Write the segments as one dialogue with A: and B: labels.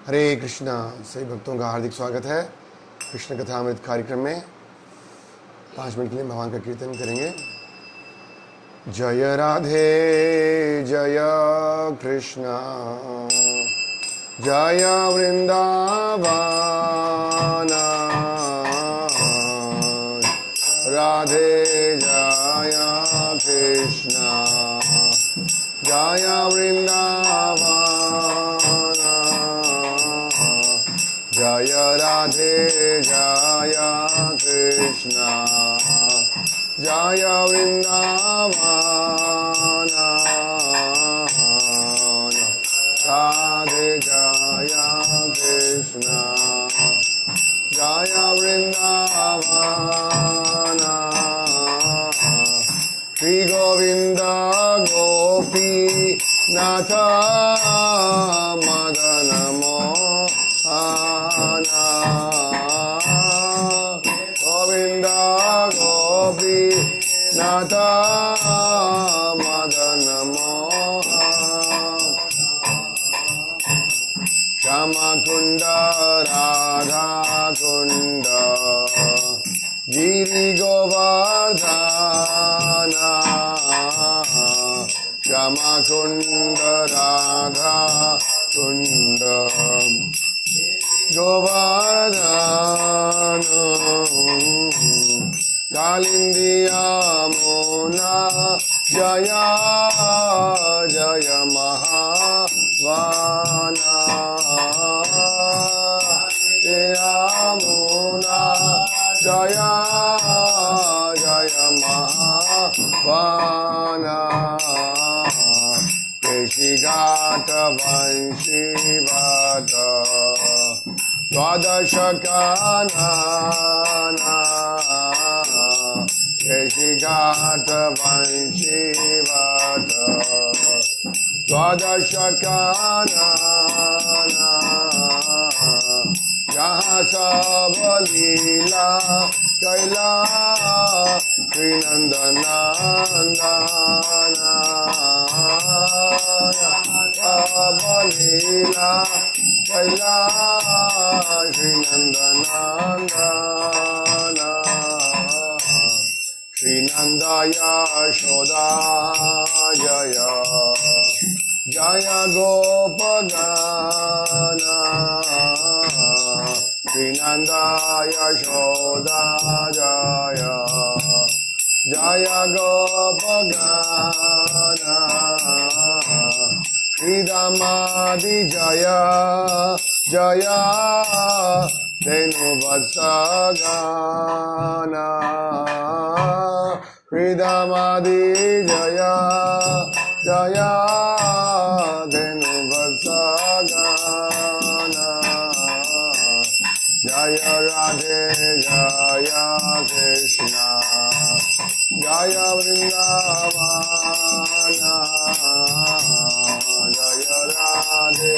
A: हरे कृष्णा। सभी भक्तों का हार्दिक स्वागत है कृष्ण कथा अमृत कार्यक्रम में। 5 मिनट के लिए भगवान का कीर्तन करेंगे। जय राधे जय कृष्णा जय वृंदावन राधे जय कृष्णा जय वृंदावन जय राधे जय कृष्णा जय वृंदावन राधे जय कृष्णा जय वृंदावन श्री गोविंद गोपी नाथ मदन मोहन गोविंद गोपी नाथ मदन मोहन श्यामा कुंड राधा कुंड गिरि गोवर्धन श्यामा कुंड राधा कुंड गोवर्धन कालिंदी यमुना जय जय महावाना यमुना जय जय महावाना केशी घाट वंशी भट द्वादश कानना केशी घाट वंशी भट द्वादश कानना यहाँ सब लीला कैला श्री नंद नंदना सब लीला कैला श्री नंद नंदना श्री नंद यशोदा जय जय गोपगण श्री नंद यशोदा जय जय गोपगण श्री दामादि जय जय धेनु वत्सगण श्री दामादि जय जय धेनु वत्सगण जय राधे जय कृष्णा जय वृंदावन जय राधे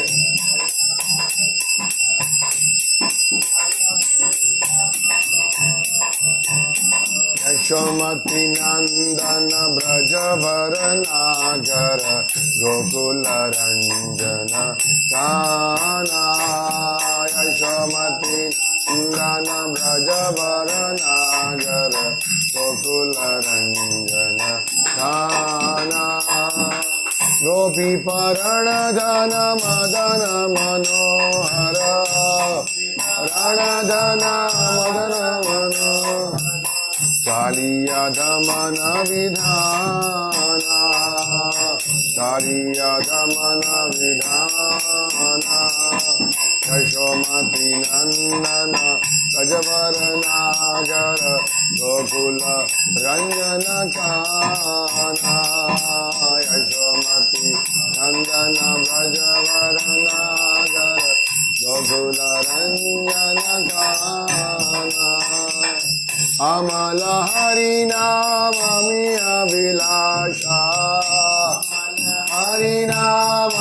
A: यशोमती नंदन ब्रजभर नागर गोकुल रंजन काना यशोमती नंदन ब्रजभर नागर गोकुल रंजन काना गोपी परण धन मदन मनोहर रण धन मदन मनोहर कालिया दमन विधाना कालिया दमन विधाना यशोमती नंदन ब्रजभर नागर गोकुल रंजन काना यशोमती नंदन ब्रजभर नागर गोकुल रंजन काना अमल हरि नाम अभिलाषा हरि नाम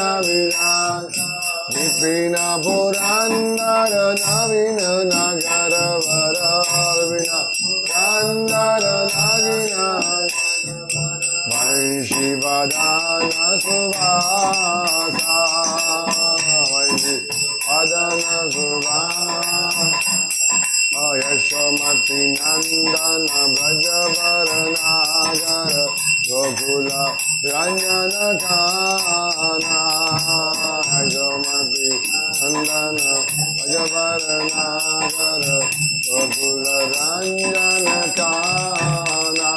A: अभिलाषा विपिन पुरंदर नवीन नगर वर विना पुरंदर नवीन वंशी वदान सुभाषा वंशी यशोमती नंदन ब्रज वरनागर गोकुल रंजन काना यशोमती नंदन ब्रज वरनागर गोकुल रंजन काना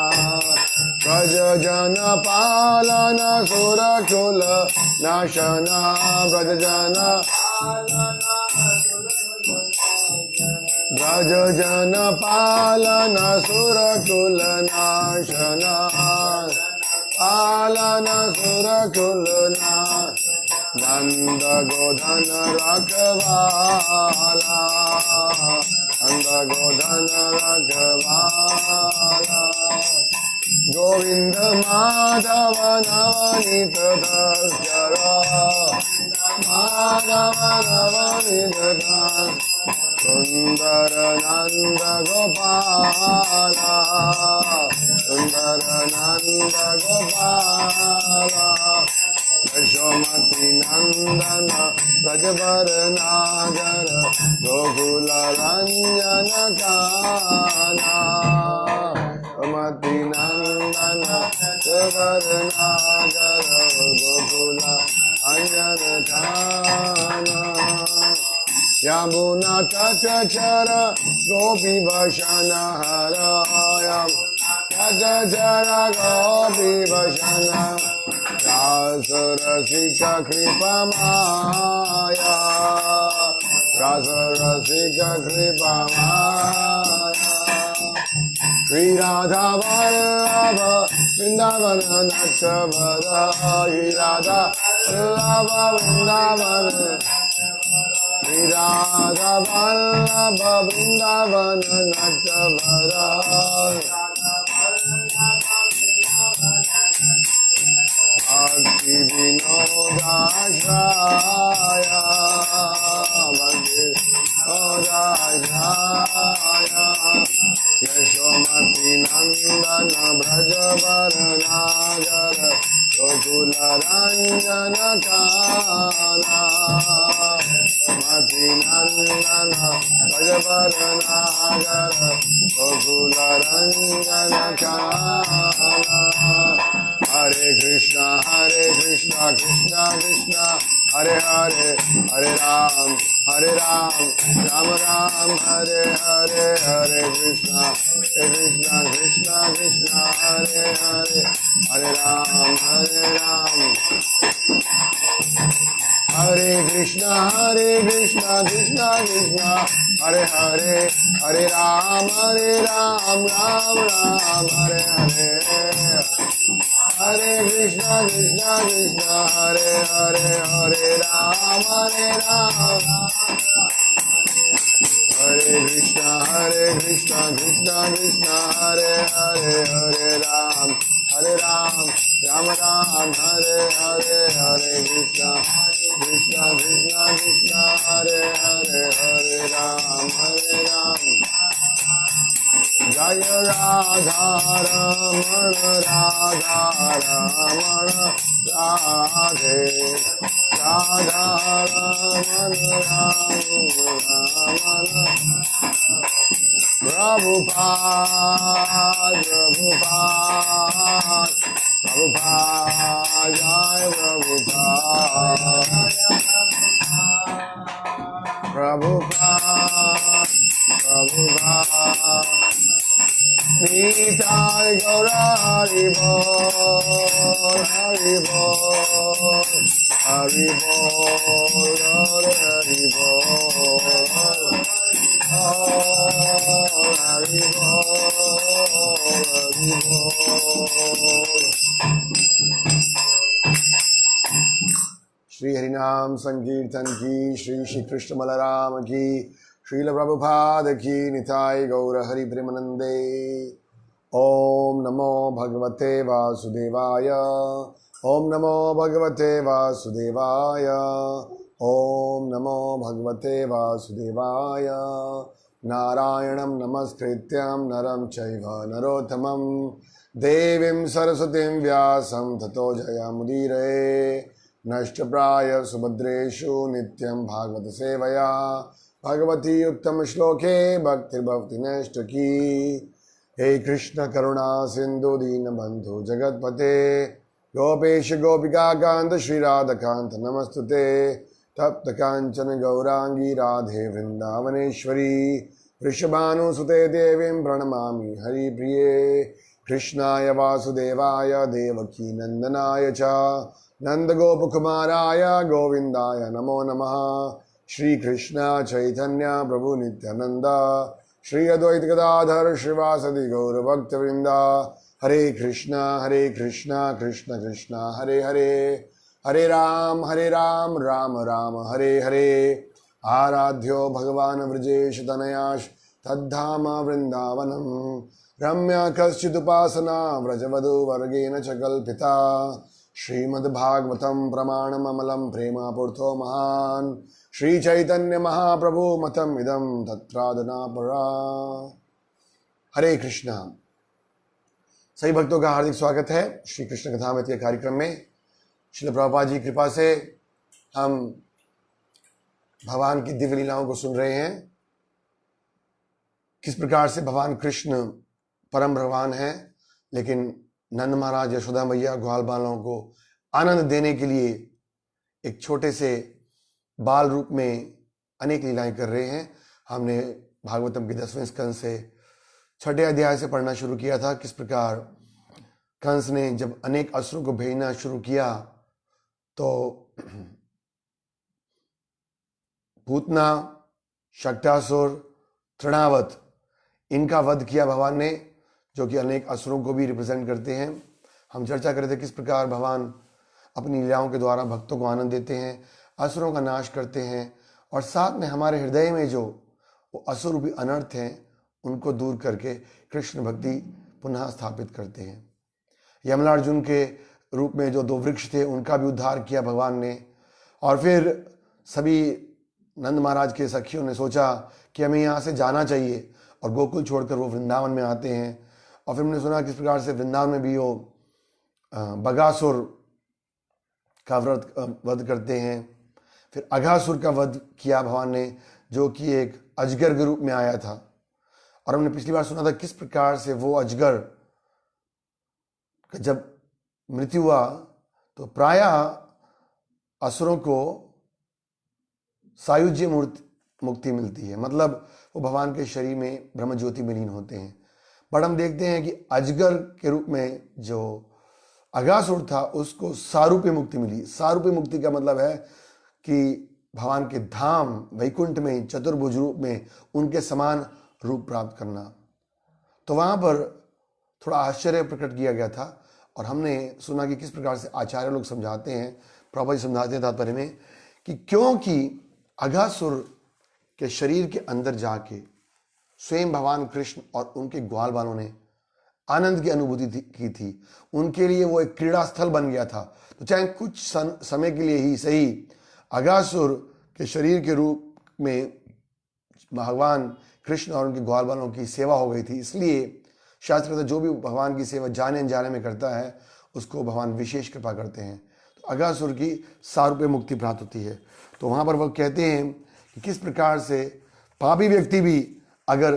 A: ब्रज जन पालन सुरकुल नाशना ब्रज जन ब्रज जन पालन सुरकुल नाशना पालन सुरकुल नाश नंद गोधन रखवाला नंद गोधन रखवाला गोविंद माधव नवनीत धर माधव नवनीत सुंदर नंद गोपाला सुंदर नंद गोपाला यशोमती नंदन ब्रजवर नागर गोकुल रंजन काना यशोमती नंदन ब्रजवर नागर गोकुल रंजन काना यमुना तटचर गोपी वशन हर तटचर गोपी वशन रास रसिक कृपा माया रास रसिक कृपा माया श्री राधा वल्लभ वृंदावन नटवर श्री राधा वल्लभ वृंदावन श्री राधा वल्लभ वृंदावन नटवर भक्ति विनोदाश्रय भक्ति विनोदाश्रय यशोमती नंदन ब्रजवर नागर गोकुल रंजन काना यशोमती नंदन ब्रजवर नागर गोकुल रंजन काना हरे कृष्णा कृष्णा कृष्णा हरे हरे हरे राम राम राम हरे हरे हरे कृष्णा कृष्णा कृष्णा हरे हरे हरे राम हरे कृष्णा कृष्णा कृष्णा हरे हरे हरे राम राम राम हरे हरे हरे कृष्णा कृष्णा हरे हरे हरे राम हरे कृष्णा कृष्णा कृष्णा हरे हरे हरे राम राम हरे हरे हरे कृष्णा कृष्णा हरे हरे हरे राम जय राधा रमण राधे राधा रमण रमण प्रभुपाद जय प्रभुपाद निताय गौर हरि बोल हरि बोल हरि बोल हरि बोल हरि बोल श्री हरिनाम संकीर्तन की श्री श्री कृष्ण बलराम की श्रील प्रभुपाद की निताय गौर हरि प्रेमानंदे। ओम नमो भगवते वासुदेवाय ओम नमो भगवते वासुदेवाय ओम नमो भगवते वासुदेवाय। नारायणं नमस्कृत्यं नरं चैव नरोत्तमं देवीं सरस्वतीं व्यासं ततो जयमुदीरये। नष्टप्राय सुभद्रेषु नित्यं भागवत सेवया भगवती उत्तम श्लोके भक्तिर्भवति नैष्टकी। हे कृष्ण करुणा सिंधु दीन बंधु जगतपते गोपेश गोपिका कांत श्री राधा कांत नमस्तुते। तप्त कांचन गौरांगी राधे वृंदावनेश्वरी वृषभानुसुते देवीं प्रणमामि हरिप्रिये। कृष्णाय वासुदेवाय देवकी नंदनाय च नंदगोपकुमाराय गोविंदाय नमो नमः। श्री कृष्ण चैतन्य प्रभु नित्यानंद श्री अद्वैत गदाधर श्रीवासदि गौर भक्तवृंदा। हरे कृष्णा कृष्ण कृष्ण हरे हरे हरे राम राम राम हरे हरे। आराध्यो भगवान व्रजेश तनयाश तद्धाम वृंदावनम रम्य कश्चिदुपासना व्रजवधु वर्गेण च कल्पिता। श्रीमद्भागवतम प्रमाणममलं प्रेमापूर्तो महान् श्री चैतन्य महाप्रभु मतम इदं तत्रादना परा। हरे कृष्णा। सभी भक्तों का हार्दिक स्वागत है श्री कृष्ण कथामृत के कार्यक्रम में। श्रील प्रभुपाद जी की कृपा से हम भगवान की दिव्य लीलाओं को सुन रहे हैं। किस प्रकार से भगवान कृष्ण परम भगवान है, लेकिन नंद महाराज यशोदा मैया ग्वाल बालों को आनंद देने के लिए एक छोटे से बाल रूप में अनेक लीलाएं कर रहे हैं। हमने भागवतम के 10वें स्कंद से 6ठे अध्याय से पढ़ना शुरू किया था। किस प्रकार कंस ने जब अनेक असुरों को भेजना शुरू किया तो पूतना, शक्टासुर, तृणावत इनका वध किया भगवान ने, जो कि अनेक असुरों को भी रिप्रेजेंट करते हैं। हम चर्चा कर रहे थे किस प्रकार भगवान अपनी लीलाओं के द्वारा भक्तों को आनंद देते हैं, असुरों का नाश करते हैं और साथ में हमारे हृदय में जो वो असुर रूपी अनर्थ हैं उनको दूर करके कृष्ण भक्ति पुनः स्थापित करते हैं। यमलार्जुन के रूप में जो 2 वृक्ष थे उनका भी उद्धार किया भगवान ने। और फिर सभी नंद महाराज के सखियों ने सोचा कि हमें यहाँ से जाना चाहिए और गोकुल छोड़कर वो वृंदावन में आते हैं। और फिर हमने सुना किस प्रकार से वृंदावन में भी वो बगासुर का वध करते हैं। फिर अघासुर का वध किया भगवान ने, जो कि एक अजगर के रूप में आया था। और हमने पिछली बार सुना था किस प्रकार से वो अजगर जब मृत्यु हुआ तो प्रायः असुरों को सायुज्य मुक्ति मिलती है, मतलब वो भगवान के शरीर में ब्रह्म ज्योति में लीन होते हैं। बट हम देखते हैं कि अजगर के रूप में जो अघासुर था उसको सारूप्य मुक्ति मिली। सारूप्य मुक्ति का मतलब है कि भगवान के धाम वैकुंठ में चतुर्भुज रूप में उनके समान रूप प्राप्त करना। तो वहां पर थोड़ा आश्चर्य प्रकट किया गया था और हमने सुना कि किस प्रकार से आचार्य लोग समझाते हैं, प्रभुपाद जी समझाते हैं तात्पर्य में, कि क्योंकि अघासुर के शरीर के अंदर जाके स्वयं भगवान कृष्ण और उनके ग्वाल बालों ने आनंद की अनुभूति की थी। उनके लिए वो एक क्रीड़ा स्थल बन गया था। तो चाहे कुछ समय के लिए ही सही अघासुर के शरीर के रूप में भगवान कृष्ण और उनके ग्वाल बालों की सेवा हो गई थी। इसलिए शास्त्र कहता है जो भी भगवान की सेवा जाने अनजाने में करता है उसको भगवान विशेष कृपा करते हैं। तो अघासुर की सारूप्य मुक्ति प्राप्त होती है। तो वहाँ पर वो कहते हैं कि किस प्रकार से पापी व्यक्ति भी अगर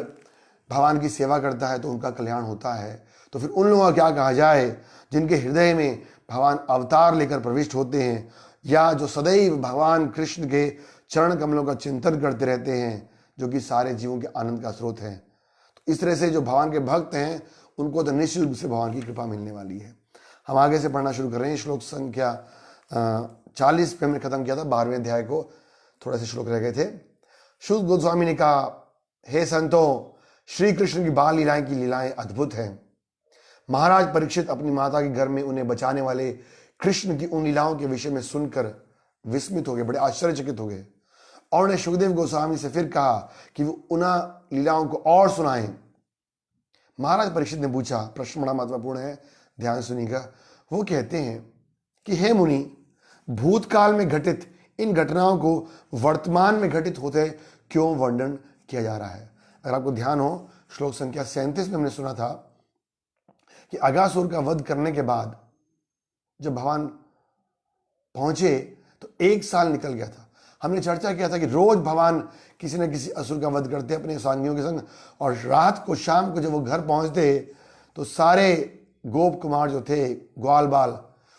A: भगवान की सेवा करता है तो उनका कल्याण होता है। तो फिर उन लोगों का क्या कहा जाए जिनके हृदय में भगवान अवतार लेकर प्रविष्ट होते हैं, या जो सदैव भगवान कृष्ण के चरण कमलों का चिंतन करते रहते हैं, जो कि सारे जीवों के आनंद का स्रोत है। तो इस तरह से जो भगवान के भक्त हैं उनको तो निश्चित रूप से भगवान की कृपा मिलने वाली है। हम आगे से पढ़ना शुरू कर रहे हैं। श्लोक संख्या 40 पे हमने खत्म किया था, 12वें अध्याय को थोड़ा से श्लोक रह गए थे। शुद्ध गोस्वामी ने कहा, हे संतों, श्री कृष्ण की बाल लीलाएं की लीलाएं अद्भुत हैं। महाराज परीक्षित अपनी माता के घर में उन्हें बचाने वाले कृष्ण की उन लीलाओं के विषय में सुनकर विस्मित हो गए, बड़े आश्चर्यचकित हो गए। और उन्हें सुखदेव गोस्वामी से फिर कहा कि वो उन लीलाओं को और सुनाएं। महाराज परीक्षित ने पूछा, प्रश्न बड़ा महत्वपूर्ण है, ध्यान सुनिएगा। वो कहते हैं कि हे मुनि, भूतकाल में घटित इन घटनाओं को वर्तमान में घटित होते क्यों वर्णन किया जा रहा है। अगर आपको ध्यान हो, श्लोक संख्या 37 में हमने सुना था कि अघासुर का वध करने के बाद जब भगवान पहुंचे तो 1 साल निकल गया था। हमने चर्चा किया था कि रोज भगवान किसी न किसी असुर का वध करते अपने सांगियों के संग, और रात को शाम को जब वो घर पहुंचते तो सारे गोप कुमार जो थे, ग्वाल बाल,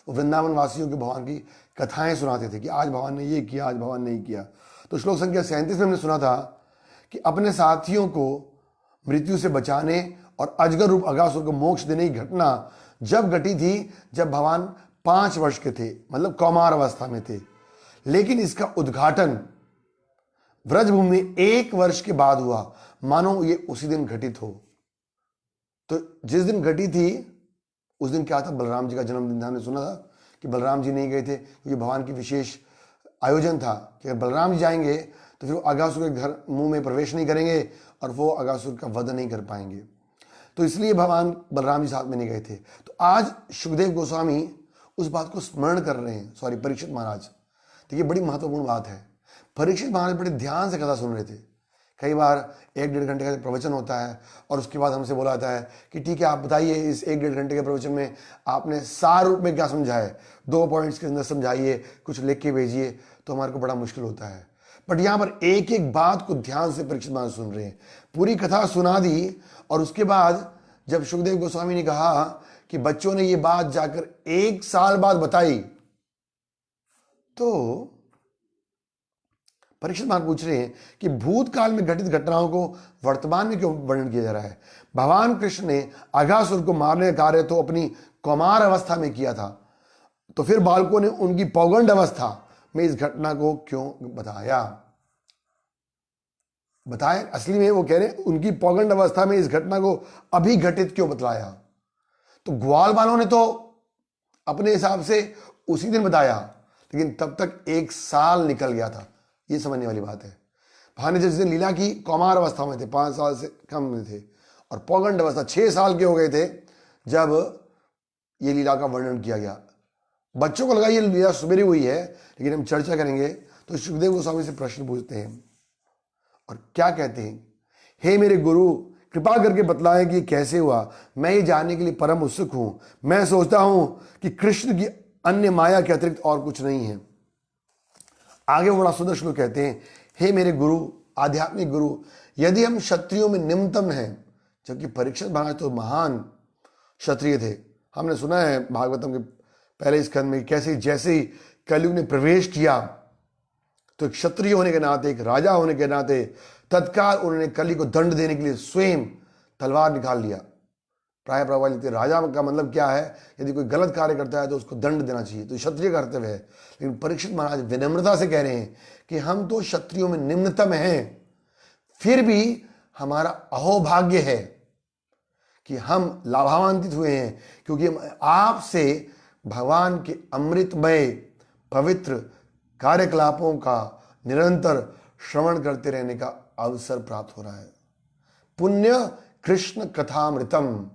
A: वो वृंदावन वासियों के भगवान की कथाएं सुनाते थे कि आज भगवान ने ये किया, आज भगवान ने ये किया। तो श्लोक संख्या 37 में हमने सुना था कि अपने साथियों को मृत्यु से बचाने और अजगर रूप अगासुर को मोक्ष देने की घटना जब घटी थी जब भगवान 5 वर्ष के थे, मतलब कौमार अवस्था में थे। लेकिन इसका उद्घाटन व्रजभूमि में 1 वर्ष के बाद हुआ, मानो ये उसी दिन घटित हो। तो जिस दिन घटी थी उस दिन क्या था? बलराम जी का जन्मदिन था। हमने सुना था कि बलराम जी नहीं गए थे क्योंकि भगवान की विशेष आयोजन था कि अगर बलराम जी जाएंगे तो फिर वो अगासुर के घर मुंह में प्रवेश नहीं करेंगे और वो अगासुर का वध नहीं कर पाएंगे। तो इसलिए भगवान बलराम जी साथ में नहीं गए थे। तो आज सुखदेव गोस्वामी उस बात को स्मरण कर रहे हैं। सॉरी, परीक्षित महाराज। देखिए, बड़ी महत्वपूर्ण बात है। परीक्षित महाराज बड़े ध्यान से कथा सुन रहे थे। कई बार 1-1.5 घंटे का प्रवचन होता है और उसके बाद हमसे बोला जाता है कि ठीक है, आप बताइए इस 1-1.5 घंटे के प्रवचन में आपने सार रूप में क्या समझा है, 2 पॉइंट्स के अंदर समझाइए, कुछ लिख के भेजिए। तो हमारे को बड़ा मुश्किल होता है। बट यहाँ पर एक एक बात को ध्यान से परीक्षित महाराज सुन रहे हैं। पूरी कथा सुना दी और उसके बाद जब सुखदेव गोस्वामी ने कहा कि बच्चों ने ये बात जाकर 1 साल बाद बताई, तो परीक्षित महाराज पूछ रहे हैं कि भूतकाल में घटित घटनाओं को वर्तमान में क्यों वर्णन किया जा रहा है? भगवान कृष्ण ने अघासुर को मारने का कार्य तो अपनी कौमार अवस्था में किया था, तो फिर बालकों ने उनकी पौगंड अवस्था में इस घटना को क्यों बताया? बताएं, असली में वो कह रहे हैं उनकी पौगंड अवस्था में इस घटना को अभी घटित क्यों बतलाया? तो ग्वाल वालों ने तो अपने हिसाब से उसी दिन बताया, लेकिन तब तक 1 साल निकल गया था। ये समझने वाली बात है। भगवान ने जिस दिन लीला की कौमार अवस्था में थे, 5 साल से कम में थे, और पौगंड अवस्था 6 साल के हो गए थे जब ये लीला का वर्णन किया गया। बच्चों को लगा ये लीला सुबेरे हुई है, लेकिन हम चर्चा करेंगे तो सुखदेव गोस्वामी से प्रश्न पूछते हैं और क्या कहते हैं, हे मेरे गुरु, कृपा करके बतलाएं कि कैसे हुआ। मैं ये जानने के लिए परम उत्सुक हूं। मैं सोचता हूं कि कृष्ण की अन्य माया के अतिरिक्त और कुछ नहीं है। आगे वो बड़ा सुंदर श्लोक कहते हैं, हे मेरे गुरु, आध्यात्मिक गुरु, यदि हम क्षत्रियों में निम्नतम हैं, जबकि परीक्षित महाराज तो महान क्षत्रिय थे। हमने सुना है भागवतम के पहले स्कंद में कैसे जैसे ही कलयुग ने प्रवेश किया तो एक क्षत्रिय होने के नाते, एक राजा होने के नाते तत्काल उन्होंने कली को दंड देने के लिए स्वयं तलवार निकाल लिया। प्राय प्रभाव लिखते, राजा का मतलब क्या है, यदि कोई गलत कार्य करता है तो उसको दंड देना चाहिए, तो क्षत्रिय कर्तव्य है। लेकिन परीक्षित महाराज विनम्रता से कह रहे हैं कि हम तो क्षत्रियों में निम्नतम हैं, फिर भी हमारा अहोभाग्य है कि हम लाभान्वित हुए हैं, क्योंकि हम आपसे भगवान के अमृतमय पवित्र कार्यकलापों का निरंतर श्रवण करते रहने का अवसर प्राप्त हो रहा है। पुण्य कृष्ण कथामृतम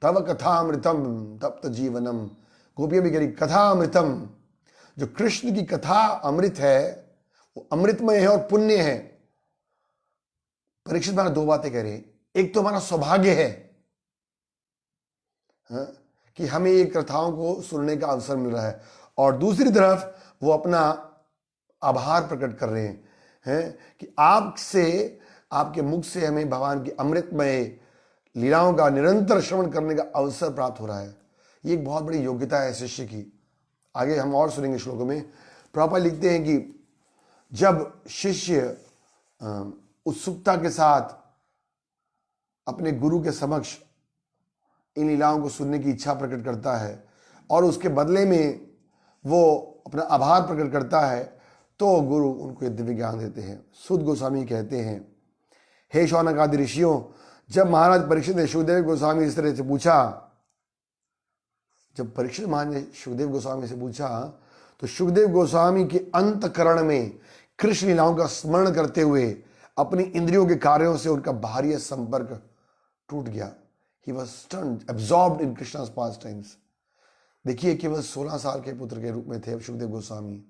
A: तव कथामृतम तप्त जीवनम। गोपियां भी कह रही कथामृतम, जो कृष्ण की कथा अमृत है वो अमृतमय है और पुण्य है। परीक्षित महाराज 2 बातें कह रहे हैं, एक तो हमारा सौभाग्य है कि हमें ये कथाओं को सुनने का अवसर मिल रहा है, और दूसरी तरफ वो अपना आभार प्रकट कर रहे हैं कि आपसे, आपके मुख से हमें भगवान की अमृतमय लीलाओं का निरंतर श्रवण करने का अवसर प्राप्त हो रहा है। ये एक बहुत बड़ी योग्यता है शिष्य की। आगे हम और सुनेंगे श्लोकों में। प्रभुपाद लिखते हैं कि जब शिष्य उत्सुकता के साथ अपने गुरु के समक्ष इन लीलाओं को सुनने की इच्छा प्रकट करता है और उसके बदले में वो अपना आभार प्रकट करता है, तो गुरु उनको ये दिव्य ज्ञान देते हैं। सुद गोस्वामी कहते हैं, हे शौनक आदि ऋषियों, जब महाराज परीक्षित ने सुखदेव गोस्वामी इस तरह से पूछा, जब परीक्षित महाराज ने सुखदेव गोस्वामी से पूछा तो सुखदेव गोस्वामी के अंतकरण में कृष्ण लीलाओं का स्मरण करते हुए अपनी इंद्रियों के कार्यों से उनका बाहरी संपर्क टूट गया। He was stunned, absorbed in Krishna's pastimes. देखिए, केवल 16 साल के पुत्र के रूप में थे सुखदेव गोस्वामी,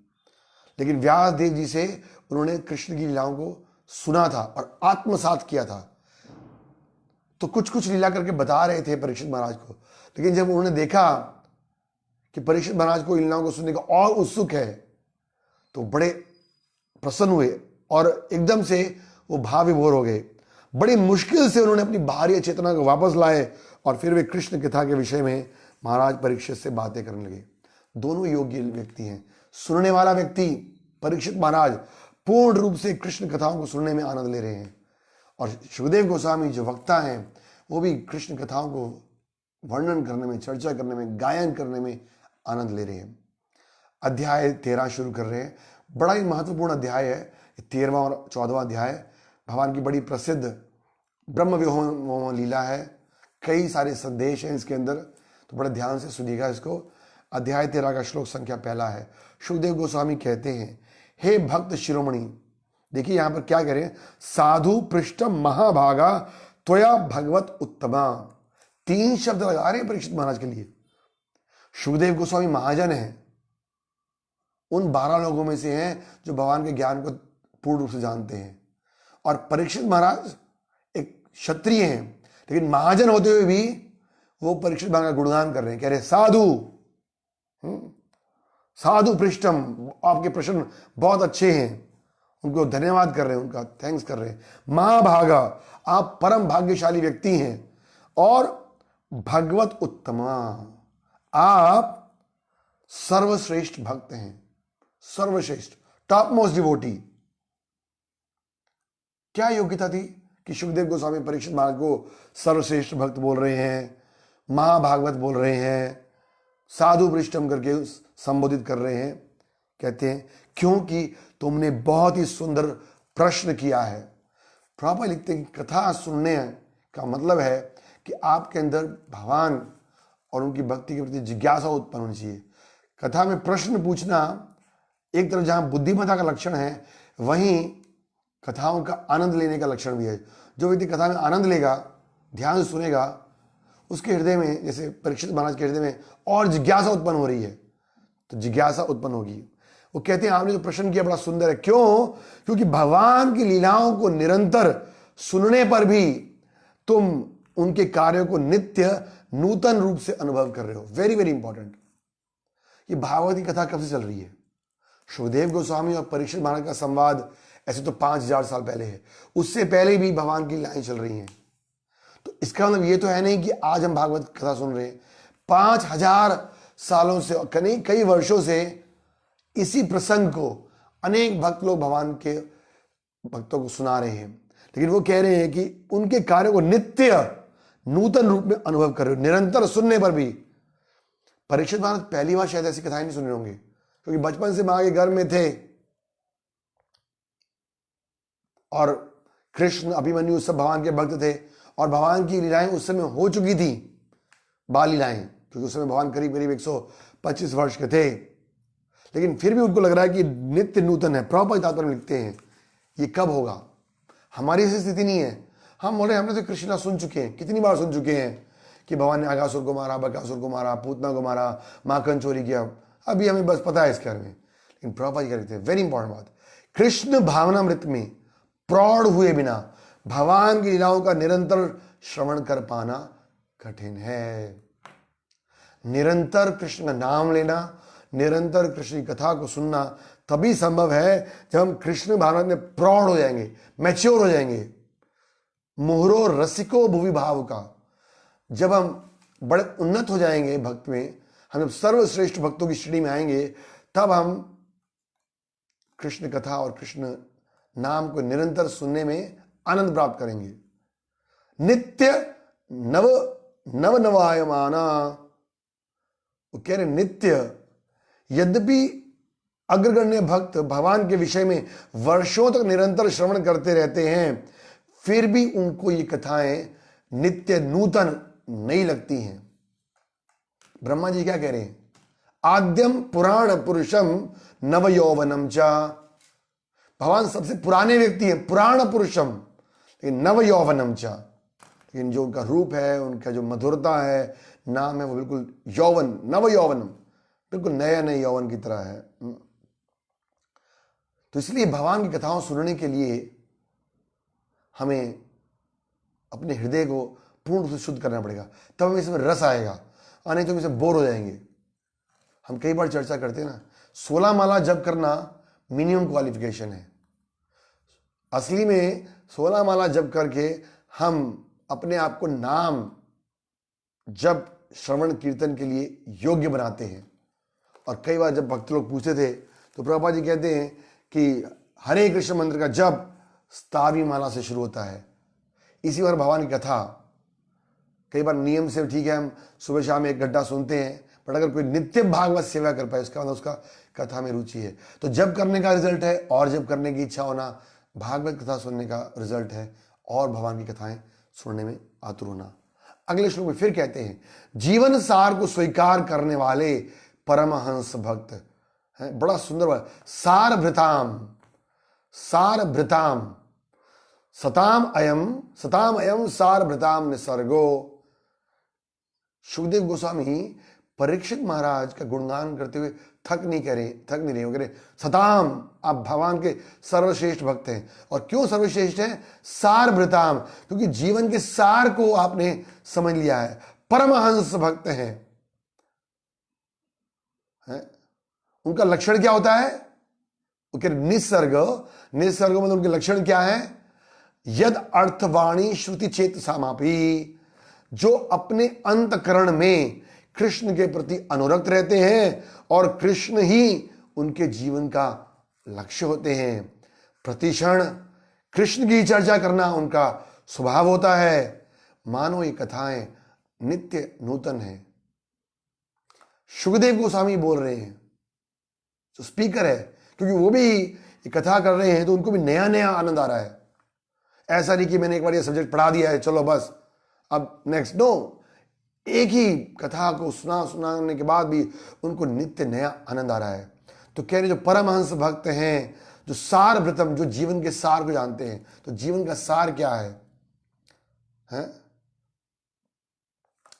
A: लेकिन व्यास देव जी से उन्होंने कृष्ण की लीलाओं को सुना था और आत्मसात किया था। तो कुछ कुछ लीला करके बता रहे थे परीक्षित महाराज को, लेकिन जब उन्होंने देखा कि परीक्षित महाराज को लीलाओं को सुनने का और उत्सुक है, तो बड़े प्रसन्न हुए और एकदम से वो भाव विभोर हो गए। बड़ी मुश्किल से उन्होंने अपनी बाहरी चेतना को वापस लाए और फिर वे कृष्ण कथा के विषय में महाराज परीक्षित से बातें करने लगे। दोनों योग्य व्यक्ति हैं। सुनने वाला व्यक्ति परीक्षित महाराज पूर्ण रूप से कृष्ण कथाओं को सुनने में आनंद ले रहे हैं, और शुकदेव गोस्वामी जो वक्ता हैं वो भी कृष्ण कथाओं को वर्णन करने में, चर्चा करने में, गायन करने में आनंद ले रहे हैं। अध्याय 13 शुरू कर रहे हैं। बड़ा ही महत्वपूर्ण अध्याय है 13वां और 14वां अध्याय। भगवान की बड़ी प्रसिद्ध ब्रह्म विहोम लीला है, कई सारे संदेश हैं इसके अंदर, तो बड़े ध्यान से सुनिएगा इसको। अध्याय 13 का श्लोक संख्या पहला है। शुकदेव गोस्वामी कहते हैं, हे भक्त शिरोमणि, देखिए यहां पर क्या कह रहे हैं, साधु पृष्ठम महाभागा त्वया भगवत उत्तमा। 3 शब्द लगा रहे हैं परीक्षित महाराज के लिए। शुकदेव गोस्वामी महाजन हैं, उन 12 लोगों में से हैं जो भगवान के ज्ञान को पूर्ण रूप से जानते हैं, और परीक्षित महाराज एक क्षत्रिय हैं, लेकिन महाजन होते हुए भी वो परीक्षित महाराज का गुणगान कर रहे हैं, कह रहे साधु साधु पृष्ठम, आपके प्रश्न बहुत अच्छे हैं, उनको धन्यवाद कर रहे हैं, उनका थैंक्स कर रहे हैं। महाभागा, आप परम भाग्यशाली व्यक्ति हैं, और भगवत उत्तमा, आप सर्वश्रेष्ठ भक्त हैं, सर्वश्रेष्ठ, टॉप मोस्ट डिवोटी। क्या योग्यता थी कि शुकदेव गोस्वामी परीक्षित महाराज को सर्वश्रेष्ठ भक्त बोल रहे हैं, महाभागवत बोल रहे हैं, साधु पृष्ठम करके संबोधित कर रहे हैं। कहते हैं क्योंकि तुमने बहुत ही सुंदर प्रश्न किया है। प्रभुपाद लिखते हैं कि कथा सुनने का मतलब है कि आपके अंदर भगवान और उनकी भक्ति के प्रति जिज्ञासा उत्पन्न होनी चाहिए। कथा में प्रश्न पूछना एक तरफ जहां बुद्धिमत्ता का लक्षण है, वहीं कथाओं का आनंद लेने का लक्षण भी है। जो व्यक्ति कथा में आनंद लेगा, ध्यान से सुनेगा, उसके हृदय में, जैसे परीक्षित महाराज के हृदय में और जिज्ञासा उत्पन्न हो रही है, तो जिज्ञासा उत्पन्न होगी। वो कहते हैं आपने जो प्रश्न किया बड़ा सुंदर है। क्यों? क्योंकि भगवान की लीलाओं को निरंतर सुनने पर भी तुम उनके कार्यों को नित्य नूतन रूप से अनुभव कर रहे हो। Very very important. ये भागवत की कथा कब से चल रही है? शुकदेव गोस्वामी और परीक्षित महाराज का संवाद ऐसे तो 5000 साल पहले है, उससे पहले भी भगवान की लीलाएं चल रही हैं। तो इसका मतलब ये तो है नहीं कि आज हम भागवत कथा सुन रहे हैं। 5000 सालों से, कई वर्षों से इसी प्रसंग को अनेक भक्त लोग भगवान के भक्तों को सुना रहे हैं, लेकिन वो कह रहे हैं कि उनके कार्यों को नित्य नूतन रूप में अनुभव कर रहे हो, निरंतर सुनने पर भी। परीक्षित महाराज पहली बार शायद ऐसी कथाएं नहीं सुने होंगे, क्योंकि बचपन से मां के घर में थे और कृष्ण, अभिमन्यु सब भगवान के भक्त थे, और भगवान की लीलाएं उस समय हो चुकी थी, बाल लीलाएं, क्योंकि उस समय भगवान करीब करीब 125 वर्ष के थे। लेकिन फिर भी उनको लग रहा है कि नित्य नूतन है। प्रभुपाद तात्पर्य में लिखते हैं ये कब होगा? हमारी ऐसी स्थिति नहीं है। हम बोले हमने तो कृष्णा सुन चुके हैं, कितनी बार सुन चुके हैं कि भगवान ने आगासुर को मारा, बकासुर को मारा, पूतना को मारा, माखन चोरी किया, अभी हमें बस पता है इसके बारे में। लेकिन प्रभुपाद क्या कहते हैं, वेरी इंपॉर्टेंट बात, कृष्ण भावनामृत में प्रौढ़ हुए बिना भगवान की लीलाओं का निरंतर श्रवण कर पाना कठिन है। निरंतर कृष्ण का नाम लेना, निरंतर कृष्ण की कथा को सुनना तभी संभव है जब हम कृष्ण भावना में प्रौढ़ हो जाएंगे, मैच्योर हो जाएंगे। मुहरो रसिको भुवि भाव का, जब हम बड़े उन्नत हो जाएंगे भक्त में, हम जब सर्वश्रेष्ठ भक्तों की श्रेणी में आएंगे, तब हम कृष्ण कथा और कृष्ण नाम को निरंतर सुनने में आनंद प्राप्त करेंगे। नित्य नव नव नवायमाना, वो कह रहे नित्य। यद्यपि अग्रगण्य भक्त भगवान के विषय में वर्षों तक निरंतर श्रवण करते रहते हैं, फिर भी उनको ये कथाएं नित्य नूतन नहीं लगती हैं। ब्रह्मा जी क्या कह रहे हैं? आद्यम पुराण पुरुषम नव यौवनम चा। भगवान सबसे पुराने व्यक्ति हैं, पुराण पुरुषम, लेकिन नव यौवनम चा, लेकिन जो उनका रूप है, उनका जो मधुरता है, नाम है, वो बिल्कुल यौवन, नव यौवनम, बिल्कुल नया नए यौवन की तरह है। तो इसलिए भगवान की कथाओं सुनने के लिए हमें अपने हृदय को पूर्ण रूप से शुद्ध करना पड़ेगा, तब हमें इसमें रस आएगा, और नहीं तो हम इसमें बोर हो जाएंगे। हम कई बार चर्चा करते हैं ना, 16 माला जप करना मिनिमम क्वालिफिकेशन है। असली में 16 माला जप करके हम अपने आप को नाम जप श्रवण कीर्तन के लिए योग्य बनाते हैं। और कई बार जब भक्त लोग पूछते थे तो प्रभुपाद जी कहते हैं कि हरे कृष्ण मंत्र का जप 17वीं माला से शुरू होता है। इसी बार भगवान की कथा कई बार नियम से ठीक है, हम सुबह शाम एक घंटा सुनते हैं, बट अगर कोई नित्य भागवत सेवा कर पाए उसका मतलब उसका कथा में रुचि है। तो जब करने का रिजल्ट है और जब करने की इच्छा होना, भागवत कथा सुनने का रिजल्ट है और भगवान की कथाएं सुनने में आतुर होना। अगले श्लोक में फिर कहते हैं, जीवन सार को स्वीकार करने वाले परमहंस भक्त है। बड़ा सुंदर बात, सार भृताम सताम अयम सार भृताम निसर्गो। सुखदेव गोस्वामी परीक्षित महाराज का गुणगान करते हुए थक नहीं रहे हो, सताम, आप भगवान के सर्वश्रेष्ठ भक्त हैं। और क्यों सर्वश्रेष्ठ हैं? सार भृताम, क्योंकि जीवन के सार को आपने समझ लिया है। परमहंस भक्त हैं, उनका लक्षण क्या होता है? निसर्ग मतलब उनके लक्षण क्या है? यद अर्थवाणी श्रुति चेत सामापी, जो अपने अंतकरण में कृष्ण के प्रति अनुरक्त रहते हैं और कृष्ण ही उनके जीवन का लक्ष्य होते हैं। प्रतिक्षण कृष्ण की चर्चा करना उनका स्वभाव होता है। मानो ये कथाएं नित्य नूतन है। सुखदेव गोस्वामी बोल रहे हैं, जो स्पीकर है, क्योंकि वो भी ये कथा कर रहे हैं तो उनको भी नया नया आनंद आ रहा है। ऐसा नहीं कि मैंने एक बार ये सब्जेक्ट पढ़ा दिया है, चलो बस अब नेक्स्ट। नो, एक ही कथा को सुनाने के बाद भी उनको नित्य नया आनंद आ रहा है। तो कह रहे जो परमहंस भक्त हैं, जो सार भृतम, जो जीवन के सार को जानते हैं। तो जीवन का सार क्या है?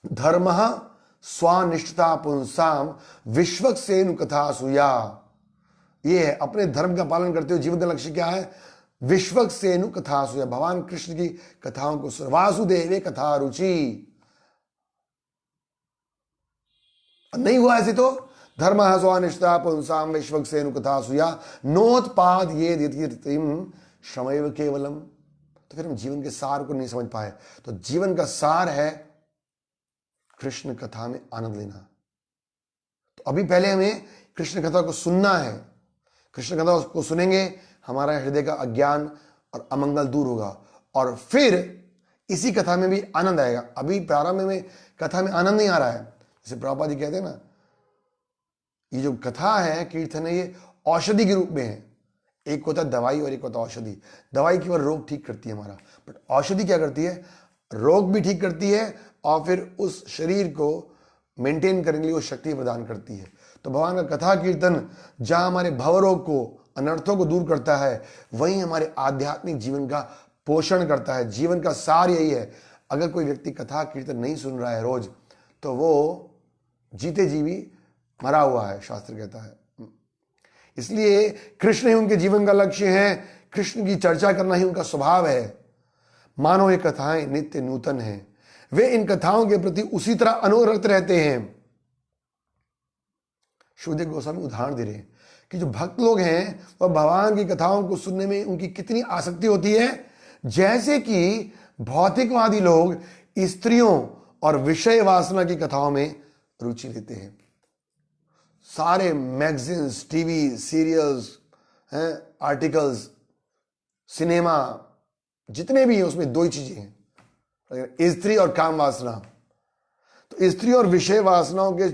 A: धर्म स्वानिष्ठता पुंसाम विश्वक्सेनु कथा सुया। ये है, अपने धर्म का पालन करते हुए जीवन का लक्ष्य क्या है? विश्वक्सेनु कथा सुया, भगवान कृष्ण की कथाओं को सुन। वासुदेवे कथा रुचि। नहीं हुआ ऐसे तो धर्म स्वानिष्ठता पुंसाम विश्वक्सेनु कथा सुया नोत्पाद ये श्रमैव केवलम। तो फिर हम जीवन के सार को नहीं समझ पाए। तो जीवन का सार है कृष्ण कथा में आनंद लेना। तो अभी पहले हमें कृष्ण कथा को सुनना है। कृष्ण कथा को सुनेंगे, हमारा हृदय का अज्ञान और अमंगल दूर होगा और फिर इसी कथा में भी आनंद आएगा। अभी प्रारंभ में कथा में आनंद नहीं आ रहा है। जैसे प्रभुपाद जी कहते हैं ना, ये जो कथा है, कीर्तन है, ये औषधि के रूप में है। एक होता है दवाई और एक होता है औषधि। दवाई केवल रोग ठीक करती है हमारा, बट औषधि क्या करती है? रोग भी ठीक करती है और फिर उस शरीर को मेंटेन करने के लिए वो शक्ति प्रदान करती है। तो भगवान का कथा कीर्तन जहां हमारे भवरोग को, अनर्थों को दूर करता है, वहीं हमारे आध्यात्मिक जीवन का पोषण करता है। जीवन का सार यही है। अगर कोई व्यक्ति कथा कीर्तन नहीं सुन रहा है रोज, तो वो जीते जी भी मरा हुआ है, शास्त्र कहता है। इसलिए कृष्ण ही उनके जीवन का लक्ष्य है, कृष्ण की चर्चा करना ही उनका स्वभाव है। मानो ये कथाएं नित्य नूतन हैं, वे इन कथाओं के प्रति उसी तरह अनुरक्त रहते हैं। सुखदेव गोस्वामी उदाहरण दे रहे हैं कि जो भक्त लोग हैं वह भगवान की कथाओं को सुनने में उनकी कितनी आसक्ति होती है। जैसे कि भौतिकवादी लोग स्त्रियों और विषय वासना की कथाओं में रुचि लेते हैं। सारे मैगजीन्स, टीवी सीरियल्स हैं, आर्टिकल्स, सिनेमा, जितने भी हैं उसमें दो ही चीजें हैं, स्त्री और काम वासना। तो स्त्री और विषय वासनाओं के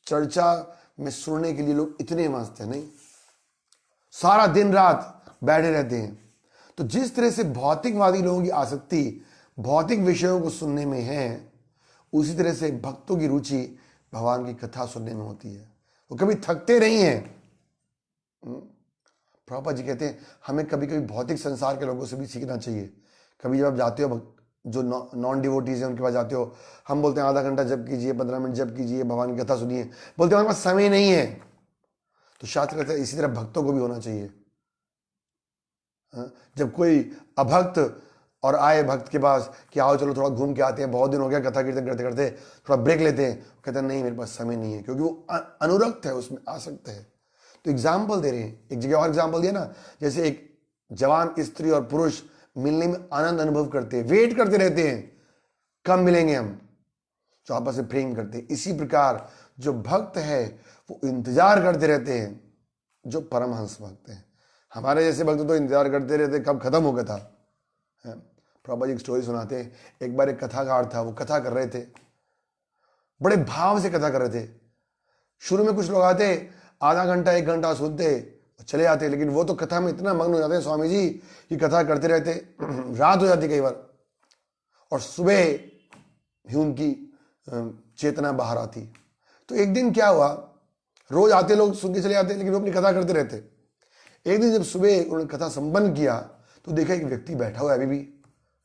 A: चर्चा में सुनने के लिए लोग इतने मस्त हैं, नहीं? सारा दिन रात बैठे रहते हैं। तो जिस तरह से भौतिकवादी लोगों की आसक्ति भौतिक विषयों को सुनने में है, उसी तरह से भक्तों की रुचि भगवान की कथा सुनने में होती है। वो कभी थकते नहीं हैं। प्रभुपाद जी कहते हैं हमें कभी कभी भौतिक संसार के लोगों से भी सीखना चाहिए। कभी जब आप जाते हो, जो नॉन डिवोटीज हैं उनके पास जाते हो, हम बोलते हैं आधा घंटा जप कीजिए, 15 मिनट जप कीजिए, भगवान की कथा सुनिए। बोलते हैं हमारे पास समय नहीं है। तो शास्त्र कहते हैं इसी तरह भक्तों को भी होना चाहिए। जब कोई अभक्त और आए भक्त के पास कि आओ चलो थोड़ा घूम के आते हैं, बहुत दिन हो गया कथा कीर्तन करते करते, थोड़ा ब्रेक लेते हैं, कहते हैं नहीं मेरे पास समय नहीं है, क्योंकि वो अनुरक्त है, उसमें आसक्त है। तो एग्जाम्पल दे रहे हैं। एक जगह और एग्जाम्पल दिया ना, जैसे एक जवान स्त्री और पुरुष मिलने में आनंद अनुभव करते हैं, वेट करते रहते हैं कब मिलेंगे हम, जो आपस में प्रेम करते हैं। इसी प्रकार जो भक्त है वो इंतजार करते रहते हैं, जो परमहंस भक्त हैं। हमारे जैसे भक्त तो इंतजार करते रहते कब खत्म हो गया था। प्रभुपाद जी एक स्टोरी सुनाते हैं। एक बार एक कथाकार था, वो कथा कर रहे थे, बड़े भाव से कथा कर रहे थे। शुरू में कुछ लोग आते, आधा घंटा 1 घंटा सुनते चले जाते, लेकिन वो तो कथा में इतना मग्न हो जाते स्वामी जी कि कथा करते रहते, रात हो जाती कई बार, और सुबह ही उनकी चेतना बाहर आती। तो एक दिन क्या हुआ, रोज आते लोग सुन के चले जाते, लेकिन वो अपनी कथा करते रहते। एक दिन जब सुबह उन्होंने कथा संपन्न किया तो देखा एक व्यक्ति बैठा हुआ है अभी भी।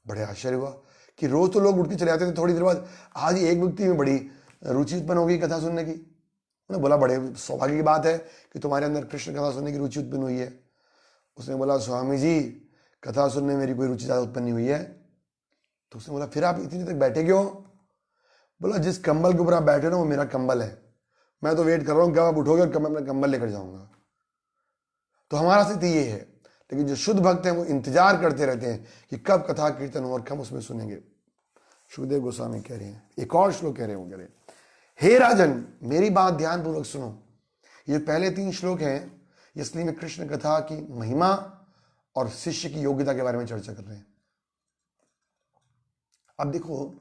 A: बड़े आश्चर्य हुआ कि रोज तो लोग उठ के चले जाते थे, थोड़ी देर बाद आज एक व्यक्ति में बड़ी रुचि उत्पन्न हो गई कथा सुनने की। उन्होंने बोला बड़े सौभाग्य की बात है कि तुम्हारे अंदर कृष्ण कथा सुनने की रुचि उत्पन्न हुई है। उसने बोला स्वामी जी कथा सुनने मेरी कोई रुचि ज़्यादा उत्पन्न नहीं हुई है। तो उसने बोला फिर आप इतनी तक बैठे क्यों? बोला जिस कंबल के ऊपर आप बैठे ना वो मेरा कंबल है, मैं तो वेट कर रहा हूँ कब आप उठोगे और कब मैं अपना कंबल लेकर जाऊंगा। तो हमारा स्थिति ये है, लेकिन जो शुद्ध भक्त हैं वो इंतजार करते रहते हैं कि कब कथा कीर्तन हो और कब उसमें सुनेंगे। सुखदेव गोस्वामी कह रहे हैं, एक और श्लोक कह रहे हैं, वो कह रहे हैं हे राजन मेरी बात ध्यान पूर्वक सुनो। ये पहले 3 श्लोक हैं, इसलिए में कृष्ण कथा की महिमा और शिष्य की योग्यता के बारे में चर्चा कर रहे हैं। अब देखो,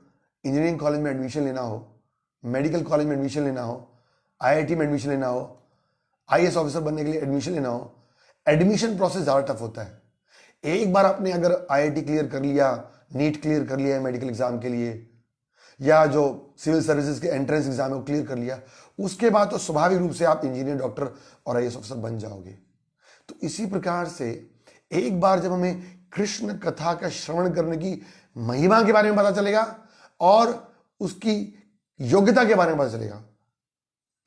A: इंजीनियरिंग कॉलेज में एडमिशन लेना हो, मेडिकल कॉलेज में एडमिशन लेना हो, आईआईटी में एडमिशन लेना हो, आईएएस ऑफिसर बनने के लिए एडमिशन लेना हो, एडमिशन प्रोसेस ज़्यादा टफ होता है। एक बार आपने अगर आईआईटी क्लियर कर लिया, नीट क्लियर कर लिया है मेडिकल एग्जाम के लिए, या जो सिविल सर्विसेज के एंट्रेंस एग्जाम है वो क्लियर कर लिया, उसके बाद तो स्वाभाविक रूप से आप इंजीनियर, डॉक्टर और आईएएस ऑफिसर बन जाओगे। तो इसी प्रकार से एक बार जब हमें कृष्ण कथा का श्रवण करने की महिमा के बारे में पता चलेगा और उसकी योग्यता के बारे में पता चलेगा,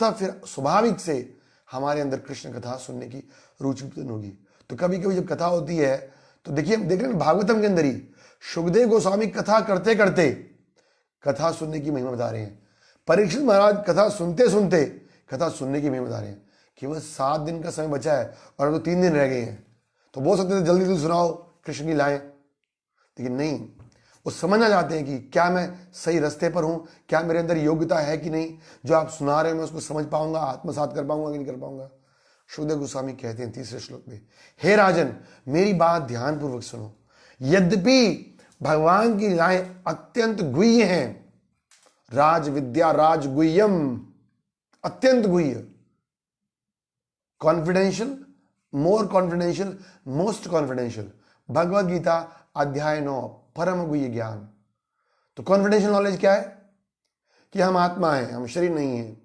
A: तब फिर स्वाभाविक से हमारे अंदर कृष्ण कथा सुनने की रुचि उत्पन्न होगी। तो कभी कभी जब कथा होती है तो देखिए, हम देख रहे हैं भागवतम के अंदर ही सुखदेव गोस्वामी कथा करते करते कथा सुनने की महिमा बता रहे हैं। परीक्षित महाराज कथा सुनते सुनते कथा सुनने की महिमा बता रहे हैं। केवल 7 दिन का समय बचा है और अब तो 3 दिन रह गए हैं, तो बोल सकते थे जल्दी जल्दी सुनाओ कृष्ण की लाएं, लेकिन नहीं, वो समझना चाहते हैं कि क्या मैं सही रास्ते पर हूं, क्या मेरे अंदर योग्यता है कि नहीं, जो आप सुना रहे हैं मैं उसको समझ पाऊंगा, आत्मसात कर पाऊंगा कि नहीं कर पाऊंगा। सुखदेव गोस्वामी कहते हैं 3रे श्लोक में, हे राजन मेरी बात ध्यान पूर्वक सुनो। यद्यपि भगवान की लीलाएं अत्यंत गुह्य हैं, राज विद्या राज गुह्यम, अत्यंत गुह्य, confidential, more confidential, most confidential. Bhagavad Gita अध्याय 9 परम गुह्य ज्ञान। तो कॉन्फिडेंशियल नॉलेज क्या है? कि हम आत्मा हैं, हम शरीर नहीं है।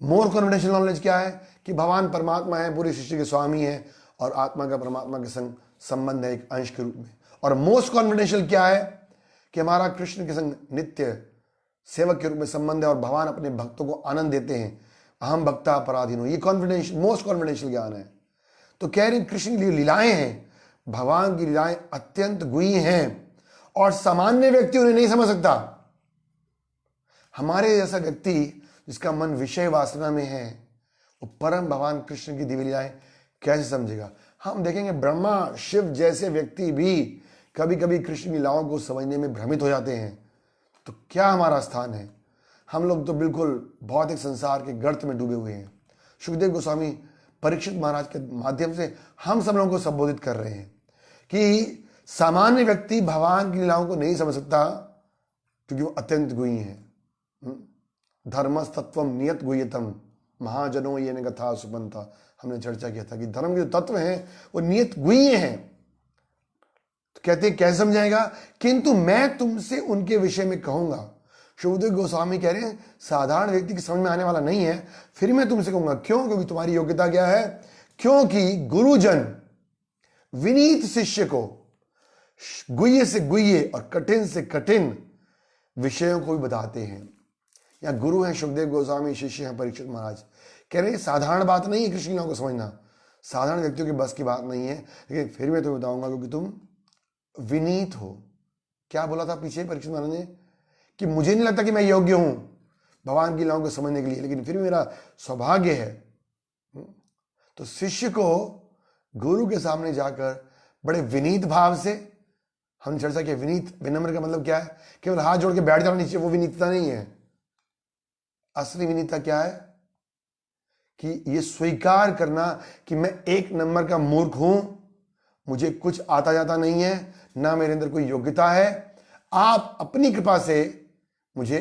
A: मोर कॉन्फिडेंशियल नॉलेज क्या है? कि भगवान परमात्मा है, पूरी सृष्टि के स्वामी है और आत्मा का परमात्मा के संग संबंध है एक अंश के रूप में। और मोस्ट कॉन्फिडेंशियल क्या है? कि हमारा कृष्ण के संग नित्य सेवक के रूप में संबंध है और भगवान अपने भक्तों को आनंद देते हैं, अहम भक्ता पराधीन हो। ये कॉन्फिडेंशियल, मोस्ट कॉन्फिडेंशियल ज्ञान है। तो कह रहे कृष्ण की लीलाएं हैं, भगवान की लीलाएं अत्यंत गुह्य हैं और सामान्य व्यक्ति उन्हें नहीं समझ सकता। हमारे जैसा व्यक्ति जिसका मन विषय वासना में है, वो परम भगवान कृष्ण की दिव्य लीलाएं कैसे समझेगा? हम देखेंगे ब्रह्मा शिव जैसे व्यक्ति भी कभी कभी कृष्ण की लीलाओं को समझने में भ्रमित हो जाते हैं। तो क्या हमारा स्थान है? हम लोग तो बिल्कुल भौतिक संसार के गर्त में डूबे हुए हैं। सुखदेव गोस्वामी परीक्षित महाराज के माध्यम से हम सब लोगों को संबोधित कर रहे हैं कि सामान्य व्यक्ति भगवान की लीलाओं को नहीं समझ सकता क्योंकि वो अत्यंत गुह्य है। धर्मस्तत्वम नियत गुह्यतम महाजनों ये कथा सुपंथा। हमने चर्चा किया था कि धर्म के जो तत्व हैं वो नियत गुह्य हैं। तो कहते हैं कैसे समझाएगा? किंतु मैं तुमसे उनके विषय में कहूंगा। सुखदेव गोस्वामी कह रहे हैं साधारण व्यक्ति की समझ में आने वाला नहीं है, फिर मैं तुमसे कहूंगा। क्यों? क्योंकि तुम्हारी योग्यता क्या है? क्योंकि गुरुजन विनीत शिष्य को गुह्य से गुह्य और कठिन से कठिन विषयों को भी बताते हैं। या गुरु हैं सुखदेव गोस्वामी, शिष्य हैं परीक्षित महाराज। कह रहे हैं साधारण बात नहीं है कृष्ण लीलाओं को समझना, साधारण व्यक्तियों की बस की बात नहीं है, लेकिन फिर मैं तुम्हें बताऊंगा क्योंकि तुम विनीत हो। क्या बोला था पीछे परीक्षित महाराज ने? कि मुझे नहीं लगता कि मैं योग्य हूं भगवान की लीलाओं को समझने के लिए, लेकिन फिर मेरा सौभाग्य है तो शिष्य को गुरु के सामने जाकर बड़े विनीत भाव से, हमने चर्चा किया विनीत विनम्र का मतलब क्या है, केवल हाथ जोड़ के बैठ जाना नीचे, वो विनीतता नहीं है। असली विनीतता क्या है कि ये स्वीकार करना कि मैं एक नंबर का मूर्ख हूं, मुझे कुछ आता जाता नहीं है, ना मेरे अंदर कोई योग्यता है, आप अपनी कृपा से मुझे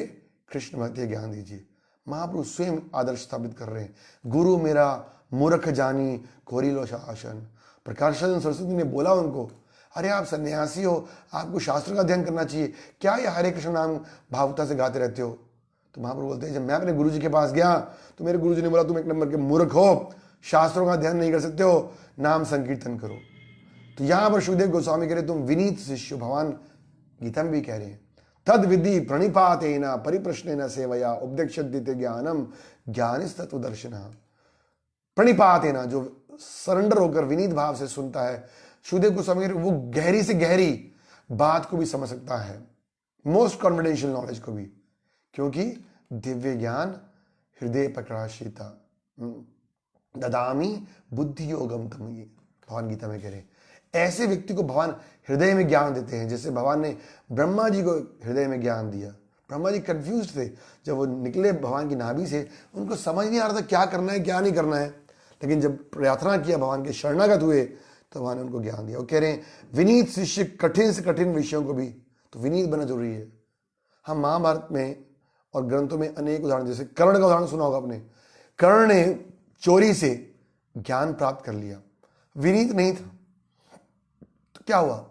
A: कृष्ण भक्ति ज्ञान दीजिए। महाप्रभु स्वयं आदर्श स्थापित कर रहे हैं। गुरु मेरा मूर्ख जानी कोरिलो शासन। प्रकाशानंद सरस्वती ने बोला उनको, अरे आप सन्यासी हो, आपको शास्त्र का अध्ययन करना चाहिए, क्या ये हरे कृष्ण नाम भावुकता से गाते रहते हो। तो महाप्रभु बोलते हैं, जब मैं अपने गुरुजी के पास गया तो मेरे गुरुजी ने बोला तुम एक नंबर के मूर्ख हो, शास्त्रों का अध्ययन नहीं कर सकते हो, नाम संकीर्तन करो। तो यहां पर सुखदेव गोस्वामी कह रहे तुम विनीत शिष्य, भगवान गीता में भी कह रहे हैं, तद विधि प्रणिपातेन परिप्रश्नेन सेवया उपदेक्षते ज्ञानम ज्ञानिस्तत्व दर्शन। प्रणिपातेन, जो सरेंडर होकर विनीत भाव से सुनता है, सुखदेव गोस्वामी वो गहरी से गहरी बात को भी समझ सकता है, मोस्ट कॉन्फिडेंशियल नॉलेज को भी, क्योंकि दिव्य ज्ञान हृदय प्रकाशिता ददामी बुद्धि योगम तम, भगवान गीता में कह रहे हैं। ऐसे व्यक्ति को भगवान हृदय में ज्ञान देते हैं, जैसे भगवान ने ब्रह्मा जी को हृदय में ज्ञान दिया। ब्रह्मा जी कंफ्यूज थे, जब वो निकले भगवान की नाभि से, उनको समझ नहीं आ रहा था क्या करना है क्या नहीं करना है, लेकिन जब प्रार्थना किया, भगवान के शरणागत हुए, तो भगवान ने उनको ज्ञान दिया। वो कह रहे हैं विनीत शिष्य कठिन से कठिन विषयों को भी, तो विनीत बनना जरूरी है। हम महाभारत में और ग्रंथों में अनेक उदाहरण, जैसे कर्ण का उदाहरण सुना होगा आपने। कर्ण ने चोरी से ज्ञान प्राप्त कर लिया, विनीत नहीं था, तो क्या हुआ,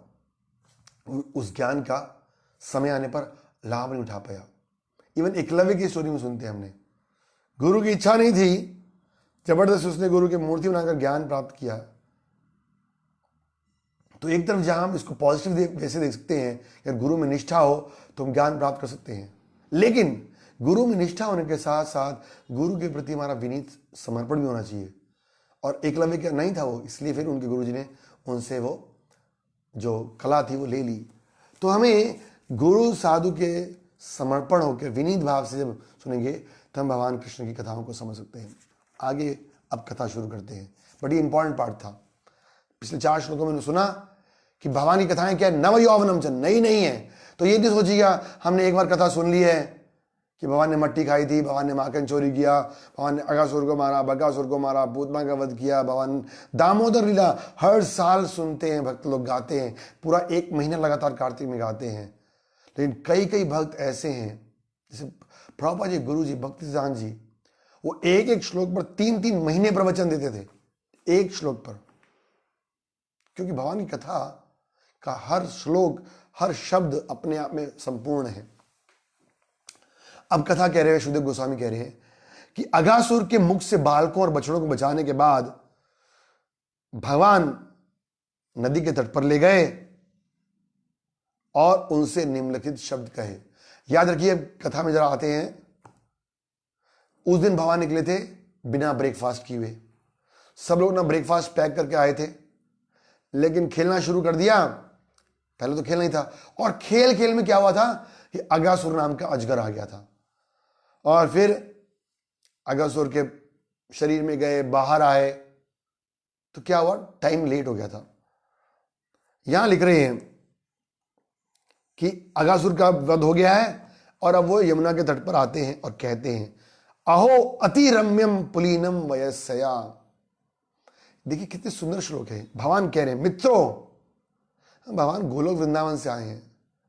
A: उस ज्ञान का समय आने पर लाभ नहीं उठा पाया। इवन एकलव्य की स्टोरी में सुनते हैं हमने, गुरु की इच्छा नहीं थी, जबरदस्ती उसने गुरु की मूर्ति बनाकर ज्ञान प्राप्त किया। तो एक तरफ जहां हम इसको पॉजिटिव वैसे देख सकते हैं कि अगर गुरु में निष्ठा हो तो हम ज्ञान प्राप्त कर सकते हैं, लेकिन गुरु में निष्ठा होने के साथ साथ गुरु के प्रति हमारा विनीत समर्पण भी होना चाहिए। और एकलव्य का नहीं था वो, इसलिए फिर उनके गुरुजी ने उनसे वो जो कला थी वो ले ली। तो हमें गुरु साधु के समर्पण होकर विनीत भाव से जब सुनेंगे तो हम भगवान कृष्ण की कथाओं को समझ सकते हैं। आगे अब कथा शुरू करते हैं, बड़ी इंपॉर्टेंट पार्ट था। पिछले 4 श्लोकों में सुना कि भगवान की कथाएं क्या नव यौवनम च, नई नहीं है। तो ये नहीं सोचिएगा हमने एक बार कथा सुन ली है कि भगवान ने मट्टी खाई थी, भगवान ने माखन चोरी किया, भगवान ने अगासुर को मारा, बकासुर को मारा, पूतना का वध किया, भगवान दामोदर लीला हर साल सुनते हैं, भक्त लोग गाते हैं, पूरा 1 महीना लगातार कार्तिक में गाते हैं। लेकिन कई कई भक्त ऐसे हैं, जैसे प्रभुपाद जी, गुरु जी, भक्ति सिद्धांत जी, वो एक एक श्लोक पर 3-3 महीने प्रवचन देते थे, एक श्लोक पर, क्योंकि भगवान की कथा का हर श्लोक, हर शब्द अपने आप में संपूर्ण है। अब कथा कह रहे हैं, सुखदेव गोस्वामी कह रहे हैं कि अगासुर के मुख से बालकों और बछड़ों को बचाने के बाद भगवान नदी के तट पर ले गए और उनसे निम्नलिखित शब्द कहे। याद रखिए, कथा में जरा आते हैं, उस दिन भगवान निकले थे बिना ब्रेकफास्ट किए हुए। सब लोग ना ब्रेकफास्ट पैक करके आए थे, लेकिन खेलना शुरू कर दिया। पहले तो खेल नहीं था, और खेल खेल में क्या हुआ था कि अगासुर नाम का अजगर आ गया था, और फिर अगासुर के शरीर में गए, बाहर आए, तो क्या हुआ, टाइम लेट हो गया था। यहां लिख रहे हैं कि अगासुर का वध हो गया है, और अब वो यमुना के तट पर आते हैं और कहते हैं, अहो अति रम्यम पुलीनम वयस्या। देखिए कितने सुंदर श्लोक है। भगवान कह रहे हैं, मित्रों, भगवान गोलोक वृंदावन से आए हैं,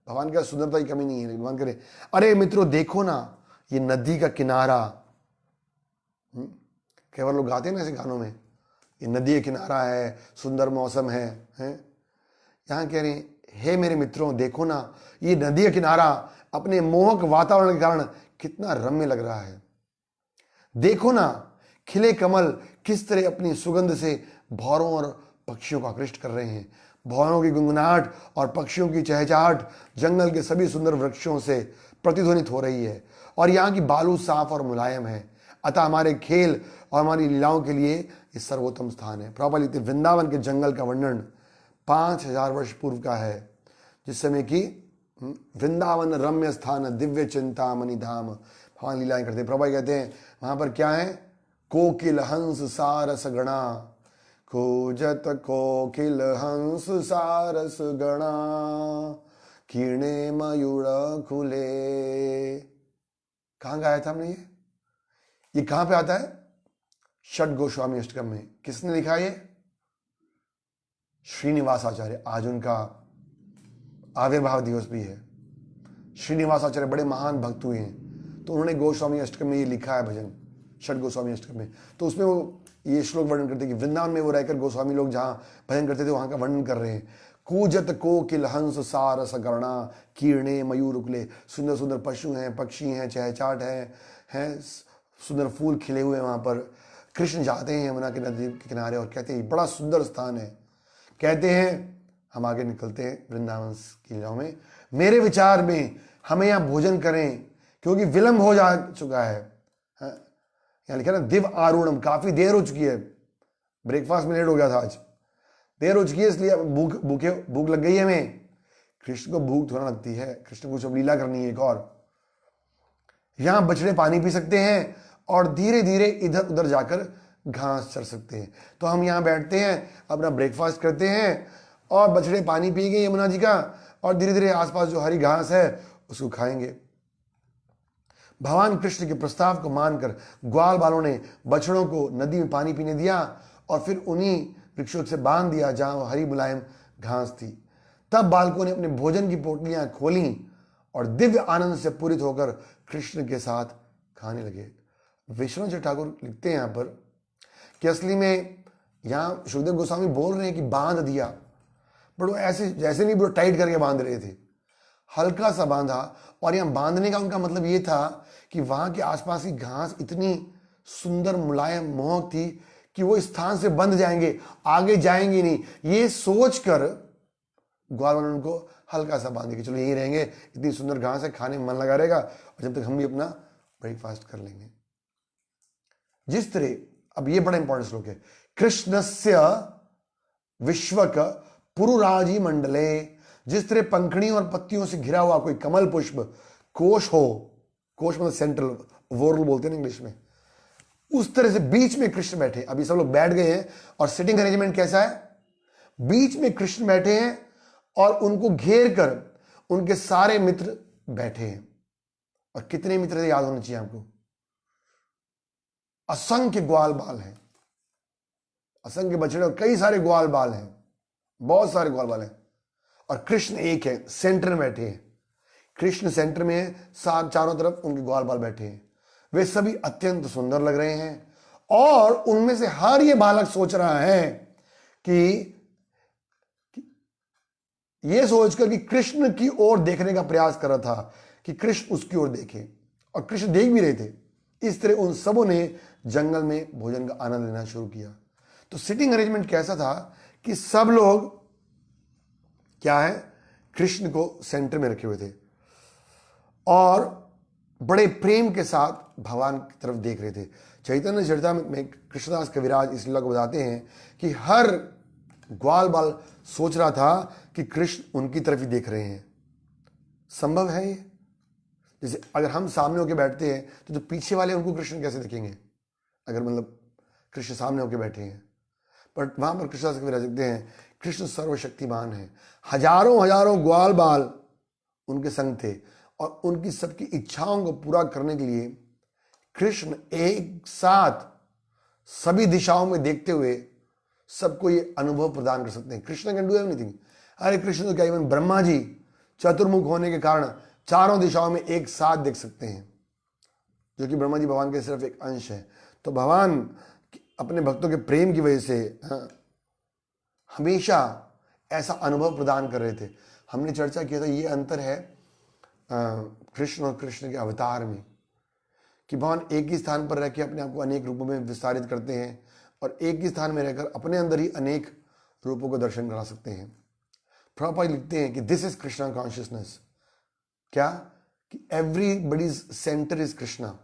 A: भगवान का सुंदरता की कमी नहीं है, भगवान कह रहे, अरे मित्रों देखो ना, ये नदी का किनारा। कई बार लोग गाते हैं ना ऐसे गानों में, ये नदी का किनारा है, सुंदर मौसम है, यहां कह रहे हैं, हे मेरे मित्रों देखो ना, ये नदी का किनारा अपने मोहक वातावरण के कारण कितना रम्य लग रहा है। देखो ना, खिले कमल किस तरह अपनी सुगंध से भौरों और पक्षियों को आकृष्ट कर रहे हैं। भौरों की गुनगुनाहट और पक्षियों की चहचहाहट जंगल के सभी सुंदर वृक्षों से प्रतिध्वनित हो रही है, और यहाँ की बालू साफ और मुलायम है। अतः हमारे खेल और हमारी लीलाओं के लिए ये सर्वोत्तम स्थान है। प्रभुपाद लिखते, वृंदावन के जंगल का वर्णन 5000 वर्ष पूर्व का है, जिस समय की वृंदावन रम्य स्थान दिव्य चिंतामणि धाम भगवान लीलाएं करते। प्रभुपाद कहते हैं वहां पर क्या है, कोकिल हंस सारस गणा, खोजत कोकिल हंस सारस गणा, कीर्णे मयूर खुले। कहां गाया था हमने ये कहां पे आता है? षट गोस्वामी अष्टकम में। किसने लिखा ये? श्रीनिवास आचार्य। आज उनका आविर्भाव दिवस भी है। श्रीनिवास आचार्य बड़े महान भक्त हुए हैं, तो उन्होंने गोस्वामी अष्टकम में ये लिखा है भजन, षट गोस्वामी अष्टकम में। तो उसमें वो ये श्लोक वर्णन करते हैं कि वृंदावन में वो रहकर गोस्वामी लोग जहां भजन करते थे वहां का वर्णन कर रहे हैं। कूजत कोकिल हंस सारस गणा, कीर्णे मयूर उकले। सुंदर सुंदर पशु हैं, पक्षी हैं, चहचाट हैं, सुंदर फूल खिले हुए हैं वहां पर। कृष्ण जाते हैं यमुना के नदी के किनारे और कहते हैं बड़ा सुंदर स्थान है। कहते हैं हम आगे निकलते हैं वृंदावन की लीलाओं में। मेरे विचार में हमें यहाँ भोजन करें क्योंकि विलंब हो जा चुका है। यहाँ लिखा ना दिव आरूढ़म, काफी देर हो चुकी है, ब्रेकफास्ट में लेट हो गया था, आज देर हो चुकी है, इसलिए भूख लग गई है हमें। कृष्ण को भूख थोड़ा लगती है, कृष्ण को सब लीला करनी है एक और। यहां बछड़े पानी पी सकते हैं और धीरे धीरे इधर उधर जाकर घास चर सकते हैं। तो हम यहाँ बैठते हैं, अपना ब्रेकफास्ट करते हैं और बछड़े पानी पिएंगे यमुना जी का, और धीरे धीरे आसपास जो हरी घास है उसको खाएंगे। भगवान कृष्ण के प्रस्ताव को मानकर ग्वाल बालों ने बछड़ों को नदी में पानी पीने दिया और फिर उन्हीं वृक्षों से बांध दिया जहां हरी मुलायम घास थी। तब बालकों ने अपने भोजन की पोटलियां खोली और दिव्य आनंद से पूरित होकर कृष्ण के साथ खाने लगे। विष्णु जी ठाकुर लिखते हैं यहां पर कि असली में यहां सुखदेव गोस्वामी बोल रहे हैं कि बांध दिया, बट वो ऐसे जैसे नहीं वो टाइट करके बांध रहे थे, हल्का सा बांधा। और यहां बांधने का उनका मतलब ये था कि वहां के आसपास की घास इतनी सुंदर मुलायम मोहक थी कि वो स्थान से बंध जाएंगे, आगे जाएंगे नहीं। ये सोचकर ग्वाल वालों ने उनको हल्का सा बांधे कि चलो यहीं रहेंगे, इतनी सुंदर घास है, खाने में मन लगा रहेगा और जब तक हम भी अपना ब्रेकफास्ट कर लेंगे। जिस तरह, अब ये बड़ा इंपॉर्टेंट श्लोक है, कृष्णस्य विश्वक पुरुराजी मंडले, जिस तरह पंखड़ी और पत्तियों से घिरा हुआ कोई कमल पुष्प कोश हो, कोश मतलब सेंट्रल, वोरल बोलते हैं इंग्लिश में, उस तरह से बीच में कृष्ण बैठे। अभी सब लोग बैठ गए हैं और सिटिंग अरेंजमेंट कैसा है? बीच में कृष्ण बैठे हैं और उनको घेर कर उनके सारे मित्र बैठे हैं। और कितने मित्र याद होने चाहिए आपको? असंख्य ग्वाल बाल हैं, असंख्य बछड़े और कई सारे ग्वाल बाल हैं, बहुत सारे ग्वाल बाल हैं। और कृष्ण एक है, सेंटर में बैठे हैं। कृष्ण सेंटर में है, चारों तरफ उनके ग्वाल बाल बैठे हैं। वे सभी अत्यंत सुंदर लग रहे हैं और उनमें से हर ये बालक सोच रहा है कि ये सोचकर कि कृष्ण की ओर देखने का प्रयास कर रहा था कि कृष्ण उसकी ओर देखे, और कृष्ण देख भी रहे थे। इस तरह उन सबों ने जंगल में भोजन का आनंद लेना शुरू किया। तो सिटिंग अरेंजमेंट कैसा था कि सब लोग क्या है, कृष्ण को सेंटर में रखे हुए थे और बड़े प्रेम के साथ भगवान की तरफ देख रहे थे। चैतन्य चरितामृत में कृष्णदास कविराज इस लीला को बताते हैं कि हर ग्वाल बाल सोच रहा था कि कृष्ण उनकी तरफ ही देख रहे हैं। संभव है ये? जैसे अगर हम सामने होकर बैठते हैं तो जो पीछे वाले उनको कृष्ण कैसे देखेंगे? अगर मतलब कृष्ण सामने होकर बैठे हैं, पर वहां पर कृष्णदास कविराज लिखते हैं कृष्ण सर्वशक्तिमान है। हजारों हजारों ग्वाल बाल उनके संग थे और उनकी सबकी इच्छाओं को पूरा करने के लिए कृष्ण एक साथ सभी दिशाओं में देखते हुए सबको ये अनुभव प्रदान कर सकते हैं। Krishna can do everything. अरे कृष्ण तो क्या, इवन ब्रह्मा जी चतुर्मुख होने के कारण चारों दिशाओं में एक साथ देख सकते हैं, जो कि ब्रह्मा जी भगवान के सिर्फ एक अंश है। तो भगवान अपने भक्तों के प्रेम की वजह से हमेशा ऐसा अनुभव प्रदान कर रहे थे। हमने चर्चा किया था, ये अंतर है कृष्ण और कृष्ण के अवतार में, कि भगवान एक ही स्थान पर रहकर अपने आप को अनेक रूपों में विस्तारित करते हैं और एक ही स्थान में रहकर अपने अंदर ही अनेक रूपों को दर्शन करा सकते हैं। प्रभुपाद लिखते हैं कि दिस इज कृष्णा कॉन्शियसनेस। क्या? कि एवरीबडीज सेंटर इज कृष्णा।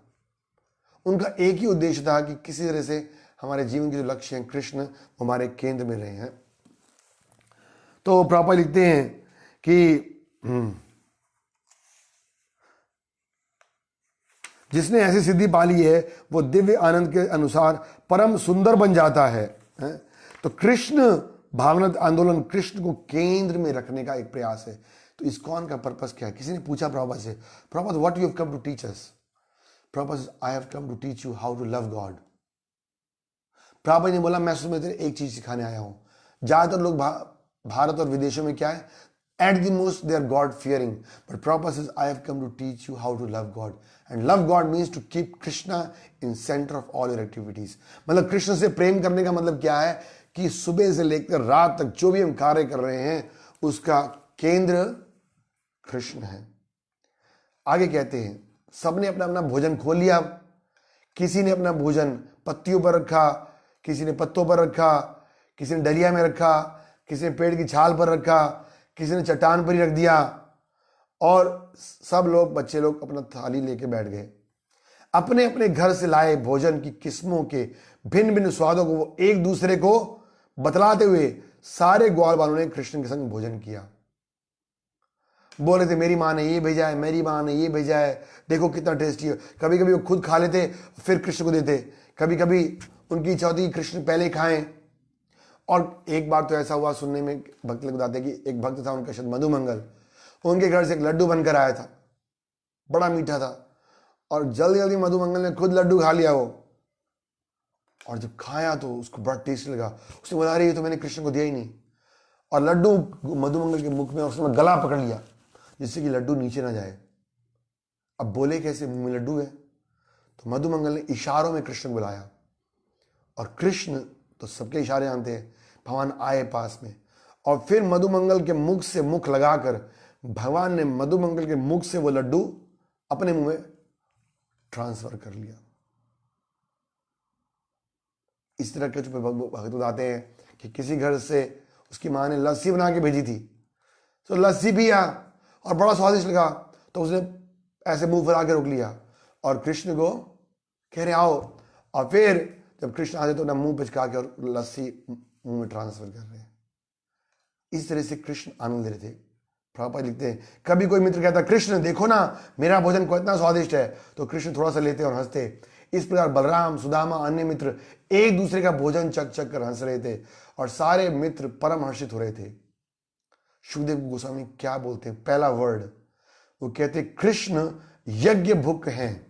A: उनका एक ही उद्देश्य था कि किसी तरह से हमारे जीवन के जो लक्ष्य हैं कृष्ण हमारे केंद्र में रहे हैं। तो प्रभुपाद लिखते हैं कि जिसने ऐसी सिद्धि पा ली है वो दिव्य आनंद के अनुसार परम सुंदर बन जाता है। तो कृष्ण भावनात्मक आंदोलन कृष्ण को केंद्र में रखने का एक प्रयास है। तो इस्कॉन का पर्पस क्या है? किसी ने पूछा प्रभुपाद से, Prabhupada what you have come to teach us? Prabhupada, I have come to teach you how to love God. Prabhupada ने बोला, मैं तुम्हें एक चीज सिखाने आया हूं। ज्यादातर लोग भारत और विदेशों में क्या है, at the most they are God fearing, but Prabhupada says I have come to teach you how to love God, and love God means to keep Krishna in center of all your activities। मतलब कृष्ण से प्रेम करने का मतलब क्या है कि सुबह से लेकर रात तक जो भी हम कार्य कर रहे हैं उसका केंद्र कृष्ण है। आगे कहते हैं, सबने अपना अपना भोजन खोल लिया। किसी ने अपना भोजन पत्तियों पर रखा, किसी ने पत्तों पर रखा, किसी ने डलिया में रखा, किसी ने पेड़ की छाल पर रखा, किसी ने चट्टान पर ही रख दिया, और सब लोग, बच्चे लोग अपना थाली लेके बैठ गए। अपने अपने घर से लाए भोजन की किस्मों के भिन्न भिन्न स्वादों को वो एक दूसरे को बतलाते हुए सारे ग्वाल वालों ने कृष्ण के संग भोजन किया। बोले थे मेरी माँ ने ये भेजा है, मेरी माँ ने ये भेजा है, देखो कितना टेस्टी है। कभी कभी वो खुद खा लेते फिर कृष्ण को देते, कभी कभी उनकी इच्छा होती कृष्ण पहले खाएं। और एक बार तो ऐसा हुआ, सुनने में भक्त लोग बताते कि एक भक्त था, उनका शायद मधुमंगल, उनके घर से एक लड्डू बनकर आया था, बड़ा मीठा था, और जल्दी जल्दी मधुमंगल ने खुद लड्डू खा लिया वो, और जब खाया तो उसको बड़ा टेस्ट लगा। उसने बोला अरे ये तो मैंने कृष्ण को दिया ही नहीं, और लड्डू मधुमंगल के मुख में, और उसने गला पकड़ लिया जिससे कि लड्डू नीचे ना जाए। अब बोले कैसे, मुंह में लड्डू है। तो मधुमंगल ने इशारों में कृष्ण को बुलाया, और कृष्ण तो सबके इशारे जानते हैं, भगवान आए पास में, और फिर मधुमंगल के मुख से मुख लगाकर भगवान ने मधुमंगल के मुख से वो लड्डू अपने मुंह में ट्रांसफर कर लिया। इस तरह के भक्त बताते हैं कि किसी घर से उसकी मां ने लस्सी बना के भेजी थी, तो लस्सी पिया और बड़ा स्वादिष्ट लगा, तो उसने ऐसे मुंह फैला के रोक लिया, और कृष्ण को कह रहे आओ, और फिर जब कृष्ण आते तो ना मुंह पिचका के और लस्सी मुंह में ट्रांसफर कर रहे हैं। इस तरह से कृष्ण आनंद ले रहे थे। प्रभुपाद लिखते हैं, कभी कोई मित्र कहता कृष्ण देखो ना मेरा भोजन को इतना स्वादिष्ट है, तो कृष्ण थोड़ा सा लेते और हंसते। इस प्रकार बलराम, सुदामा, अन्य मित्र एक दूसरे का भोजन चक चक कर हंस रहे थे, और सारे मित्र परम हर्षित हो रहे थे। सुखदेव गोस्वामी क्या बोलते हैं, पहला वर्ड वो कहते कृष्ण यज्ञ भुक हैं।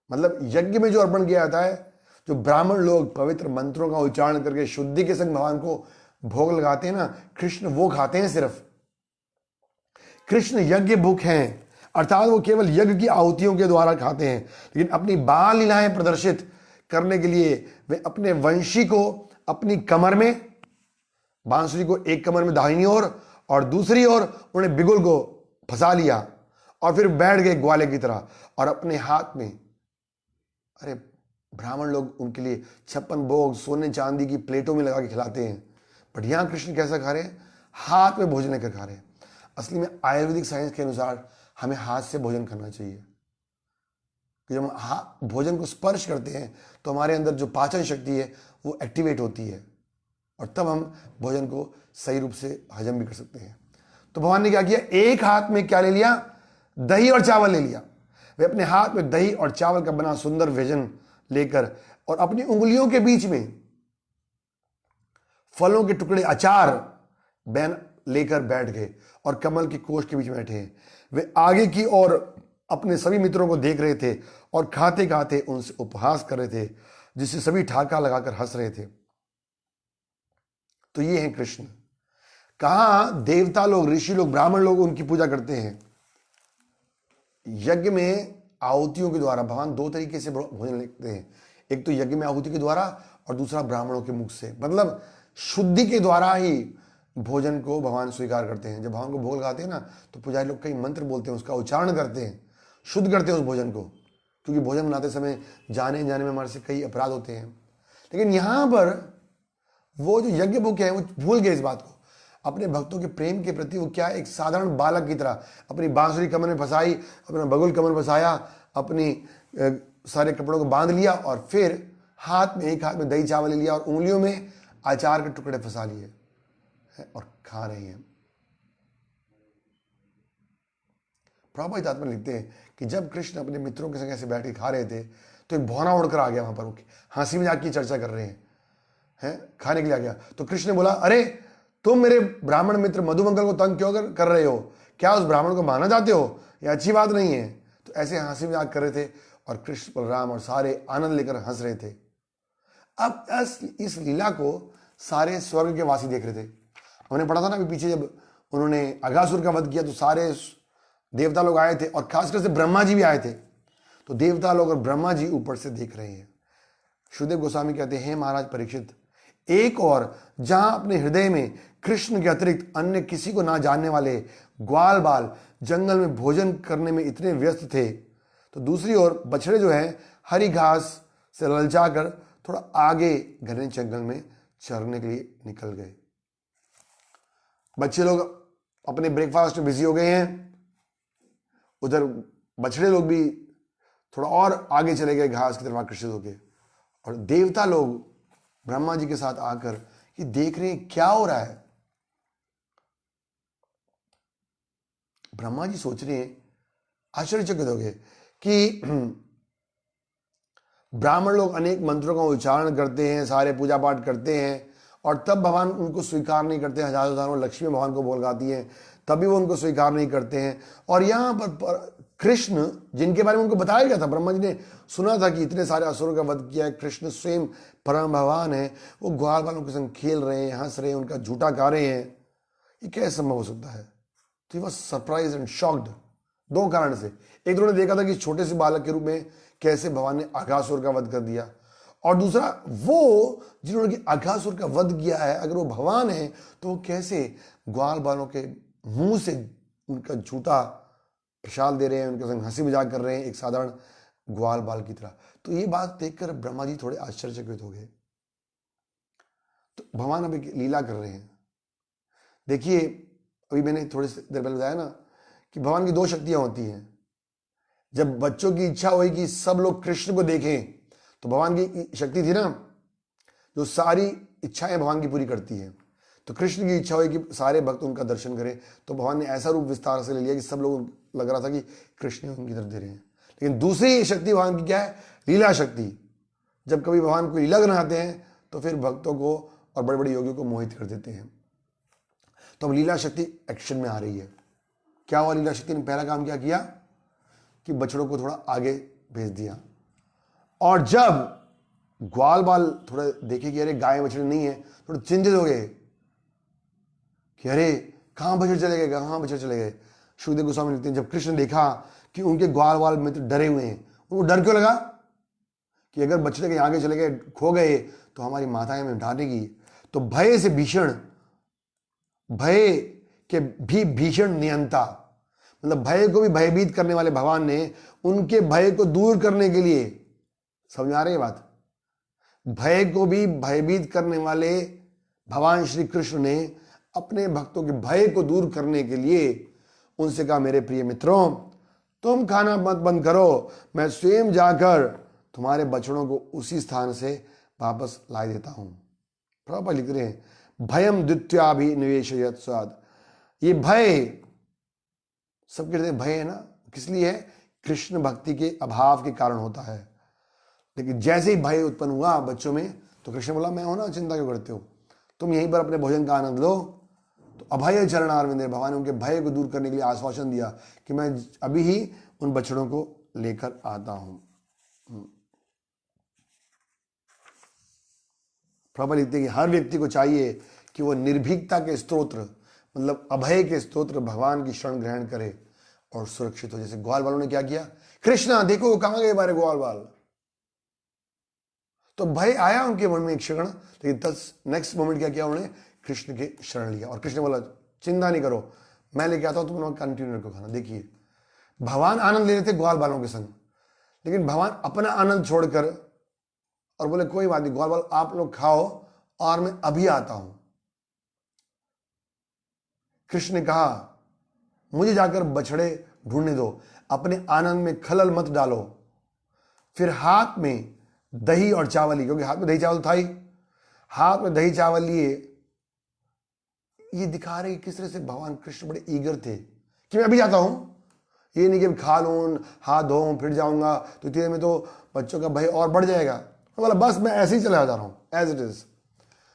A: मतलब यज्ञ में जो अर्पण किया जाता है, जो ब्राह्मण लोग पवित्र मंत्रों का उच्चारण करके शुद्धि के संग भगवान को भोग लगाते हैं ना, कृष्ण वो खाते हैं सिर्फ। कृष्ण यज्ञ भुक हैं, अर्थात वो केवल यज्ञ की आहुतियों के द्वारा खाते हैं, लेकिन अपनी बाल लीलाएं प्रदर्शित करने के लिए वे अपने वंशी को अपनी कमर में, बांसुरी को एक कमर में दाहिनी ओर और दूसरी ओर उन्होंने बिगुल को फंसा लिया, और फिर बैठ गए ग्वाले की तरह, और अपने हाथ में, अरे ब्राह्मण लोग उनके लिए 56 भोग सोने चांदी की प्लेटों में लगा के खिलाते हैं, बट यहां कृष्ण कैसा खा रहे हैं, हाथ में भोजन लेकर खा रहे हैं। असली में आयुर्वेदिक साइंस के अनुसार हमें हाथ से भोजन करना चाहिए। जब हम भोजन को स्पर्श करते हैं तो हमारे अंदर जो पाचन शक्ति है वो एक्टिवेट होती है, और तब हम भोजन को सही रूप से हजम भी कर सकते हैं। तो भगवान ने क्या किया, एक हाथ में क्या ले लिया, दही और चावल ले लिया। वे अपने हाथ में दही और चावल का बना सुंदर व्यंजन लेकर, और अपनी उंगलियों के बीच में फलों के टुकड़े अचार बैन लेकर बैठ गए, और कमल के कोष के बीच में बैठे हैं। वे आगे की ओर अपने सभी मित्रों को देख रहे थे, और खाते खाते उनसे उपहास कर रहे थे, जिससे सभी ठाका लगाकर हंस रहे थे। तो ये हैं कृष्ण। कहां देवता लोग, ऋषि लोग, ब्राह्मण लोग उनकी पूजा करते हैं। यज्ञ में आहुतियों के द्वारा भगवान दो तरीके से भोजन लेते हैं, एक तो यज्ञ में आहुति के द्वारा, और दूसरा ब्राह्मणों के मुख से। मतलब शुद्धि के द्वारा ही भोजन को भगवान स्वीकार करते हैं। जब भगवान को भोग लगाते हैं ना, तो पुजारी लोग कई मंत्र बोलते हैं, उसका उच्चारण करते हैं, शुद्ध करते हैं उस भोजन को, क्योंकि भोजन बनाते समय जाने जाने में हमारे से कई अपराध होते हैं। लेकिन यहां पर वो जो यज्ञ भूख है वो भूल गए इस बात को, अपने भक्तों के प्रेम के प्रति वो क्या, एक साधारण बालक की तरह अपनी बांसुरी कमर में फंसाई, अपना बगुल कमर में फंसाया, अपनी सारे कपड़ों को बांध लिया, और फिर हाथ में, एक हाथ में दही चावल ले लिया, और उंगलियों में अचार के टुकड़े फंसा लिए और खा रहे हैं। प्रभुपाद तात्पर्य लिखते हैं कि जब कृष्ण अपने मित्रों के संग ऐसे बैठ के खा रहे थे तो एक भौना उड़कर आ गया वहां पर, हंसी मजाक की चर्चा कर रहे हैं खाने के लिए आ गया। तो कृष्ण ने बोला, अरे तुम मेरे ब्राह्मण मित्र मधुमंगल को तंग क्यों कर रहे हो? क्या उस ब्राह्मण को मारना चाहते हो? यह अच्छी बात नहीं है। तो ऐसे हंसी मजाक कर रहे थे और कृष्ण बलराम और सारे आनंद लेकर हंस रहे थे। अब इस लीला को सारे स्वर्ग के वासी देख रहे थे। हमने पढ़ा था ना अभी पीछे, जब उन्होंने अघासुर का वध किया तो सारे देवता लोग आए थे और खासकर से ब्रह्मा जी भी आए थे। तो देवता लोग और ब्रह्मा जी ऊपर से देख रहे हैं। शुदेव गोस्वामी कहते हैं, महाराज परीक्षित, एक और जहां अपने हृदय में कृष्ण के अतिरिक्त अन्य किसी को ना जानने वाले ग्वाल बाल जंगल में भोजन करने में इतने व्यस्त थे, तो दूसरी ओर बछड़े जो है हरी घास से ललचा कर थोड़ा आगे घने जंगल में चरने के लिए निकल गए। बच्चे लोग अपने ब्रेकफास्ट में बिजी हो गए हैं, उधर बछड़े लोग भी थोड़ा और आगे चले गए घास की तरफ आकर्षित होके। और देवता लोग ब्रह्मा जी के साथ आकर ये देख रहे हैं क्या हो रहा है। ब्रह्मा जी सोच रहे हैं, आश्चर्यचकित हो गए कि ब्राह्मण लोग अनेक मंत्रों का उच्चारण करते हैं, सारे पूजा पाठ करते हैं, और तब भगवान उनको स्वीकार नहीं करते। हजारों हजारों लक्ष्मी भगवान को बोल गाती हैं, तभी वो उनको स्वीकार नहीं करते हैं। और यहाँ पर कृष्ण, जिनके बारे में उनको बताया गया था, ब्रह्मा जी ने सुना था कि इतने सारे असुरों का वध किया है, कृष्ण स्वयं परम भगवान है, वो ग्वाल बालों के संग खेल रहे हैं, हंस रहे हैं, उनका झूठा गा रहे हैं, ये कैसे संभव हो सकता है? तो he was surprise and shocked, दो कारण से। एक तो उन्होंने देखा था कि छोटे से बालक के रूप में कैसे भगवान ने अघासुर का वध कर दिया, और दूसरा वो जिन्होंने कि अघासुर का वध किया है, अगर वो भगवान है तो वो कैसे ग्वाल बालों के मुंह से उनका झूठा प्रसाद दे रहे हैं, उनके संग हंसी मजाक कर रहे हैं एक साधारण ग्वाल बाल की तरह। तो ये बात देखकर ब्रह्मा जी थोड़े आश्चर्यचकित हो गए। तो भगवान अभी लीला कर रहे हैं। देखिए, अभी मैंने थोड़ी देर पहले बताया ना कि भगवान की दो शक्तियां होती हैं। जब बच्चों की इच्छा हुई कि सब लोग कृष्ण को देखें, तो भगवान की शक्ति थी ना जो सारी इच्छाएं भगवान की पूरी करती है। तो कृष्ण की इच्छा हुई कि सारे भक्त उनका दर्शन करें, तो भगवान ने ऐसा रूप विस्तार से ले लिया कि सब लोग लग रहा था कि कृष्ण उनकी तरफ दे रहे हैं। लेकिन दूसरी शक्ति भगवान की क्या है? लीला शक्ति। जब कभी भगवान को लीला बनाते हैं तो फिर भक्तों को और बड़े बड़े योगियों को मोहित कर देते हैं। तो अब लीला शक्ति एक्शन में आ रही है। क्या हुआ? लीला शक्ति ने पहला काम क्या किया कि बछड़ों को थोड़ा आगे भेज दिया, और जब ग्वाल बाल थोड़ा देखे कि अरे गाय बछड़े नहीं है, थोड़े चिंतित हो गए कि अरे कहां बछड़े चले गए, कहां बछड़े चले गए। शुकदेव गोस्वामी लिखते हैं, जब कृष्ण देखा कि उनके ग्वाल बाल मित्र डरे हुए हैं, उनको डर क्यों लगा कि अगर बछड़े के आगे चले गए, खो गए, तो हमारी माताएं हमें डांटेगी। तो भय से भीषण, भय के भी भीषण नियंता, मतलब भय को भी भयभीत करने वाले भगवान ने उनके भय को दूर करने के लिए, समझ आ रही है बात, भय को भी भयभीत करने वाले भगवान श्री कृष्ण ने अपने भक्तों के भय को दूर करने के लिए उनसे कहा, मेरे प्रिय मित्रों, तुम खाना मत बंद करो, मैं स्वयं जाकर तुम्हारे बछड़ों को उसी स्थान से वापस ला देता हूं। प्रभुपाद लिख रहे हैं, भयम द्वितीयाभिनिवेशयत् स्वाद। ये भय, सब कहते हैं भय है ना, किस लिए है? कृष्ण भक्ति के अभाव के कारण होता है। लेकिन जैसे ही भय उत्पन्न हुआ बच्चों में, तो कृष्ण बोला, मैं हो ना, चिंता क्यों करते हो, तुम यहीं पर अपने भोजन का आनंद लो। तो अभय चरणारविंद, भगवान ने उनके भय को दूर करने के लिए आश्वासन दिया कि मैं अभी ही उन बछड़ों को लेकर आता हूं। प्रभुपाद लिखते हैं कि हर व्यक्ति को चाहिए कि वो निर्भीकता के स्तोत्र, मतलब अभय के स्तोत्र, भगवान की शरण ग्रहण करे और सुरक्षित हो। जैसे ग्वाल बालों ने क्या किया, कृष्णा देखो कहां गए हमारे ग्वाल बाल। तो भय आया उनके मन में एक क्षण, लेकिन नेक्स्ट मोमेंट क्या किया, उन्होंने कृष्ण के शरण लिया। और कृष्ण बोला, चिंता नहीं करो, मैं लेके आता हूं, तुम लोग कंटिन्यू रखो खाना। देखिए, भगवान आनंद ले रहे थे ग्वाल बालों के संग, लेकिन भगवान अपना आनंद छोड़कर और बोले, कोई बात नहीं ग्वाल बाल, आप लोग खाओ और मैं अभी आता हूं। कृष्ण ने कहा, मुझे जाकर बछड़े ढूंढने दो, अपने आनंद में खलल मत डालो। फिर हाथ में दही और चावल लिए, क्योंकि हाथ में दही चावल था ही, हाथ में दही चावल लिए। ये दिखा रहे किस तरह से भगवान कृष्ण बड़े ईगर थे कि मैं अभी जाता हूं, ये नहीं कि खा लूँ, हाथ धोऊं, फिर जाऊंगा, तो इतने में तो बच्चों का भय और बढ़ जाएगा। बोला बस मैं ऐसे ही चला जा रहा हूँ एज इट इज।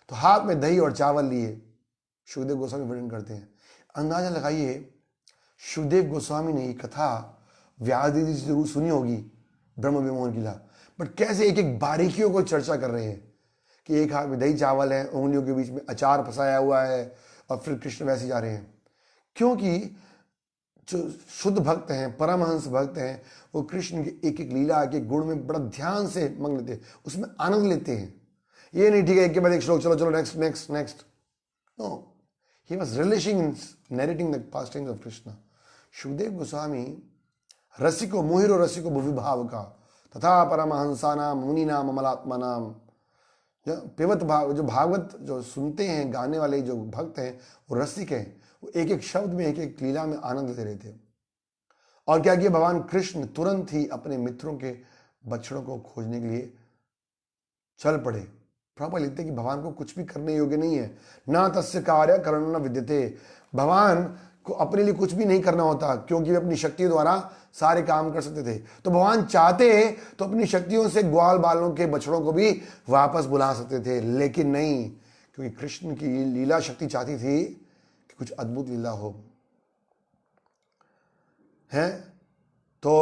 A: तो हाथ में दही और चावल लिए सुखदेव गोस्वामी वर्णन करते हैं। अंदाजा लगाइए, सुखदेव गोस्वामी ने ये कथा व्यास जी से जरूर सुनी होगी, ब्रह्म विमोहन किला, बट कैसे एक एक बारीकियों को चर्चा कर रहे हैं कि एक हाथ में दही चावल है, उंगलियों के बीच में अचार फंसाया हुआ है, और फिर कृष्ण वैसे जा रहे हैं। क्योंकि जो शुद्ध भक्त हैं, परमहंस भक्त हैं, वो कृष्ण की एक एक लीला के गुण में बड़ा ध्यान से मंग लेते हैं, उसमें आनंद लेते हैं। ये नहीं ठीक है एक के बाद एक श्लोक, चलो चलो next next next. No, he was relishing in narrating the pastimes of Krishna. Sukhdev Goswami रसिको मोहिरो रसिको भुवि भाव का तथा परमहंसा नाम मुनि नाम अमलात्मा नाम। पिबत भाव, जो भागवत जो सुनते हैं, गाने वाले जो भक्त हैं, वो रसिक हैं, वो एक एक शब्द में, एक एक लीला में आनंद ले रहे थे। और क्या किया, भगवान कृष्ण तुरंत ही अपने मित्रों के बछड़ों को खोजने के लिए चल पड़े। प्रभुपाद लिखते कि भगवान को कुछ भी करने योग्य नहीं है, ना तस्य कार्य करण न विद्यते। भगवान को अपने लिए कुछ भी नहीं करना होता, क्योंकि वे अपनी शक्ति द्वारा सारे काम कर सकते थे। तो भगवान चाहते तो अपनी शक्तियों से ग्वाल बालों के बछड़ों को भी वापस बुला सकते थे, लेकिन नहीं, क्योंकि कृष्ण की लीला शक्ति चाहती थी कि कुछ अद्भुत लीला हो है। तो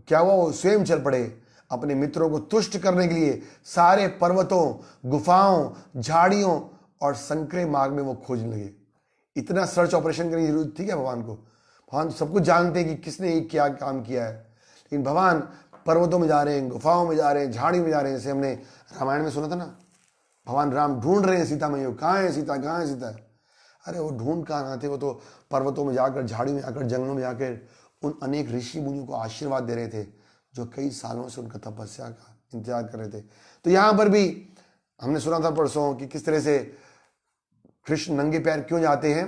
A: क्या हुआ, वो स्वयं चल पड़े अपने मित्रों को तुष्ट करने के लिए। सारे पर्वतों, गुफाओं, झाड़ियों और संकरे मार्ग में वो खोजने लगे। इतना सर्च ऑपरेशन करने की जरूरत थी क्या भगवान को? भगवान सब कुछ जानते हैं कि किसने ये क्या काम किया है, लेकिन भगवान पर्वतों में जा रहे हैं, गुफाओं में जा रहे हैं, झाड़ी में जा रहे हैं। जैसे हमने रामायण में सुना था ना, भगवान राम ढूंढ रहे हैं सीता मैया, कहाँ है सीता, कहाँ है सीता। अरे वो ढूंढ कहाँ आते, वो तो पर्वतों में जाकर, झाड़ी में आकर, जंगलों में जाकर उन अनेक ऋषि मुनियों को आशीर्वाद दे रहे थे, जो कई सालों से उनका तपस्या का इंतजार कर रहे थे। तो यहां पर भी हमने सुना था परसों कि किस तरह से कृष्ण नंगे पैर क्यों जाते हैं,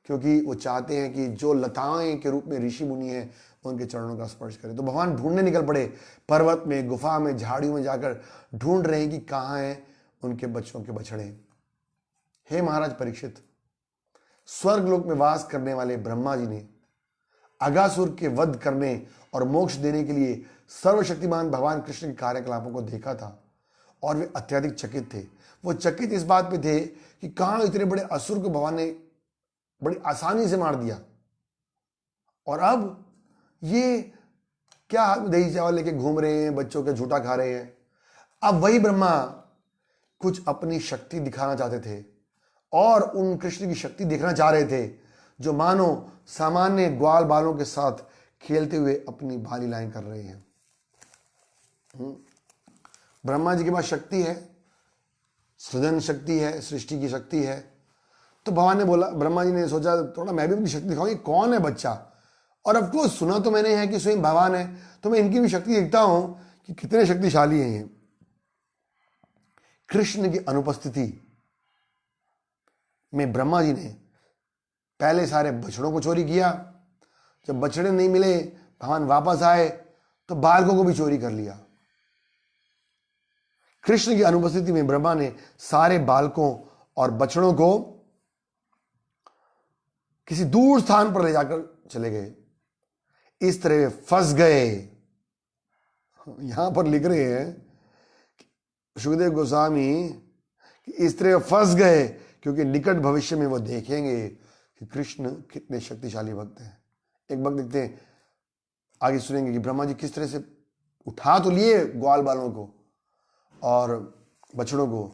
A: क्योंकि वो चाहते हैं कि जो लताएं के रूप में ऋषि मुनि हैं उनके चरणों का स्पर्श करें। तो भगवान ढूंढने निकल पड़े, पर्वत में, गुफा में, झाड़ियों में जाकर ढूंढ रहे हैं कि कहाँ हैं उनके बच्चों के बछड़े। हे महाराज परीक्षित, स्वर्ग लोक में वास करने वाले ब्रह्मा जी ने अगासुर के वध करने और मोक्ष देने के लिए सर्वशक्तिमान भगवान कृष्ण के कार्यकलापों को देखा था, और वे अत्यधिक चकित थे। वो चकित इस बात पे थे कि कहां इतने बड़े असुर को भगवान ने बड़ी आसानी से मार दिया, और अब ये क्या हाथ में दही चावल लेके घूम रहे हैं, बच्चों का झूठा खा रहे हैं। अब वही ब्रह्मा कुछ अपनी शक्ति दिखाना चाहते थे, और उन कृष्ण की शक्ति देखना चाह रहे थे, जो मानो सामान्य ग्वाल बालों के साथ खेलते हुए अपनी बाल लीलाएं कर रहे हैं। ब्रह्मा जी के पास शक्ति है, सृजन शक्ति है, सृष्टि की शक्ति है। तो भगवान ने बोला, ब्रह्मा जी ने सोचा थोड़ा मैं भी अपनी शक्ति दिखाऊं, ये कौन है बच्चा। और अब तो सुना तो मैंने है कि स्वयं भगवान है, तो मैं इनकी भी शक्ति देखता हूं कि कितने शक्तिशाली हैं ये। कृष्ण की अनुपस्थिति में ब्रह्मा जी ने पहले सारे बछड़ों को चोरी किया। जब बछड़े नहीं मिले, भगवान वापस आए तो बालकों को भी चोरी कर लिया। कृष्ण की अनुपस्थिति में ब्रह्मा ने सारे बालकों और बछड़ों को किसी दूर स्थान पर ले जाकर चले गए। इस तरह वे फंस गए। यहां पर लिख रहे हैं सुखदेव गोस्वामी कि इस तरह फंस गए, क्योंकि निकट भविष्य में वो देखेंगे कि कृष्ण कितने शक्तिशाली भक्त हैं। एक भक्त देखते हैं, आगे सुनेंगे कि ब्रह्मा जी किस तरह से उठा तो लिए ग्वाल बालों को और बछड़ों को,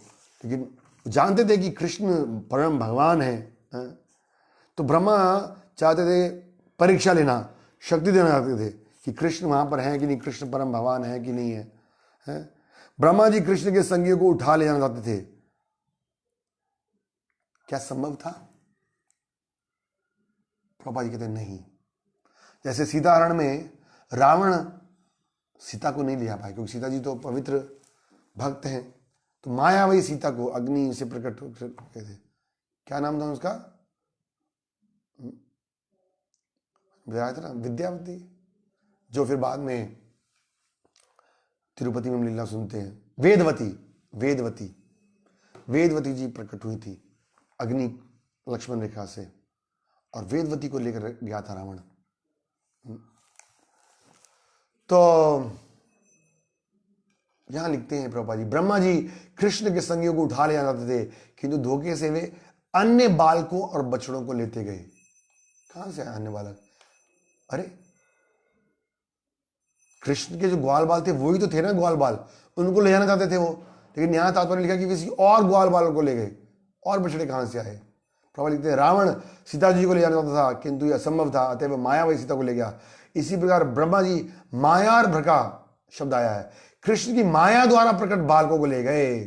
A: लेकिन जानते थे कि कृष्ण परम भगवान है। तो ब्रह्मा चाहते थे परीक्षा लेना, शक्ति देना चाहते थे कि कृष्ण वहां पर है कि नहीं, कृष्ण परम भगवान है कि नहीं है। ब्रह्मा जी कृष्ण के संगियों को उठा ले जाना चाहते थे। क्या संभव था? प्रभुपाद जी कहते नहीं। जैसे सीताहरण में रावण सीता को नहीं ले जा पाए, क्योंकि सीता जी तो पवित्र भक्त हैं, तो माया वही सीता को अग्नि से प्रकट होते थे। क्या नाम था उसका? था ना, विद्यावती, जो फिर बाद में तिरुपति में हम लीला सुनते हैं। वेदवती, वेदवती, वेदवती जी प्रकट हुई थी अग्नि लक्ष्मण रेखा से, और वेदवती को लेकर गया था रावण। तो यहां लिखते हैं प्रभुपाद जी, ब्रह्मा जी कृष्ण के संगियों को उठा ले जाते थे, किंतु धोखे से वे अन्य बालकों और बछड़ों को लेते गए। कहां से आए अन्य बालक? अरे कृष्ण के जो ग्वाल बाल थे वही तो थे ना ग्वाल बाल, उनको ले जाना चाहते थे वो, लेकिन यहां तात्पर्य लिखा कि किसी और ग्वाल बालों को ले गए। और बछड़े कहां से आए? प्रभुपाद लिखते हैं, रावण सीता जी को ले जाना चाहता था किंतु यह असंभव था, अतः माया वही सीता को ले गया। इसी प्रकार ब्रह्मा जी माया और भ्रका शब्द आया है, कृष्ण की माया द्वारा प्रकट बालकों को ले गए।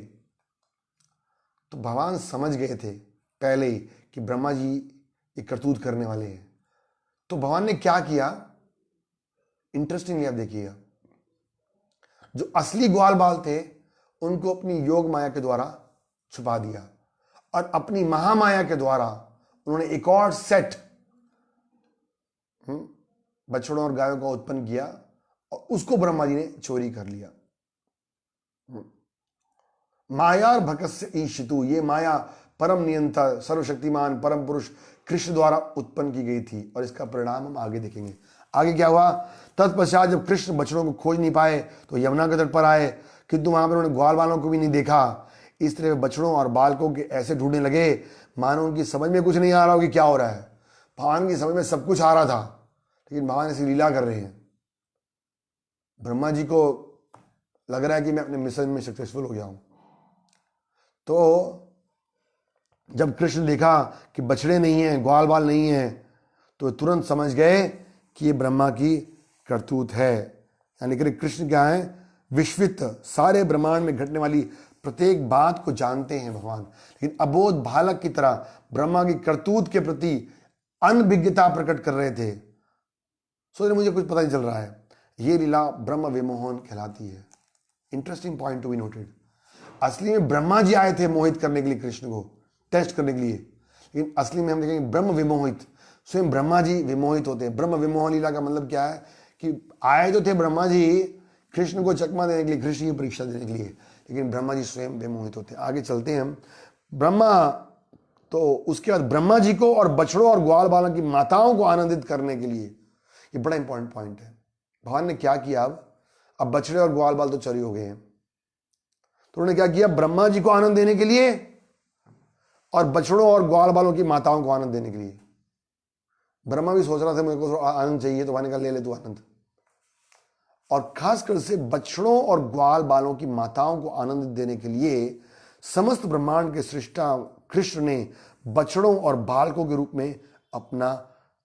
A: तो भगवान समझ गए थे पहले ही कि ब्रह्मा जी ये करतूत करने वाले हैं। तो भगवान ने क्या किया, इंटरेस्टिंगली आप देखिएगा, जो असली ग्वाल बाल थे उनको अपनी योग माया के द्वारा छुपा दिया और अपनी महामाया के द्वारा उन्होंने एक और सेट बछड़ों और गायों का उत्पन्न किया और उसको ब्रह्मा जी ने चोरी कर लिया। माया और भकस्य ईशितु, ये माया परम नियंता सर्वशक्तिमान परम पुरुष कृष्ण द्वारा उत्पन्न की गई थी और इसका परिणाम हम आगे देखेंगे। आगे क्या हुआ, तत्पश्चात जब कृष्ण बछड़ों को खोज नहीं पाए तो यमुना के तट पर आए, किंतु वहां पर उन्होंने ग्वाल बालों को भी नहीं देखा। इस तरह बछड़ों और बालकों के ऐसे ढूंढने लगे मानो उनकी समझ में कुछ नहीं आ रहा हो कि क्या हो रहा है। भगवान की समझ में सब कुछ आ रहा था, लेकिन भगवान ऐसी लीला कर रहे हैं। ब्रह्मा जी को लग रहा है कि मैं अपने मिशन में सक्सेसफुल हो गया हूं। तो जब कृष्ण देखा कि बछड़े नहीं हैं, ग्वाल बाल नहीं हैं, तो तुरंत समझ गए कि ये ब्रह्मा की करतूत है। यानी कि कृष्ण क्या है, विश्वित सारे ब्रह्मांड में घटने वाली प्रत्येक बात को जानते हैं भगवान, लेकिन अबोध बालक की तरह ब्रह्मा की करतूत के प्रति अनभिज्ञता प्रकट कर रहे थे। सोच रहे मुझे कुछ पता नहीं चल रहा है। ये लीला ब्रह्म विमोहन कहलाती है। Interesting point to be noted. असली में ब्रह्मा जी आए थे मोहित करने के लिए, कृष्ण को टेस्ट करने के लिए, लेकिन असली में हम देखेंगे ब्रह्म विमोहित, स्वयं ब्रह्मा जी विमोहित होते हैं। ब्रह्म विमोहन लीला का मतलब क्या है कि आए तो थे ब्रह्मा जी कृष्ण को चकमा देने के लिए, कृष्ण की परीक्षा देने के लिए, लेकिन ब्रह्मा जी स्वयं विमोहित होते हैं। आगे चलते हैं हम। ब्रह्मा, तो उसके बाद ब्रह्मा जी को और बछड़ों और ग्वाल बालों की माताओं को आनंदित करने के लिए, ये बड़ा इंपॉर्टेंट पॉइंट है। भगवान ने क्या किया, अब बछड़े और ग्वाल बाल तो चोरी हो गए हैं, तो उन्होंने क्या किया, ब्रह्मा जी को आनंद देने के लिए और बछड़ों और ग्वाल बालों की माताओं को आनंद देने के लिए। ब्रह्मा भी सोच रहा था मेरे को आनंद चाहिए, तो भगवान का ले ले तू आनंद। और खासकर से बछड़ों और ग्वाल बालों की माताओं को आनंद देने के लिए समस्त ब्रह्मांड के सृष्टा कृष्ण ने बछड़ों और बालकों के रूप में अपना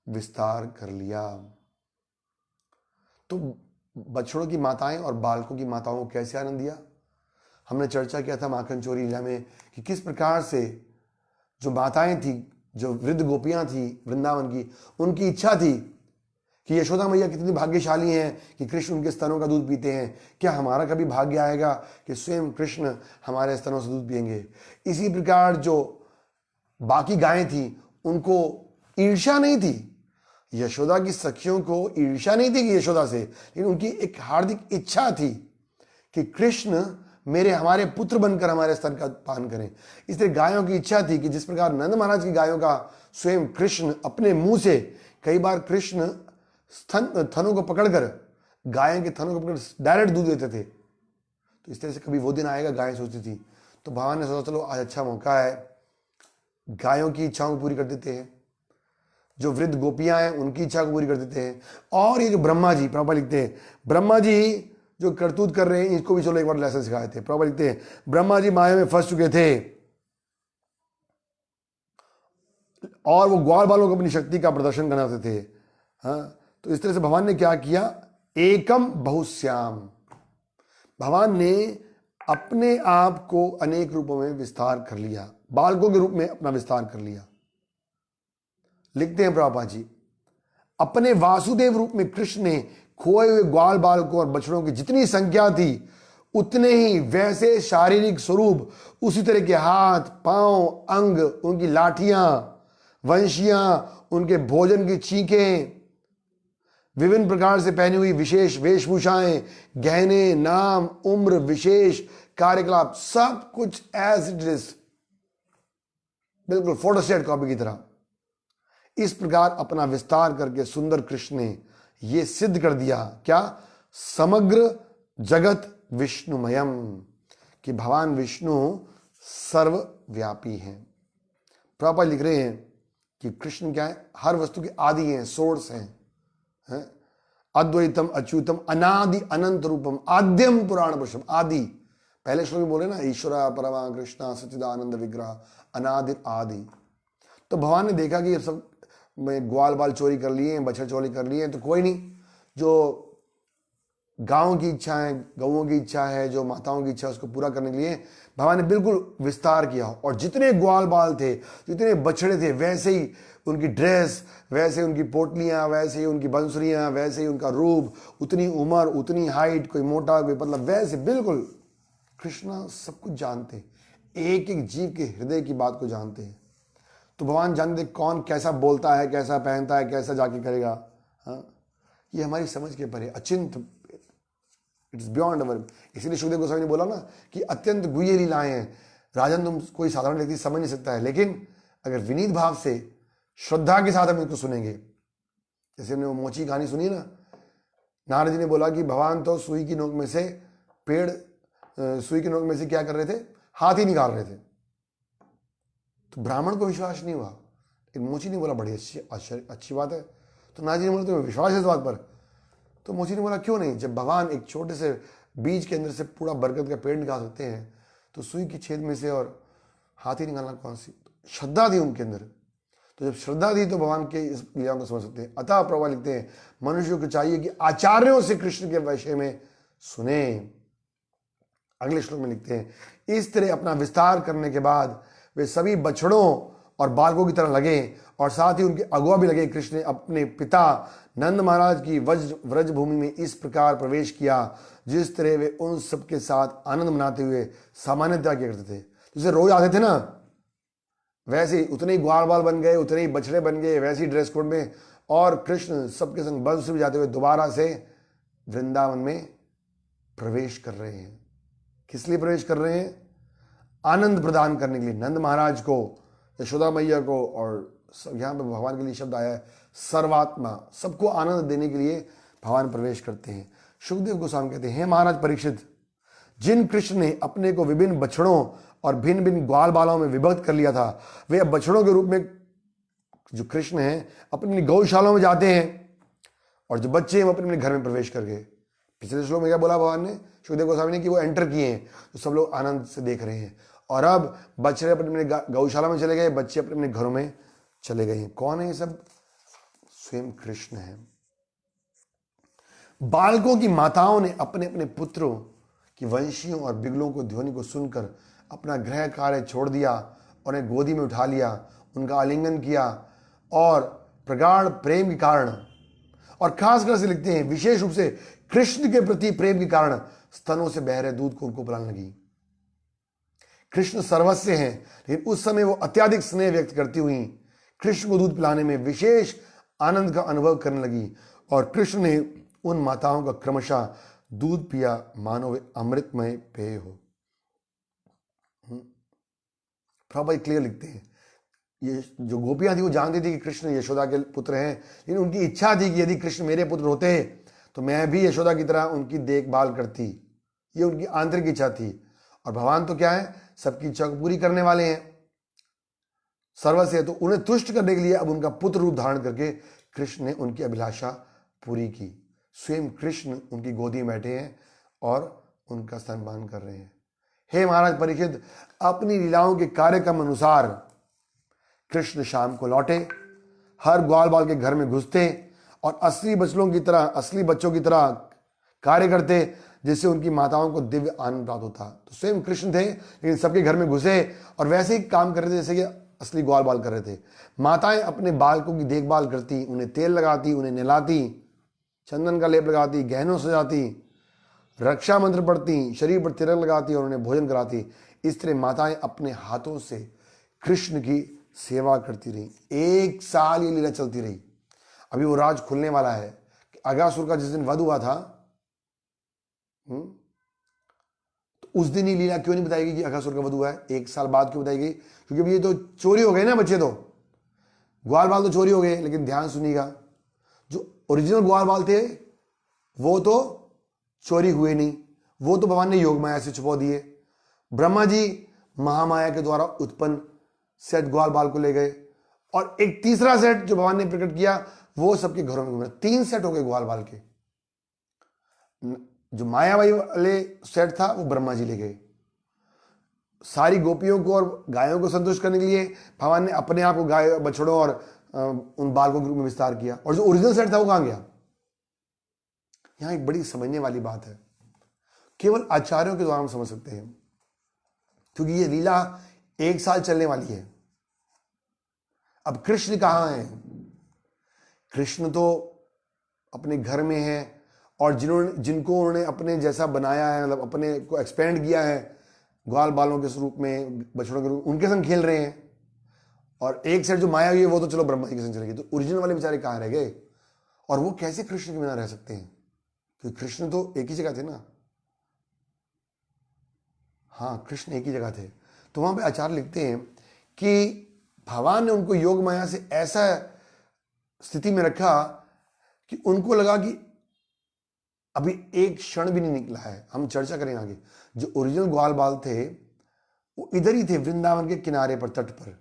A: विस्तार कर लिया। तो बछड़ों की माताएं और बालकों की माताओं को कैसे आनंद दिया, हमने चर्चा किया था माखन चोरी लीला में कि किस प्रकार से जो माताएं थी, जो वृद्ध गोपियां थी वृंदावन की, उनकी इच्छा थी कि यशोदा मैया कितनी भाग्यशाली हैं कि कृष्ण उनके स्तनों का दूध पीते हैं, क्या हमारा कभी भाग्य आएगा कि स्वयं कृष्ण हमारे स्तनों से दूध पिएंगे। इसी प्रकार जो बाकी गायें थी उनको ईर्ष्या नहीं थी, यशोदा की सखियों को ईर्ष्या नहीं थी कि यशोदा से, लेकिन उनकी एक हार्दिक इच्छा थी कि कृष्ण हमारे पुत्र बनकर हमारे स्तन का पान करें। इसलिए गायों की इच्छा थी कि जिस प्रकार नंद महाराज की गायों का स्वयं कृष्ण अपने मुंह से, कई बार कृष्ण थनों को पकड़कर, गायों के थनों को पकड़ डायरेक्ट दूध देते थे, तो इस तरह से कभी वो दिन आएगा, गायें सोचती थी। तो भगवान ने सोचा चलो आज अच्छा मौका है, गायों की इच्छाओं को पूरी कर देते हैं, जो वृद्ध गोपियां हैं उनकी इच्छा को पूरी कर देते हैं। और ये जो ब्रह्मा जी, प्रभुपाद लिखते हैं, ब्रह्मा जी जो करतूत कर रहे हैं इसको भी चलो एक बार लेसन सिखाए थे। प्रभुपाद लिखते हैं, ब्रह्मा जी माया में फंस चुके थे और वो ग्वाल बालों को अपनी शक्ति का प्रदर्शन करना चाहते थे। हाँ, तो इस तरह से भगवान ने क्या किया, एकम बहुश्याम, भगवान ने अपने आप को अनेक रूपों में विस्तार कर लिया, बालकों के रूप में अपना विस्तार कर लिया। लिखते हैं प्रभुपाद जी, अपने वासुदेव रूप में कृष्ण ने खोए हुए ग्वाल बालकों और बछड़ों की जितनी संख्या थी उतने ही वैसे शारीरिक स्वरूप, उसी तरह के हाथ पांव अंग, उनकी लाठियां वंशियां, उनके भोजन की चीखें, विभिन्न प्रकार से पहनी हुई विशेष वेशभूषाएं, गहने, नाम, उम्र, विशेष कार्यकलाप, सब कुछ एज इट इज, बिल्कुल फोटोस्टेट कॉपी की तरह। इस प्रकार अपना विस्तार करके सुंदर कृष्ण ने यह सिद्ध कर दिया क्या, समग्र जगत विष्णुमयम, कि भगवान विष्णु सर्वव्यापी हैं। प्रभुपाद लिख रहे हैं कि कृष्ण क्या है, हर वस्तु के आदि हैं, सोर्स हैं, अद्वैतम अच्युतम अनादि अनंत रूपम आद्यम पुराण पुरुषम। आदि पहले श्लोक में बोले ना, ईश्वरा परमा कृष्णा सच्चिदानंद विग्रह अनादि आदि। तो भगवान ने देखा कि ये सब में ग्वाल बाल चोरी कर लिए हैं, बछड़ चोरी कर लिए हैं, तो कोई नहीं, जो गांव की इच्छा है, गौओं की इच्छा है, जो माताओं की इच्छा है, उसको पूरा करने के लिए भगवान ने बिल्कुल विस्तार किया। और जितने ग्वाल बाल थे, जितने बछड़े थे, वैसे ही उनकी ड्रेस, वैसे उनकी पोटलियां, वैसे ही उनकी बंसुरियां, वैसे ही उनका रूप, उतनी उम्र, उतनी हाइट, कोई मोटा कोई पतला, वैसे बिल्कुल कृष्ण सब कुछ जानते, एक एक जीव के हृदय की बात को जानते हैं। तो भगवान जानते कौन कैसा बोलता है, कैसा पहनता है, कैसा जाके करेगा। हाँ, ये हमारी समझ के परे, अचिंत, इट्स बियॉन्ड अवर। इसीलिए सुखदेव गोस्वामी ने बोला ना कि अत्यंत गुह्य लीलाएं हैं, राजन तुम कोई साधारण व्यक्ति समझ नहीं सकता है, लेकिन अगर विनीत भाव से श्रद्धा के साथ हम इनको सुनेंगे, जैसे हमने वो मोची कहानी सुनी ना, नारद जी ने बोला कि भगवान तो सुई की नोक में से सुई की नोक में से क्या कर रहे थे, हाथ ही निकाल रहे थे। तो ब्राह्मण को विश्वास नहीं हुआ, एक मोची ने बोला बड़ी अच्छी बात है। तो नारद जी ने बोला तुम्हें विश्वास है इस बात पर? तो मोची ने बोला क्यों नहीं, जब भगवान एक छोटे से बीज के अंदर से पूरा बरगद का पेड़ निकाल सकते हैं, तो सुई की छेद में से और हाथ ही निकालना कौन सी? श्रद्धा थी उनके अंदर। तो जब श्रद्धा थी तो भगवान के इस लीलाओं को समझ सकते हैं। अतः प्रभा लिखते हैं, मनुष्य को चाहिए कि आचार्यों से कृष्ण के विषय में सुने। अगले श्लोक में लिखते हैं, इस तरह अपना विस्तार करने के बाद वे सभी बछड़ों और बालकों की तरह लगे, और साथ ही उनके अगुआ भी लगे। कृष्ण ने अपने पिता नंद महाराज की व्रज भूमि में इस प्रकार प्रवेश किया जिस तरह वे उन सबके साथ आनंद मनाते हुए सामान्यतया किया करते थे। जैसे रोज आते थे ना, वैसे ही उतने ही ग्वाल बाल बन गए, उतने ही बछड़े बन गए, वैसे ही ड्रेस कोड में, और कृष्ण सबके संग बंस में जाते हुए दोबारा से वृंदावन में प्रवेश कर रहे हैं। किस लिए प्रवेश कर रहे हैं? आनंद प्रदान करने के लिए नंद महाराज को, यशोदा मैया को, और यहाँ पे भगवान के लिए शब्द आया है सर्वात्मा, सबको आनंद देने के लिए भगवान प्रवेश करते हैं। सुखदेव गोस्वामी कहते हैं, महाराज परीक्षित, जिन कृष्ण ने अपने को विभिन्न बछड़ों और भिन्न भिन्न ग्वाल बालों में विभक्त कर लिया था, वे अब बछड़ों के रूप में जो कृष्ण हैं अपनी गौशालाओं में जाते हैं, और जो बच्चे हैं वो अपने घर में प्रवेश कर गए। पिछले श्लोक में क्या बोला भगवान ने, सुखदेव गोस्वामी ने, कि वो एंटर किए हैं, तो सब लोग आनंद से देख रहे हैं। और अब बछड़े अपने गौशाला में चले गए, बच्चे अपने घरों में चले गए हैं। कौन है ये सब? स्वयं कृष्ण है। बालकों की माताओं ने अपने अपने पुत्रों की वंशियों और बिगलों को ध्वनि को सुनकर अपना गृह कार्य छोड़ दिया और उन्हें गोदी में उठा लिया, उनका आलिंगन किया, और प्रगाढ़ प्रेम के कारण, और खासकर से लिखते हैं विशेष रूप से कृष्ण के प्रति प्रेम के कारण, स्तनों से बह रहे दूध को उनको पिलाने लगी। कृष्ण सर्वस्व हैं, लेकिन उस समय वो अत्यधिक स्नेह व्यक्त करती हुई कृष्ण को दूध पिलाने में विशेष आनंद का अनुभव करने लगी, और कृष्ण ने उन माताओं का क्रमशः दूध पिया मानो वे अमृतमय पेय हो। प्रभुपाद क्लियर लिखते हैं, ये जो गोपियां थी वो जानती थी कि कृष्ण यशोदा के पुत्र हैं, लेकिन उनकी इच्छा थी कि यदि कृष्ण मेरे पुत्र होते तो मैं भी यशोदा की तरह उनकी देखभाल करती। ये उनकी आंतरिक इच्छा थी। और भगवान तो क्या है, सबकी इच्छा को पूरी करने वाले हैं, सर्वस्व है। तो उन्हें तुष्ट करने के लिए अब उनका पुत्र रूप धारण करके कृष्ण ने उनकी अभिलाषा पूरी की। स्वयं कृष्ण उनकी गोदी में बैठे हैं और उनका स्तनपान कर रहे हैं। हे महाराज परीक्षित, अपनी लीलाओं के कार्यक्रम अनुसार कृष्ण शाम को लौटे, हर ग्वाल बाल के घर में घुसते और असली बच्चों की तरह कार्य करते, जिससे उनकी माताओं को दिव्य आनंद प्राप्त होता। तो स्वयं कृष्ण थे, लेकिन सबके घर में घुसे और वैसे ही काम कर रहे थे जैसे कि असली ग्वाल बाल कर रहे थे। माताएं अपने बालकों की देखभाल करती, उन्हें तेल लगाती, उन्हें नहलाती, चंदन का लेप लगाती, गहनों सजाती, रक्षा मंत्र पढ़ती, शरीर पर तिलक लगाती और उन्हें भोजन कराती। इस तरह माताएं अपने हाथों से कृष्ण की सेवा करती रही। 1 साल ये लीला चलती रही। अभी वो राज खुलने वाला है कि अगासुर का जिस दिन वध हुआ था, तो उस दिन ही लीला क्यों नहीं बताएगी कि अगासुर का वध हुआ है? 1 साल बाद क्यों बताएगी? क्योंकि अभी ये तो चोरी हो गए ना बच्चे, तो ग्वाल बाल तो चोरी हो गए। लेकिन ध्यान सुनिएगा, जो ओरिजिनल ग्वाल बाल थे वो तो चोरी हुए नहीं, वो तो भगवान ने योग माया से छुपा दिए। ब्रह्मा जी महामाया के द्वारा उत्पन्न सेट ग्वाल बाल को ले गए, और एक तीसरा सेट जो भगवान ने प्रकट किया वो सबके घरों में घूम रहा। 3 सेट हो गए ग्वाल बाल के। जो मायावाई वाले सेट था वो ब्रह्मा जी ले गए। सारी गोपियों को और गायों को संतुष्ट करने के लिए भगवान ने अपने आप को गाय बछड़ों और उन बालकों के रूप में विस्तार किया, और जो ओरिजिनल सेट था वो कहां गया? यहां एक बड़ी समझने वाली बात है, केवल आचार्यों के द्वारा हम समझ सकते हैं, क्योंकि ये लीला 1 साल चलने वाली है। अब कृष्ण कहां है? कृष्ण तो अपने घर में है, और जिनको उन्होंने अपने जैसा बनाया है, मतलब अपने को एक्सपेंड किया है ग्वाल बालों के स्वरूप में, बछड़ों के रूप, उनके संग खेल रहे हैं। और एक सेट जो माया हुई है वो तो चलो ब्रह्मा जी के संग चले गए, तो ओरिजिनल वाले बेचारे कहाँ रह गए? और वो कैसे कृष्ण के बिना रह सकते हैं? क्योंकि कृष्ण तो एक ही जगह थे ना। हाँ, कृष्ण एक ही जगह थे। तो वहां पे आचार्य लिखते हैं कि भगवान ने उनको योग माया से ऐसा स्थिति में रखा कि उनको लगा कि अभी एक क्षण भी नहीं निकला है। हम चर्चा करेंगे आगे। जो ओरिजिनल ग्वाल बाल थे वो इधर ही थे, वृंदावन के किनारे पर, तट पर,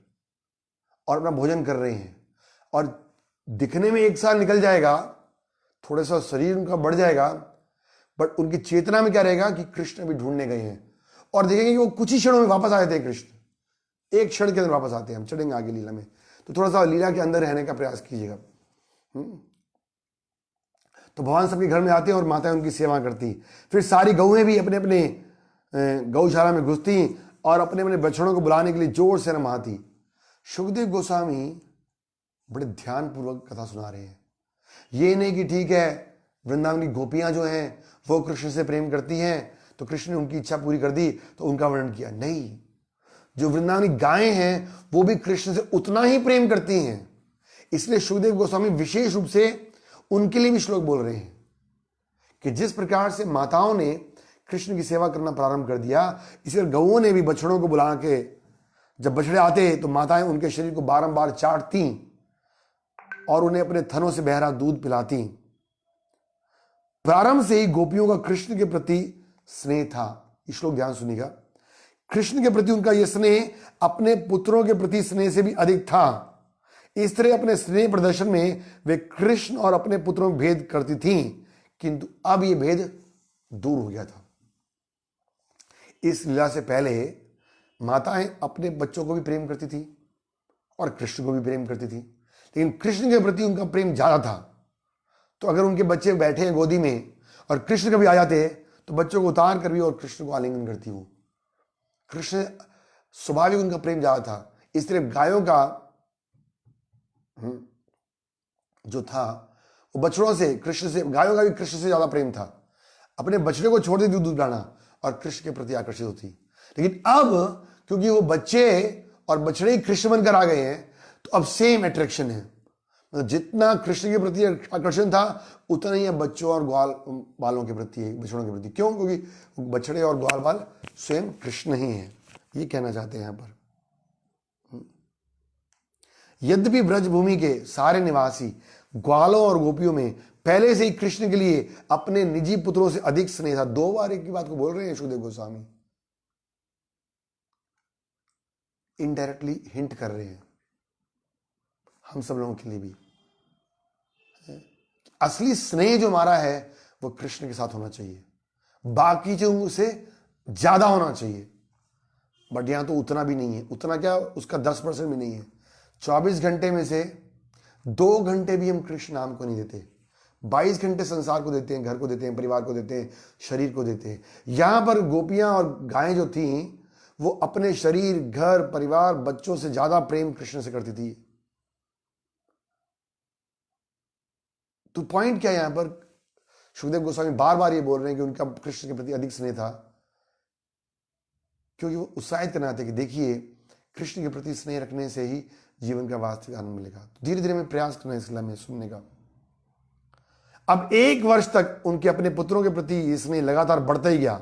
A: और अपना भोजन कर रहे हैं। और दिखने में 1 साल निकल जाएगा, थोड़ा सा शरीर उनका बढ़ जाएगा, बट उनकी चेतना में क्या रहेगा कि कृष्ण भी ढूंढने गए हैं। और देखेंगे कि वो कुछ ही क्षणों में वापस आए थे कृष्ण, एक क्षण के अंदर वापस आते हैं। हम चढ़ेंगे आगे लीला में, तो थोड़ा सा लीला के अंदर रहने का प्रयास कीजिएगा। तो भगवान सबके घर में आते हैं और माताएं उनकी सेवा करती। फिर सारी गौएं भी अपने अपने गौशाला में घुसती और अपने अपने बछड़ों को बुलाने के लिए जोर से रमाती। सुखदेव गोस्वामी बड़े ध्यानपूर्वक कथा सुना रहे हैं। ये नहीं कि ठीक है वृंदावन की गोपियां जो हैं वो कृष्ण से प्रेम करती हैं तो कृष्ण ने उनकी इच्छा पूरी कर दी तो उनका वर्णन किया। नहीं, जो वृंदावनी गायें हैं वो भी कृष्ण से उतना ही प्रेम करती हैं। इसलिए सुखदेव गोस्वामी विशेष रूप से उनके लिए भी श्लोक बोल रहे हैं कि जिस प्रकार से माताओं ने कृष्ण की सेवा करना प्रारंभ कर दिया, इसलिए गौओं ने भी बछड़ों को बुला के, जब बछड़े आते तो माताएं उनके शरीर को बारंबार चाटती और उन्हें अपने थनों से बहरा दूध पिलाती। प्रारंभ से ही गोपियों का कृष्ण के प्रति स्नेह था। ये श्लोक ध्यान सुनिएगा। कृष्ण के प्रति उनका यह स्नेह अपने पुत्रों के प्रति स्नेह से भी अधिक था। इस तरह अपने स्नेह प्रदर्शन में वे कृष्ण और अपने पुत्रों में भेद करती थीं, किंतु अब यह भेद दूर हो गया था। इस लीला से पहले माताएं अपने बच्चों को भी प्रेम करती थी और कृष्ण को भी प्रेम करती थी, लेकिन कृष्ण के प्रति उनका प्रेम ज्यादा था। तो अगर उनके बच्चे बैठे हैं गोदी में और कृष्ण कभी आ जाते तो बच्चों को उतार कर भी और कृष्ण को आलिंगन करती। वो कृष्ण स्वाभाविक उनका प्रेम ज्यादा था। इसलिए गायों का जो था वो बछड़ों से, कृष्ण से, गायों का भी कृष्ण से ज्यादा प्रेम था। अपने बछड़े को छोड़ देती दूध पिलाना और कृष्ण के प्रति आकर्षित होती। लेकिन अब क्योंकि वो बच्चे और बछड़े ही कृष्ण बनकर आ गए हैं तो अब सेम अट्रैक्शन है। मतलब जितना कृष्ण के प्रति आकर्षण था उतना ही बच्चों और ग्वाल बालों के प्रति है, बछड़ों के प्रति। क्यों? क्योंकि बछड़े और ग्वाल बाल स्वयं कृष्ण ही है। ये कहना चाहते हैं यहां पर। यद्यपि ब्रजभूमि के सारे निवासी ग्वालों और गोपियों में पहले से ही कृष्ण के लिए अपने निजी पुत्रों से अधिक स्नेह था। 2 बार एक ही बात को बोल रहे हैं सुखदेव गोस्वामी, इनडायरेक्टली हिंट कर रहे हैं हम सब लोगों के लिए भी। असली स्नेह जो हमारा है वो कृष्ण के साथ होना चाहिए, बाकी जो से ज्यादा होना चाहिए। बट यहां तो उतना भी नहीं है। उतना क्या, उसका 10% भी नहीं है। 24 घंटे में से 2 घंटे भी हम कृष्ण नाम को नहीं देते। 22 घंटे संसार को देते हैं, घर को देते हैं, परिवार को देते हैं, शरीर को देते हैं। यहां पर गोपियां और गायें जो थी वो अपने शरीर, घर, परिवार, बच्चों से ज्यादा प्रेम कृष्ण से करती थी। तो पॉइंट क्या है यहां पर? सुखदेव गोस्वामी बार बार ये बोल रहे हैं कि उनका कृष्ण के प्रति अधिक स्नेह था, क्योंकि वो उत्साहित करना चाहते कि देखिए कृष्ण के प्रति स्नेह रखने से ही जीवन का वास्तविक आनंद मिलेगा। तो धीरे धीरे में प्रयास करना है इस लीला में सुनने का। अब 1 वर्ष तक उनके अपने पुत्रों के प्रति स्नेह लगातार बढ़ता ही गया।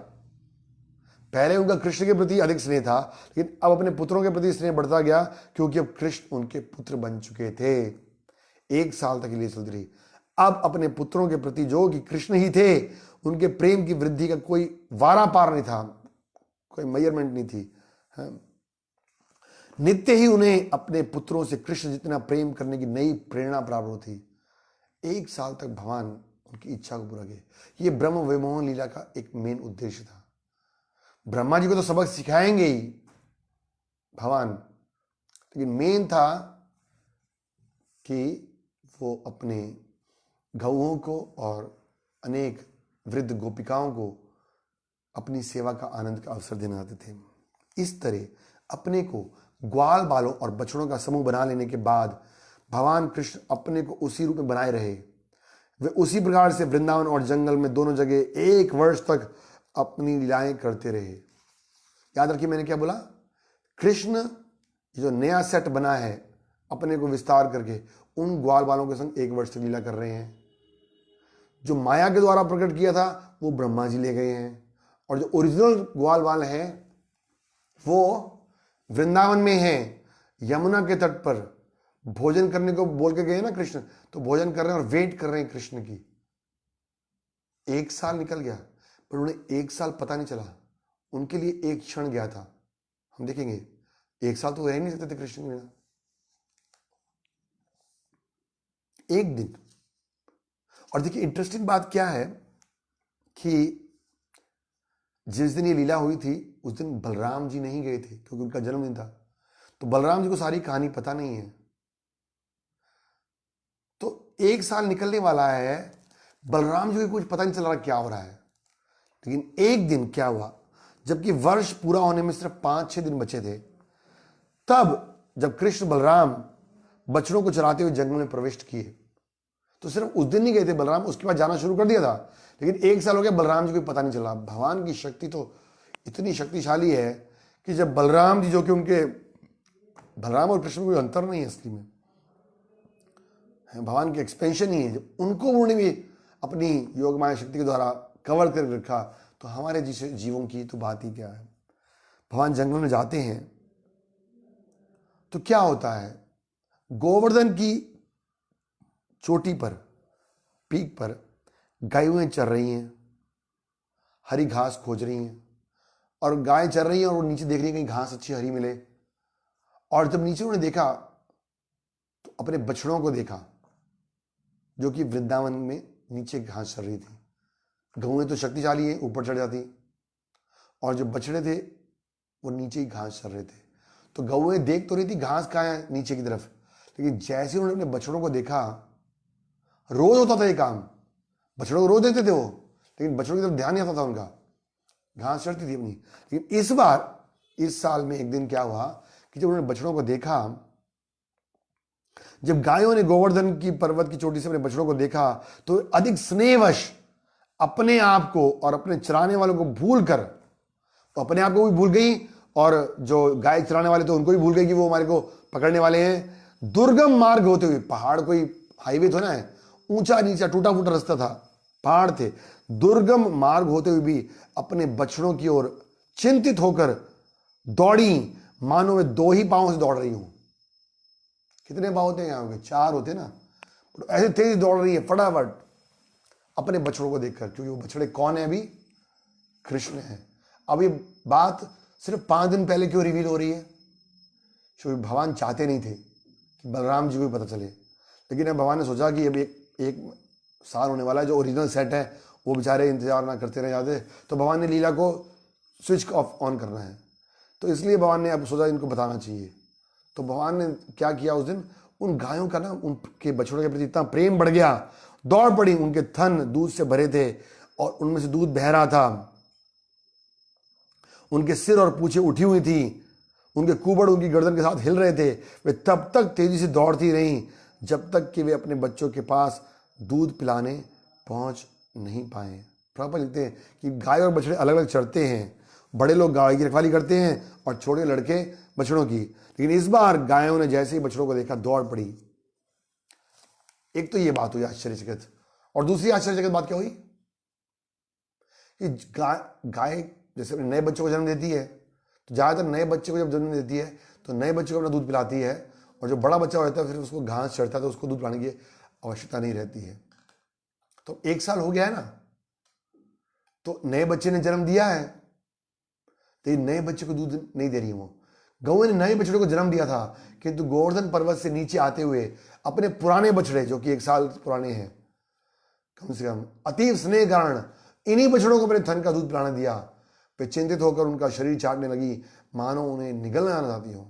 A: पहले उनका कृष्ण के प्रति अधिक स्नेह था, लेकिन अब अपने पुत्रों के प्रति स्नेह बढ़ता गया, क्योंकि अब कृष्ण उनके पुत्र बन चुके थे। 1 साल तक के लिए चलती रही। अब अपने पुत्रों के प्रति जो कि कृष्ण ही थे उनके प्रेम की वृद्धि का कोई वारा पार नहीं था, कोई मेजरमेंट नहीं थी। हाँ। नित्य ही उन्हें अपने पुत्रों से कृष्ण जितना प्रेम करने की नई प्रेरणा प्राप्त होती। 1 साल तक भगवान उनकी इच्छा को पूरा किए। ये ब्रह्म विमोहन लीला का एक मेन उद्देश्य था। ब्रह्मा जी को तो सबक सिखाएंगे ही भगवान, लेकिन मेन था कि वो अपने गौओं को और अनेक वृद्ध गोपिकाओं को अपनी सेवा का आनंद का अवसर देना चाहते थे। इस तरह अपने को ग्वाल बालों और बछड़ों का समूह बना लेने के बाद भगवान कृष्ण अपने को उसी रूप में बनाए रहे। वे उसी प्रकार से वृंदावन और जंगल में दोनों जगह 1 वर्ष तक अपनी लीलाएं करते रहे। याद रखिए मैंने क्या बोला, कृष्ण जो नया सेट बना है अपने को विस्तार करके उन ग्वाल बालों के संग 1 वर्ष तक लीला कर रहे हैं। जो माया के द्वारा प्रकट किया था वो ब्रह्मा जी ले गए हैं, और जो ओरिजिनल ग्वाल बाल हैं वो वृंदावन में हैं, यमुना के तट पर भोजन करने को बोल के गए ना कृष्ण, तो भोजन कर रहे हैं और वेट कर रहे हैं कृष्ण की। 1 साल निकल गया पर उन्हें 1 साल पता नहीं चला, उनके लिए 1 क्षण गया था। हम देखेंगे 1 साल तो रह नहीं सकते थे कृष्ण के बिना। 1 दिन। और देखिए इंटरेस्टिंग बात क्या है कि जिस दिन ये लीला हुई थी उस दिन बलराम जी नहीं गए थे क्योंकि उनका जन्मदिन था, तो बलराम जी को सारी कहानी पता नहीं है। तो 1 साल निकलने वाला है, बलराम जी को कुछ पता नहीं चल रहा क्या हो रहा है। लेकिन एक दिन क्या हुआ, जबकि वर्ष पूरा होने में सिर्फ 5-6 दिन बचे थे, तब जब कृष्ण बलराम बछड़ों को चराते हुए जंगल में प्रविष्ट किए, तो सिर्फ उस दिन नहीं गए थे बलराम, उसके बाद जाना शुरू कर दिया था। लेकिन 1 साल हो गया, बलराम जी को पता नहीं चला। भगवान की शक्ति तो इतनी शक्तिशाली है कि जब बलराम जी, जो कि उनके बलराम और कृष्ण में कोई अंतर नहीं है असली में, भगवान की एक्सपेंशन ही है, जब उनको उन्होंने भी अपनी योग माया शक्ति के द्वारा कवर कर रखा, तो हमारे जैसे जीवों की तो बात ही क्या है। भगवान जंगल में जाते हैं तो क्या होता है, गोवर्धन की चोटी पर, पीक पर गायें चर रही हैं, हरी घास खोज रही हैं, और गाय चर रही हैं और वो नीचे देख रही है कहीं घास अच्छी हरी मिले। और जब नीचे उन्होंने देखा तो अपने बछड़ों को देखा जो कि वृंदावन में नीचे घास चर रही थी। गौएं तो शक्तिशाली हैं, ऊपर चढ़ जाती, और जो बछड़े थे वो नीचे ही घास चर रहे थे। तो गौएं देख तो रही थी घास कहाँ है नीचे की तरफ, लेकिन जैसे उन्होंने अपने बछड़ों को देखा, रोज होता था ये काम, बछड़ों को रोज देखते थे वो, लेकिन बछड़ों की तरफ ध्यान नहीं आता था उनका, घास चढ़ती थी अपनी। लेकिन इस बार, इस साल में एक दिन क्या हुआ कि जब उन्होंने बछड़ों को देखा, जब गायों ने गोवर्धन की पर्वत की चोटी से अपने बछड़ों को देखा, तो अधिक स्नेहवश अपने आप को और अपने चराने वालों को भूल कर, तो अपने आप को भी भूल गई और जो गाय चराने वाले थे उनको भी भूल गई कि वो हमारे को पकड़ने वाले हैं। दुर्गम मार्ग होते हुए, पहाड़ कोई हाईवे थोड़ा है, ऊंचा नीचा टूटा फूटा रास्ता था, पहाड़ थे, दुर्गम मार्ग होते हुए भी अपने बछड़ों की ओर चिंतित होकर दौड़ी, मानो वे 2 ही पांव से दौड़ रही हूं। कितने पांव होते हैं यहाँ के? 4 होते ना, ऐसे तेज दौड़ रही है फटाफट अपने बछड़ों को देखकर, क्योंकि वो बछड़े कौन है अभी? कृष्ण है। अब ये बात सिर्फ 5 दिन पहले क्यों रिवील हो रही है? क्योंकि भगवान चाहते नहीं थे कि बलराम जी को भी पता चले, लेकिन अब भगवान ने सोचा कि अभी एक साल होने वाला है, जो ओरिजिनल सेट है वो बेचारे इंतजार ना करते रह जाते, तो भगवान ने लीला को स्विच ऑफ ऑन करना है, तो इसलिए भगवान ने अब सोचा इनको बताना चाहिए। तो भगवान ने क्या किया उस दिन, उन गायों का ना, उनके बछड़ों के प्रति इतना प्रेम बढ़ गया, दौड़ पड़ी, उनके थन दूध से भरे थे और उनमें से दूध बह रहा था, उनके सिर और पूंछें उठी हुई थी, उनके कुबड़ उनकी गर्दन के साथ हिल रहे थे। वे तब तक तेजी से दौड़ती रहीं जब तक कि वे अपने बच्चों के पास दूध पिलाने पहुंच नहीं पाए। प्रभुपाद लिखते हैं कि गाय और बछड़े अलग अलग चरते हैं, बड़े लोग गाय की रखवाली करते हैं और छोटे लड़के बछड़ों की, लेकिन इस बार गायों ने जैसे ही बछड़ों को देखा दौड़ पड़ी। एक तो ये बात हुई आश्चर्यचकित, और दूसरी आश्चर्यचकित बात क्या हुई कि गाय जैसे अपने नए बच्चों को जन्म देती है, तो ज्यादातर नए बच्चे को जब जन्म देती है तो नए बच्चे को अपना दूध पिलाती है, और जो बड़ा बच्चा होता है फिर उसको घास चढ़ता है तो उसको दूध पिलाने की आवश्यकता नहीं रहती है। तो 1 साल हो गया है ना, तो नए बच्चे ने जन्म दिया है, तो ये नए बच्चे को दूध नहीं दे रही वो। गौ ने नए बछड़े को जन्म दिया था, किंतु गोवर्धन पर्वत से नीचे आते हुए अपने पुराने बछड़े, जो कि 1 साल पुराने हैं कम से कम, अतीव स्नेह कारण इन्हीं बछड़ों को अपने थन का दूध पिलाने दिया। वे चिंतित होकर उनका शरीर चाटने लगी, मानो उन्हें निगलना न आती हो,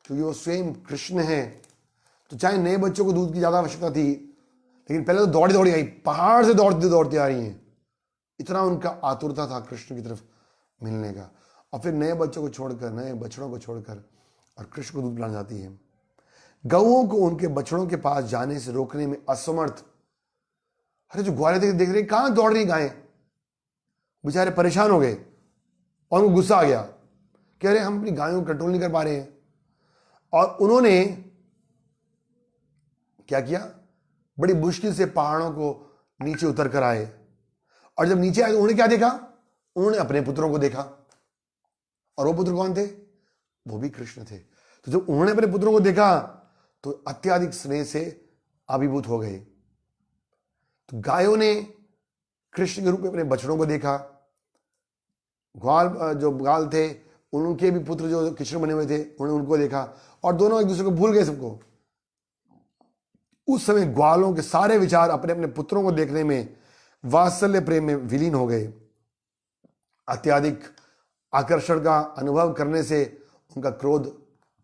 A: क्योंकि वो स्वयं कृष्ण है। तो चाहे नए बच्चों को दूध की ज्यादा आवश्यकता थी, लेकिन पहले तो दौड़ी दौड़ी आई, पहाड़ से दौड़ती दौड़ती आ रही हैं, इतना उनका आतुरता था कृष्ण की तरफ मिलने का। और फिर नए बच्चों को छोड़कर, नए बछड़ों को छोड़कर और कृष्ण को दूध पिलाने जाती है। गौओं को उनके बछड़ों के पास जाने से रोकने में असमर्थ। अरे जो ग्वाले देख रहे कहां दौड़ रही गायें, बेचारे परेशान हो गए और उनको गुस्सा आ गया कि अरे हम अपनी गायों को कंट्रोल नहीं कर पा रहे हैं। और उन्होंने क्या किया, बड़ी मुश्किल से पहाड़ों को नीचे उतर कर आए, और जब नीचे आए तो उन्होंने क्या देखा, उन्होंने अपने पुत्रों को देखा। और वो पुत्र कौन थे, वो भी कृष्ण थे। तो जब उन्होंने अपने पुत्रों को देखा तो अत्यधिक स्नेह से अभिभूत हो गए। तो गायों ने कृष्ण के रूप में अपने बछड़ों को देखा, ग्वाल जो ग्वाल थे उनके भी पुत्र जो कृष्ण बने हुए थे उन्होंने उनको देखा, और दोनों एक दूसरे को भूल गए सबको। उस समय ग्वालों के सारे विचार अपने अपने पुत्रों को देखने में वात्सल्य प्रेम में विलीन हो गए। अत्यधिक आकर्षण का अनुभव करने से उनका क्रोध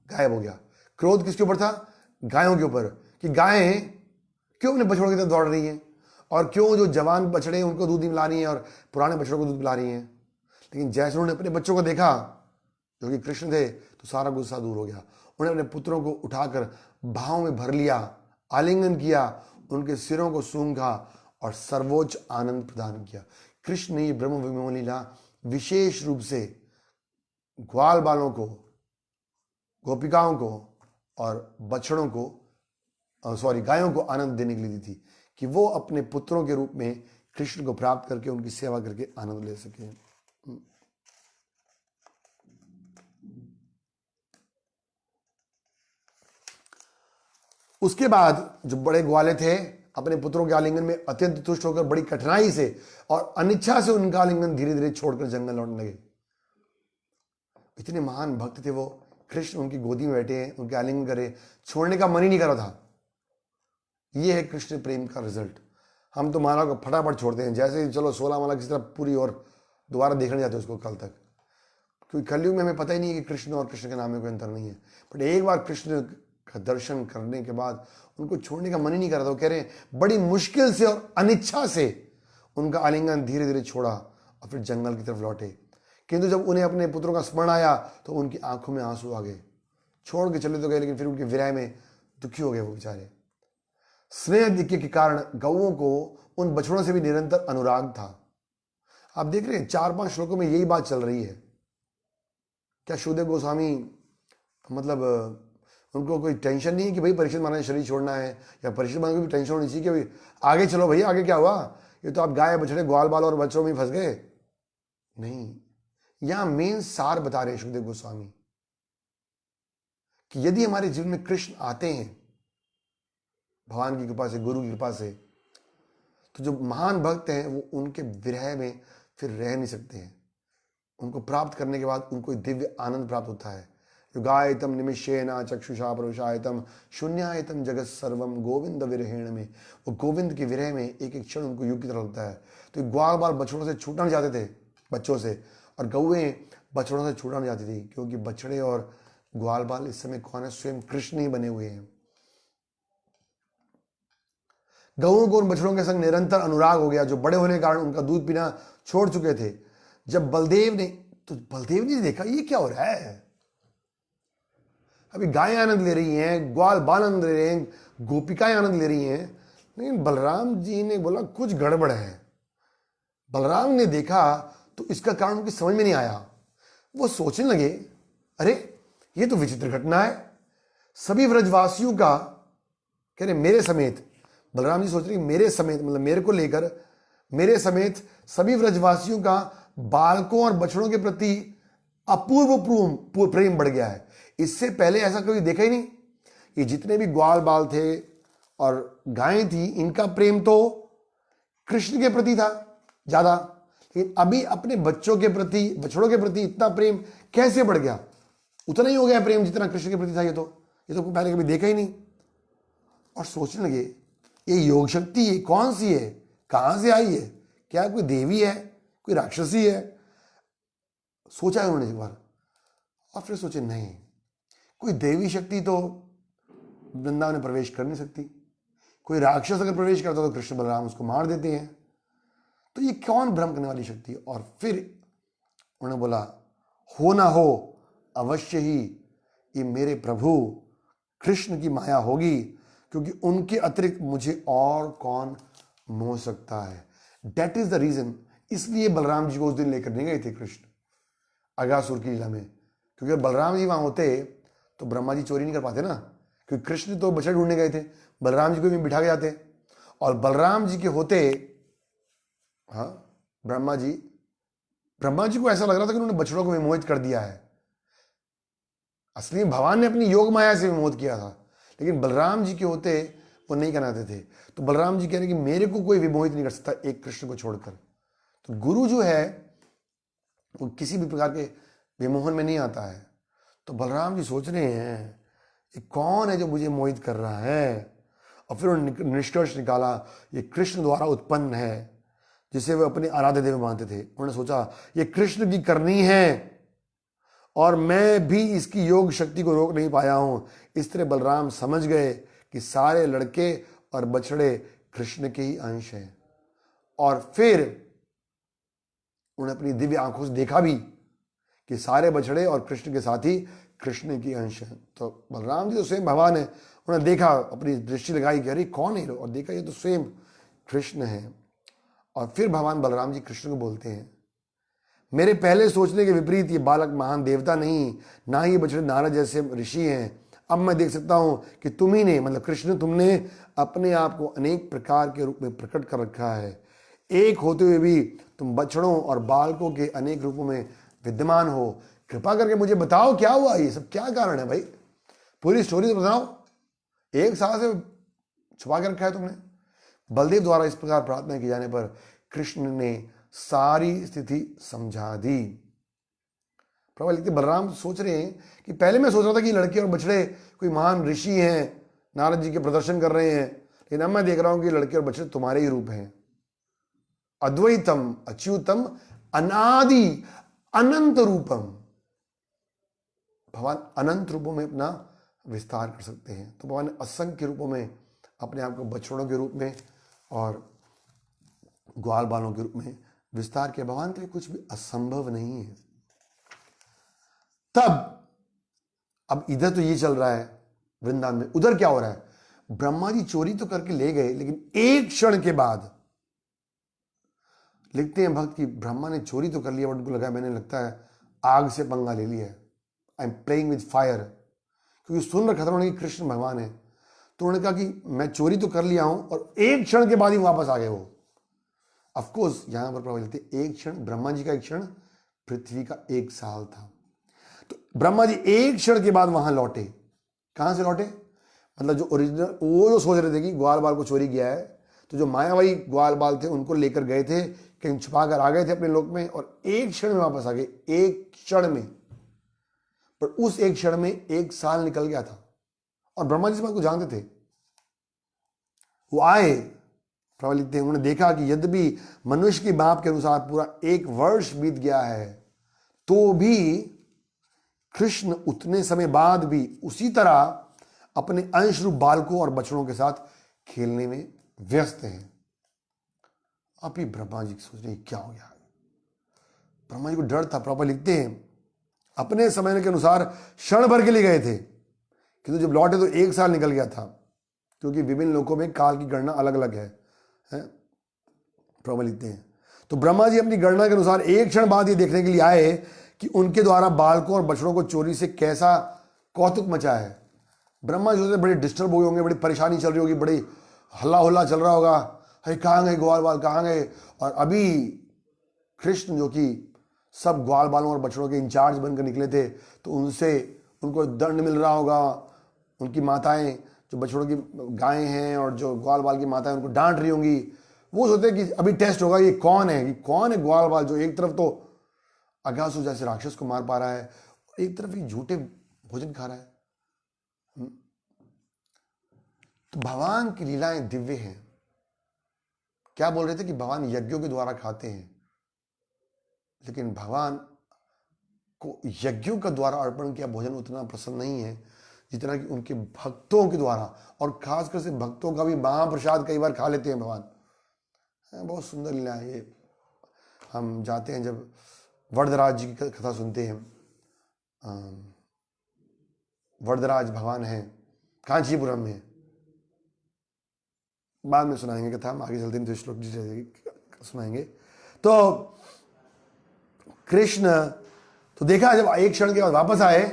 A: गायब हो गया। क्रोध किसके ऊपर था, गायों के ऊपर, कि गायें क्यों अपने बछड़ों की तरफ दौड़ रही हैं, और क्यों जो जवान बछड़े हैं उनको दूध नहीं पिला रही हैं और पुराने बछड़ों को दूध पिला रही हैं। लेकिन जैसे उन्होंने अपने बच्चों को देखा जो कि कृष्ण थे, तो सारा गुस्सा दूर हो गया। उन्होंने अपने पुत्रों को उठाकर भाव में भर लिया, आलिंगन किया, उनके सिरों को सूंघा और सर्वोच्च आनंद प्रदान किया। कृष्ण ने ब्रह्म विमोह लीला विशेष रूप से ग्वाल बालों को, गोपिकाओं को और बछड़ों को, गायों को आनंद देने के लिए दी थी, कि वो अपने पुत्रों के रूप में कृष्ण को प्राप्त करके उनकी सेवा करके आनंद ले सके। उसके बाद जो बड़े ग्वाले थे अपने पुत्रों के आलिंगन में अत्यंत तुष्ट होकर बड़ी कठिनाई से और अनिच्छा से उनका आलिंगन धीरे धीरे छोड़कर जंगल लौटने लगे। इतने महान भक्त थे वो, कृष्ण उनकी गोदी में बैठे हैं, उनके आलिंगन करे, छोड़ने का मन ही नहीं कर रहा था। ये है कृष्ण प्रेम का रिजल्ट। हम तो माला को फटाफट छोड़ते हैं, जैसे ही चलो 16 माला किसी तरह पूरी और दोबारा देखने जाते हैं उसको कल तक, क्योंकि कलयुग में हमें पता ही नहीं है कि कृष्ण और कृष्ण के नाम में कोई अंतर नहीं है। बट एक बार कृष्ण का दर्शन करने के बाद उनको छोड़ने का मन ही नहीं कर रहा था। वो कह रहे हैं बड़ी मुश्किल से और अनिच्छा से उनका आलिंगन धीरे धीरे छोड़ा और फिर जंगल की तरफ लौटे। किंतु जब उन्हें अपने पुत्रों का स्मरण आया तो उनकी आंखों में आंसू आ गए। छोड़ के चले तो गए, लेकिन फिर उनके विरह में दुखी हो गए वो बेचारे। स्नेह दिक्य के कारण गौओं को उन बछड़ों से भी निरंतर अनुराग था। आप देख रहे हैं 4-5 श्लोकों में यही बात चल रही है। क्या शुकदेव गोस्वामी मतलब उनको कोई टेंशन नहीं है कि भाई परीक्षित महाराज शरीर छोड़ना है, या परीक्षित महाराज को भी टेंशन होनी चाहिए कि भाई आगे चलो, भैया आगे क्या हुआ, ये तो आप गाय बछड़े ग्वाल बाल और बच्चों में फंस गए। नहीं, यहां मेन सार बता रहे शुकदेव गोस्वामी कि यदि हमारे जीवन में कृष्ण आते हैं भगवान की कृपा से, गुरु की कृपा से, तो जो महान भक्त हैं वो उनके विरह में फिर रह नहीं सकते हैं। उनको प्राप्त करने के बाद उनको दिव्य आनंद प्राप्त होता है। युगायतम निमिषेण चक्षुषा परुषायतम शून्यायतम जगत सर्वम गोविंद विरहेण में, वो गोविंद के विरह में एक एक क्षण उनको युग की तरह होता है। तो ग्वाल बाल बछड़ों से छूटना नहीं जाते थे बच्चों से, और गौएं बछड़ों से छूटना नहीं जाती थी, क्योंकि बछड़े और ग्वाल बाल इस समय कौन है, स्वयं कृष्ण ही बने हुए हैं। गौओं को उन बछड़ों के संग निरंतर अनुराग हो गया, जो बड़े होने के कारण उनका दूध पीना छोड़ चुके थे। जब बलदेव ने देखा ये क्या हो रहा है, अभी गायें आनंद ले रही हैं, ग्वाल बाल आनंद ले रहे हैं, गोपिकाएं आनंद ले रही हैं, लेकिन बलराम जी ने बोला कुछ गड़बड़ है। बलराम ने देखा तो इसका कारण उनकी समझ में नहीं आया। वो सोचने लगे अरे ये तो विचित्र घटना है, सभी व्रजवासियों का, कह रहे मेरे समेत, बलराम जी सोच रहे मेरे समेत मतलब मेरे को लेकर, मेरे समेत सभी व्रजवासियों का बालकों और बछड़ों के प्रति अपूर्व प्रेम बढ़ गया है। इससे पहले ऐसा कभी देखा ही नहीं। ये जितने भी ग्वाल बाल थे और गायें थी, इनका प्रेम तो कृष्ण के प्रति था ज्यादा, लेकिन अभी अपने बच्चों के प्रति, बछड़ों के प्रति इतना प्रेम कैसे बढ़ गया? उतना ही हो गया प्रेम जितना कृष्ण के प्रति था। ये तो पहले कभी देखा ही नहीं। और सोचने लगे ये योग शक्ति ये कौन सी है, कहां से आई है, क्या कोई देवी है, कोई राक्षसी है? सोचा है उन्होंने एक बार, और फिर सोचे नहीं, कोई देवी शक्ति तो वृंदावन में प्रवेश कर नहीं सकती। कोई राक्षस अगर प्रवेश करता तो कृष्ण बलराम उसको मार देते हैं। तो ये कौन भ्रम करने वाली शक्ति है? और फिर उन्होंने बोला हो ना हो अवश्य ही ये मेरे प्रभु कृष्ण की माया होगी, क्योंकि उनके अतिरिक्त मुझे और कौन मोह सकता है। That is the reason. इसलिए बलराम जी को उस दिन लेकर नहीं गए थे कृष्ण अगासुर की लीला में, क्योंकि बलराम जी वहां होते तो ब्रह्मा जी चोरी नहीं कर पाते ना, क्योंकि कृष्ण तो बछड़े ढूंढने गए थे, बलराम जी को भी बिठा के जाते। और बलराम जी के होते, हाँ, ब्रह्मा जी को ऐसा लग रहा था कि उन्होंने बछड़ों को विमोहित कर दिया है। असली में भगवान ने अपनी योग माया से विमोहित किया था, लेकिन बलराम जी के होते वो नहीं कराते थे। तो बलराम जी कह रहे कि मेरे को कोई विमोहित नहीं कर सकता एक कृष्ण को छोड़कर। तो गुरु जो है वो किसी भी प्रकार के विमोहन में नहीं आता है। तो बलराम जी सोच रहे हैं ये कौन है जो मुझे मोहित कर रहा है? और फिर उन्होंने निष्कर्ष निकाला ये कृष्ण द्वारा उत्पन्न है, जिसे वे अपने आराध्य देव मानते थे। उन्होंने सोचा ये कृष्ण की करनी है और मैं भी इसकी योग शक्ति को रोक नहीं पाया हूं। इस तरह बलराम समझ गए कि सारे लड़के और बछड़े कृष्ण के ही अंश हैं। और फिर उन्होंने अपनी दिव्य आंखों से देखा भी कि सारे बछड़े और कृष्ण के साथी कृष्ण की अंश हैं। तो बलराम जी तो स्वयं भगवान है। उन्होंने देखा, अपनी दृष्टि लगाई कि अरे कौन है, और देखा ये तो स्वयं कृष्ण है। और फिर भगवान बलराम जी कृष्ण को बोलते हैं मेरे पहले सोचने के विपरीत ये बालक महान देवता नहीं, ना ही बछड़े नारद जैसे ऋषि हैं। अब मैं देख सकता हूं कि तुम ही ने, मतलब कृष्ण, तुमने अपने आप को अनेक प्रकार के रूप में प्रकट कर रखा है। एक होते हुए भी तुम बछड़ों और बालकों के अनेक रूपों में विद्यमान हो। कृपा करके मुझे बताओ क्या हुआ, ये सब क्या कारण है भाई? पूरी स्टोरी तो बताओ। एक साल से छुपा के रखा है तुमने। बलदेव द्वारा इस प्रकार प्रार्थना की जाने पर कृष्ण ने सारी स्थिति समझा दी। प्रभु लिखते बलराम सोच रहे हैं कि पहले मैं सोच रहा था कि लड़के और बछड़े कोई महान ऋषि हैं, नारद जी के प्रदर्शन कर रहे हैं, लेकिन अब मैं देख रहा हूं कि लड़के और बछड़े तुम्हारे ही रूप हैं। अद्वैतम अच्युतम अनादि अनंत रूपम। भगवान अनंत रूपों में अपना विस्तार कर सकते हैं। तो भगवान ने असंख्य रूपों में अपने आप को बछड़ों के रूप में और ग्वाल बालों के रूप में विस्तार किया। भगवान के लिए कुछ भी असंभव नहीं है। तब अब इधर तो ये चल रहा है वृंदावन में, उधर क्या हो रहा है? ब्रह्मा जी चोरी तो करके ले गए, लेकिन एक क्षण के बाद लिखते हैं भक्त कि ब्रह्मा ने चोरी तो कर लिया, बट उनको लगा मैंने, लगता है, आग से पंगा ले लिया है। I am playing with fire. क्योंकि सुन रखा था उन्होंने कि कृष्ण भगवान है, तो उन्होंने कहा कि मैं चोरी तो कर लिया हूं, और एक क्षण के बाद ही वापस आ गए वो। ऑफकोर्स यहां पर प्रभु लिखते एक क्षण, ब्रह्मा जी का एक क्षण पृथ्वी का एक साल था। तो ब्रह्मा जी एक क्षण के बाद वहां लौटे। कहां से लौटे? मतलब जो ओरिजिनल, वो जो सोच रहे थे कि ग्वाल बाल को चोरी किया है, तो जो मायावाई ग्वाल बाल थे उनको लेकर गए थे, कहीं छुपा कर आ गए थे अपने लोक में, और एक क्षण में वापस आ गए। एक क्षण में। पर उस एक क्षण में एक साल निकल गया था, और ब्रह्मा जी इस बात को जानते थे। वो आए, प्रभु लिखते हैं, उन्होंने देखा कि यद्यपि मनुष्य की माप के अनुसार पूरा एक वर्ष बीत गया है, तो भी कृष्ण उतने समय बाद भी उसी तरह अपने अंश रूप बालकों और बछड़ों के साथ खेलने में व्यस्त हैं। अब ही ब्रह्मा जी सोच रहे क्या हो गया? ब्रह्मा जी को डर था। प्रभु लिखते हैं अपने समय के अनुसार क्षण भर के लिए गए थे, किंतु जब लौटे तो एक साल निकल गया था, क्योंकि विभिन्न लोकों में काल की गणना अलग अलग है। प्रभु लिखते हैं तो ब्रह्मा जी अपनी गणना के अनुसार एक क्षण बाद ये देखने के लिए आए कि उनके द्वारा बालकों और बछड़ों को चोरी से कैसा कौतुक मचा है। ब्रह्मा जी सोचते बड़े डिस्टर्ब हुए होंगे, बड़ी परेशानी चल रही होगी, बड़ी हल्ला हुल्ला चल रहा होगा, अरे कहाँ गए ग्वाल बाल, कहाँ गए? और अभी कृष्ण जो कि सब ग्वाल बालों और बछड़ों के इंचार्ज बनकर निकले थे, तो उनको दंड मिल रहा होगा। उनकी माताएं, जो बछड़ों की गायें हैं और जो ग्वाल बाल की माताएं, उनको डांट रही होंगी। वो सोचते हैं कि अभी टेस्ट होगा ये कौन है, ग्वाल बाल जो एक तरफ तो अगासुर जैसे राक्षस को मार पा रहा है, एक तरफ ये झूठे भोजन खा रहा है। तो भगवान की लीलाएं दिव्य हैं। क्या बोल रहे थे कि भगवान यज्ञों के द्वारा खाते हैं, लेकिन भगवान को यज्ञों का द्वारा अर्पण किया भोजन उतना पसंद नहीं है जितना कि उनके भक्तों के द्वारा, और खासकर से भक्तों का भी महाप्रसाद कई बार खा लेते हैं भगवान। बहुत सुंदर लीला है ये। हम जाते हैं जब वरदराज जी की कथा सुनते हैं, वरदराज भगवान हैं कांचीपुरम में, बाद में सुनाएंगे कथा, हम आगे चलते हैं तो श्लोक जी सुनाएंगे। तो कृष्ण तो देखा जब एक क्षण के बाद वापस आए,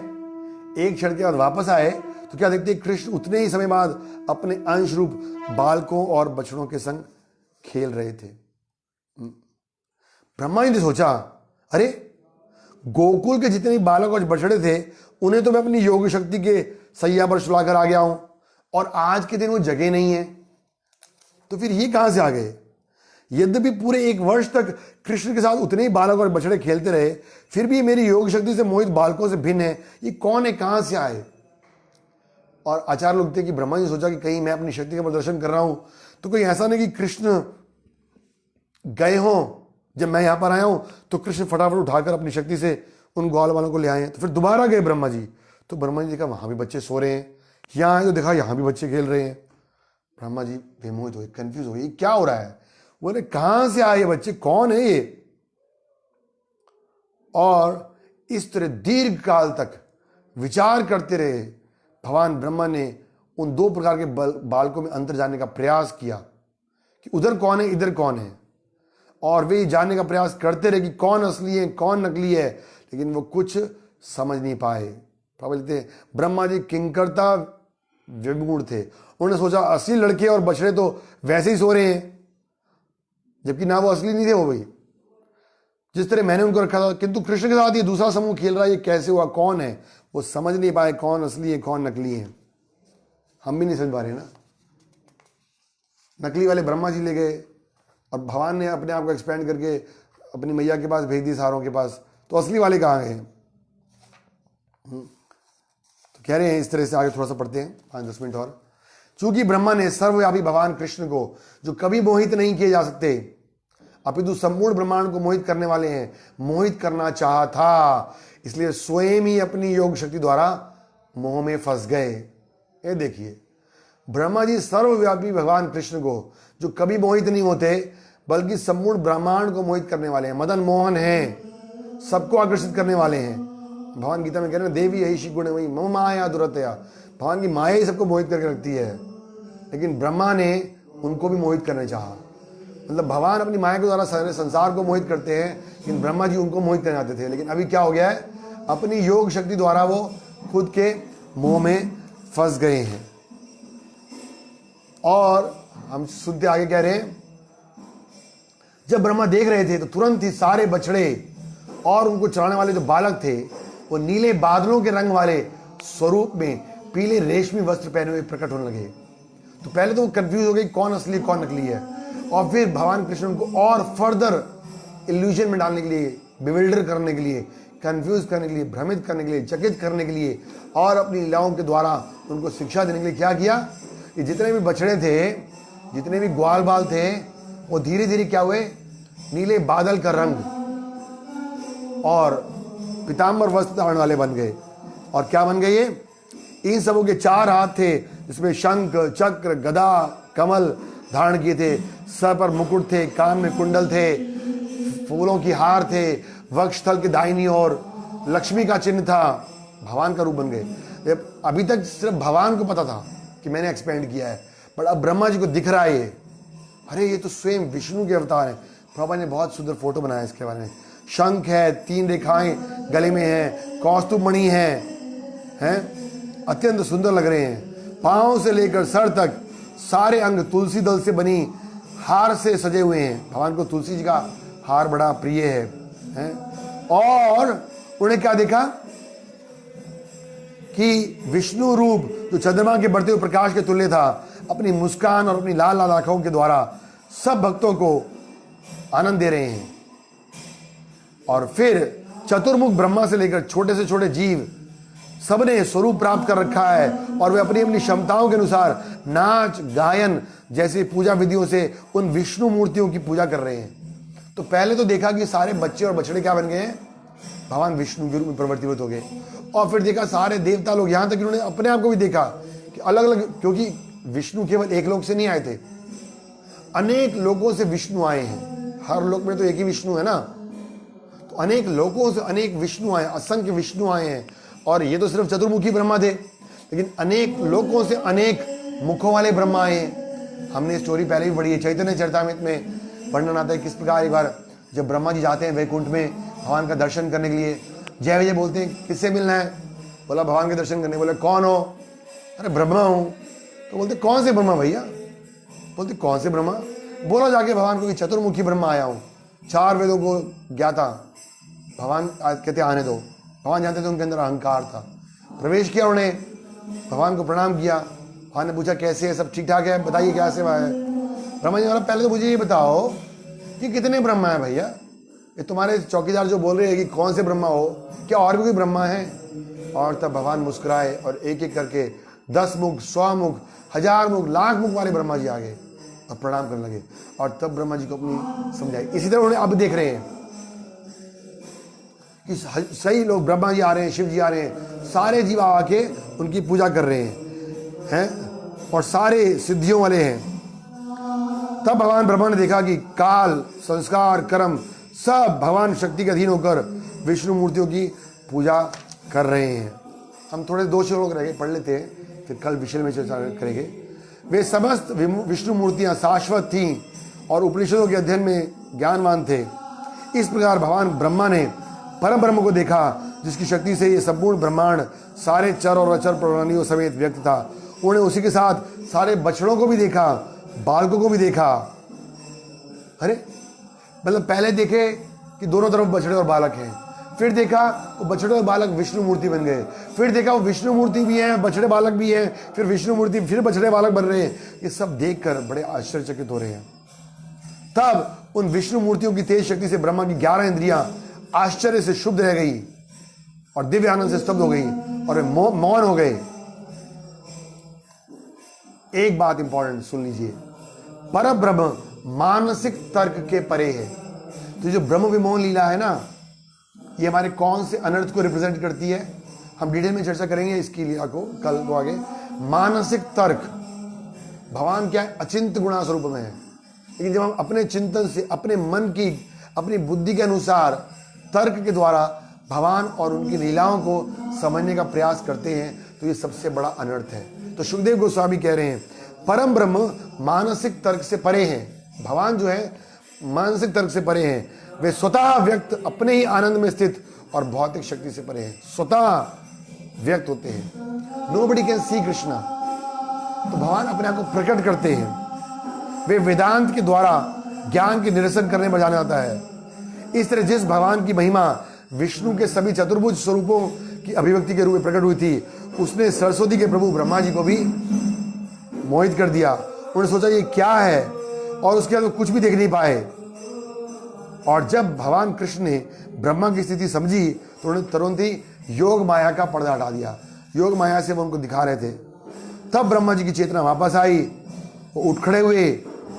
A: तो क्या देखते हैं, कृष्ण उतने ही समय बाद अपने अंश रूप बालकों और बछड़ों के संग खेल रहे थे। ब्रह्मा जी ने सोचा, अरे गोकुल के जितने भी बालक और बछड़े थे उन्हें तो मैं अपनी योग शक्ति के सैया पर सुलाकर आ गया हूं, और आज के दिन वो जगह नहीं है, तो फिर ये कहां से आ गए। यद्यपि पूरे 1 वर्ष तक कृष्ण के साथ उतने ही बालक और बछड़े खेलते रहे, फिर भी मेरी योग शक्ति से मोहित बालकों से भिन्न है, ये कौन है, कहां से आए। और आचार्य लोग थे कि ब्रह्मा जी ने सोचा कि कहीं मैं अपनी शक्ति का प्रदर्शन कर रहा हूं तो कोई ऐसा नहीं कि कृष्ण गए हों, जब मैं यहां पर आया हूं तो कृष्ण फटाफट उठाकर अपनी शक्ति से उन ग्वाल वालों को ले आए। तो फिर दोबारा गए ब्रह्मा जी, तो ब्रह्मा जी देखा वहां भी बच्चे सो रहे हैं, यहां आए तो देखा यहां भी बच्चे खेल रहे हैं। ब्रह्मा जी बेमोहित हुए, कंफ्यूज हो गए, क्या हो रहा है। बोले कहां से आए ये बच्चे, कौन है ये। और इस तरह दीर्घ काल तक विचार करते रहे। भगवान ब्रह्मा ने उन 2 प्रकार के बालकों में अंतर जानने का प्रयास किया कि उधर कौन है, इधर कौन है, और वे जानने का प्रयास करते रहे कि कौन असली है, कौन नकली है, लेकिन वो कुछ समझ नहीं पाए। बोलते ब्रह्मा जी किंकरता विमूढ़ थे। उन्होंने सोचा असली लड़के और बछड़े तो वैसे ही सो रहे हैं, जबकि ना वो असली नहीं थे वो भाई, जिस तरह मैंने उनको रखा था। किंतु कृष्ण के साथ ये दूसरा समूह खेल रहा है, ये कैसे हुआ, कौन है, वो समझ नहीं पाए कौन असली है कौन नकली है। हम भी नहीं समझ पा रहे ना। नकली वाले ब्रह्मा जी ले गए और भगवान ने अपने आप को एक्सपेंड करके अपनी मैया के पास भेज दी, सारों के पास, तो असली वाले कहाँ गए। तो कह रहे हैं इस तरह से, आगे थोड़ा सा पढ़ते हैं 5-10 मिनट और। चूंकि ब्रह्मा ने सर्वव्यापी भगवान कृष्ण को, जो कभी मोहित नहीं किए जा सकते अपितु संपूर्ण ब्रह्मांड को मोहित करने वाले हैं, मोहित करना चाहा था, इसलिए स्वयं ही अपनी योग शक्ति द्वारा मोह में फंस गए। ये देखिए, ब्रह्मा जी सर्वव्यापी भगवान कृष्ण को, जो कभी मोहित नहीं होते बल्कि संपूर्ण ब्रह्मांड को मोहित करने वाले हैं, मदन मोहन हैं, सबको आकर्षित करने वाले हैं। भगवान गीता में कह रहे हैं देवी यही गुण वही मम माया दुरतया, भगवान की माया ही सबको मोहित करके रखती है। लेकिन ब्रह्मा ने उनको भी मोहित करना चाहा, मतलब भगवान अपनी माया के द्वारा सारे संसार को मोहित करते हैं, लेकिन ब्रह्मा जी उनको मोहित करना चाहते थे। लेकिन अभी क्या हो गया है, अपनी योग शक्ति द्वारा वो खुद के मोह में फंस गए हैं। और हम सुनते आगे कह रहे हैं, जब ब्रह्मा देख रहे थे तो तुरंत ही सारे बछड़े और उनको चलाने वाले जो बालक थे वो नीले बादलों के रंग वाले स्वरूप में पीले रेशमी वस्त्र पहने हुए प्रकट होने लगे। तो पहले तो वो कंफ्यूज हो गई कौन असली कौन नकली है, और फिर भगवान कृष्ण उनको और फर्दर इल्यूजन में डालने के लिए, बिविल्डर करने के लिए, कंफ्यूज करने के लिए, भ्रमित करने के लिए, चकित करने के लिए और अपनी लीलाओं के द्वारा उनको शिक्षा देने के लिए क्या किया कि जितने भी बछड़े थे, जितने भी ग्वाल बाल थे, वो धीरे धीरे क्या हुए, नीले बादल का रंग और पीताम्बर वस्त्र धारण वाले बन गए। और क्या बन गए ये, इन सबों के 4 हाथ थे, जिसमें शंख चक्र गदा कमल धारण किए थे, सर पर मुकुट थे, कान में कुंडल थे, फूलों की हार थे, वक्षस्थल के दाहिनी ओर लक्ष्मी का चिन्ह था, भगवान का रूप बन गए। अभी तक सिर्फ भगवान को पता था कि मैंने एक्सपेंड किया है, बट अब ब्रह्मा जी को दिख रहा है ये, अरे ये तो स्वयं विष्णु के अवतार है। प्रभा ने बहुत सुंदर फोटो बनाया इसके बारे में। शंख है, 3 रेखाएं गले में है, कौस्तुभ मणि है, अत्यंत सुंदर लग रहे हैं। पांव से लेकर सर तक सारे अंग तुलसी दल से बनी हार से सजे हुए हैं। भगवान को तुलसी जी का हार बड़ा प्रिय है? और उन्हें क्या देखा कि विष्णु रूप जो चंद्रमा के बढ़ते हुए प्रकाश के तुल्य था, अपनी मुस्कान और अपनी लाल लाल आंखों के द्वारा सब भक्तों को आनंद दे रहे हैं। और फिर चतुर्मुख ब्रह्मा से लेकर छोटे से छोटे जीव सबने स्वरूप प्राप्त कर रखा है और वे अपनी अपनी क्षमताओं के अनुसार नाच गायन जैसी पूजा विधियों से उन विष्णु मूर्तियों की पूजा कर रहे हैं। तो पहले तो देखा कि सारे बच्चे और बछड़े क्या बन गए हैं, भगवान विष्णु के रूप में परिवर्तित हो गए। और फिर देखा सारे देवता लोग, यहां तक कि उन्होंने अपने आप को भी देखा कि अलग अलग, क्योंकि विष्णु केवल एक लोक से नहीं आए थे, अनेक लोगों से विष्णु आए हैं। हर लोक में तो एक ही विष्णु है ना, तो अनेक लोगों से अनेक विष्णु आए, असंख्य विष्णु आए हैं। और ये तो सिर्फ चतुर्मुखी ब्रह्मा थे, लेकिन अनेक लोगों से अनेक मुखों वाले ब्रह्मा आए हैं। हमने स्टोरी पहले भी पढ़ी है, चैतन्य चरितामृत में वर्णन आता है किस प्रकार एक बार जब ब्रह्मा जी जाते हैं वैकुंठ में भगवान का दर्शन करने के लिए, जय विजय बोलते हैं किससे मिलना है, बोला भगवान के दर्शन करने। बोले कौन हो, अरे ब्रह्मा हूँ। तो बोलते कौन से ब्रह्मा भैया, बोलते कौन से ब्रह्मा, बोला जाके भगवान को कि चतुर्मुखी ब्रह्मा आया हूँ, 4 वेदों को ज्ञाता। भगवान कहते आने दो। भगवान जानते थे उनके अंदर अहंकार था। प्रवेश किया उन्होंने, भगवान को प्रणाम किया। भगवान ने पूछा कैसे है, सब ठीक ठाक है, बताइए क्या सेवा है। ब्रह्मा जी बोला पहले तो मुझे ये बताओ कि कितने ब्रह्मा है भैया, ये तुम्हारे चौकीदार जो बोल रहे हैं कि कौन से ब्रह्मा हो, क्या और भी कोई ब्रह्मा है। और तब भगवान मुस्कुराए और एक एक करके 10 मुख, 100 मुख, 1000 मुख, लाख मुख वाले ब्रह्मा जी आ गए और प्रणाम करने लगे। और तब ब्रह्मा जी को अपनी समझाई। इसी तरह उन्होंने अब देख रहे हैं कि सही लोग, ब्रह्मा जी आ रहे हैं, शिव जी आ रहे हैं, सारे जीव आके उनकी पूजा कर रहे हैं और सारे सिद्धियों वाले हैं। तब भगवान ब्रह्मा ने देखा कि काल, संस्कार, कर्म सब भगवान शक्ति के अधीन होकर विष्णु मूर्तियों की पूजा कर रहे हैं। हम थोड़े 2 श्लोक रह गए, पढ़ लेते हैं, फिर कल विषय में चर्चा करेंगे। वे समस्त विष्णु मूर्तियां शाश्वत थीं और उपनिषदों के अध्ययन में ज्ञानवान थे। इस प्रकार भगवान ब्रह्मा ने परम ब्रह्म को देखा जिसकी शक्ति से ये संपूर्ण ब्रह्मांड सारे चर और अचर प्राणियों समेत व्यक्त था। उन्होंने उसी के साथ सारे बछड़ों को भी देखा, बालकों को भी देखा। अरे मतलब पहले देखे कि दोनों तरफ बछड़े और बालक हैं, फिर देखा वो बछड़े और बालक विष्णु मूर्ति बन गए, फिर देखा वो विष्णु मूर्ति भी है, बछड़े बालक भी है, फिर विष्णु मूर्ति, फिर बछड़े बालक बन रहे हैं। ये सब देखकर बड़े आश्चर्यचकित हो रहे हैं। तब उन विष्णु मूर्तियों की तेज शक्ति से ब्रह्मा की 11 इंद्रियां आश्चर्य से शुद्ध रह गई और दिव्य आनंद से स्तब्ध हो गई और वे मौन हो गए। एक बात इंपॉर्टेंट सुन लीजिए, पर ब्रह्म मानसिक तर्क के परे है। तो जो ब्रह्म विमोहन लीला है ना, ये हमारे कौन से अनर्थ को रिप्रेजेंट करती है, हम डिटेल में चर्चा करेंगे इसकी लीला को कल को आगे। मानसिक तर्क, भगवान क्या है, अचिंत गुणा स्वरूप में है, लेकिन जब हम अपने चिंतन से, अपने मन की, अपनी बुद्धि के अनुसार तर्क के द्वारा भगवान और उनकी लीलाओं को समझने का प्रयास करते हैं तो ये सबसे बड़ा अनर्थ है। तो सुखदेव गोस्वामी कह रहे हैं परम ब्रह्म मानसिक तर्क से परे हैं। भगवान जो है मानसिक तर्क से परे हैं, वे स्वतः व्यक्त, अपने ही आनंद में स्थित और भौतिक शक्ति से परे हैं, स्वतः व्यक्त होते हैं। नोबडी कैन सी कृष्णा, तो भगवान अपने आप को प्रकट करते हैं। वे वेदांत के द्वारा ज्ञान के निरसन करने पर जाना जाता है। इस तरह जिस भगवान की महिमा विष्णु के सभी चतुर्भुज स्वरूपों की अभिव्यक्ति के रूप में प्रकट हुई थी, उसने सरस्वती के प्रभु ब्रह्मा जी को भी मोहित कर दिया। उन्होंने सोचा ये क्या है, और उसके बाद कुछ भी देख नहीं पाए। और जब भगवान कृष्ण ने ब्रह्मा की स्थिति समझी तो उन्होंने तुरंत ही योग माया का पर्दा हटा दिया। योग माया से वो उनको दिखा रहे थे। तब ब्रह्मा जी की चेतना वापस आई, वो उठ खड़े हुए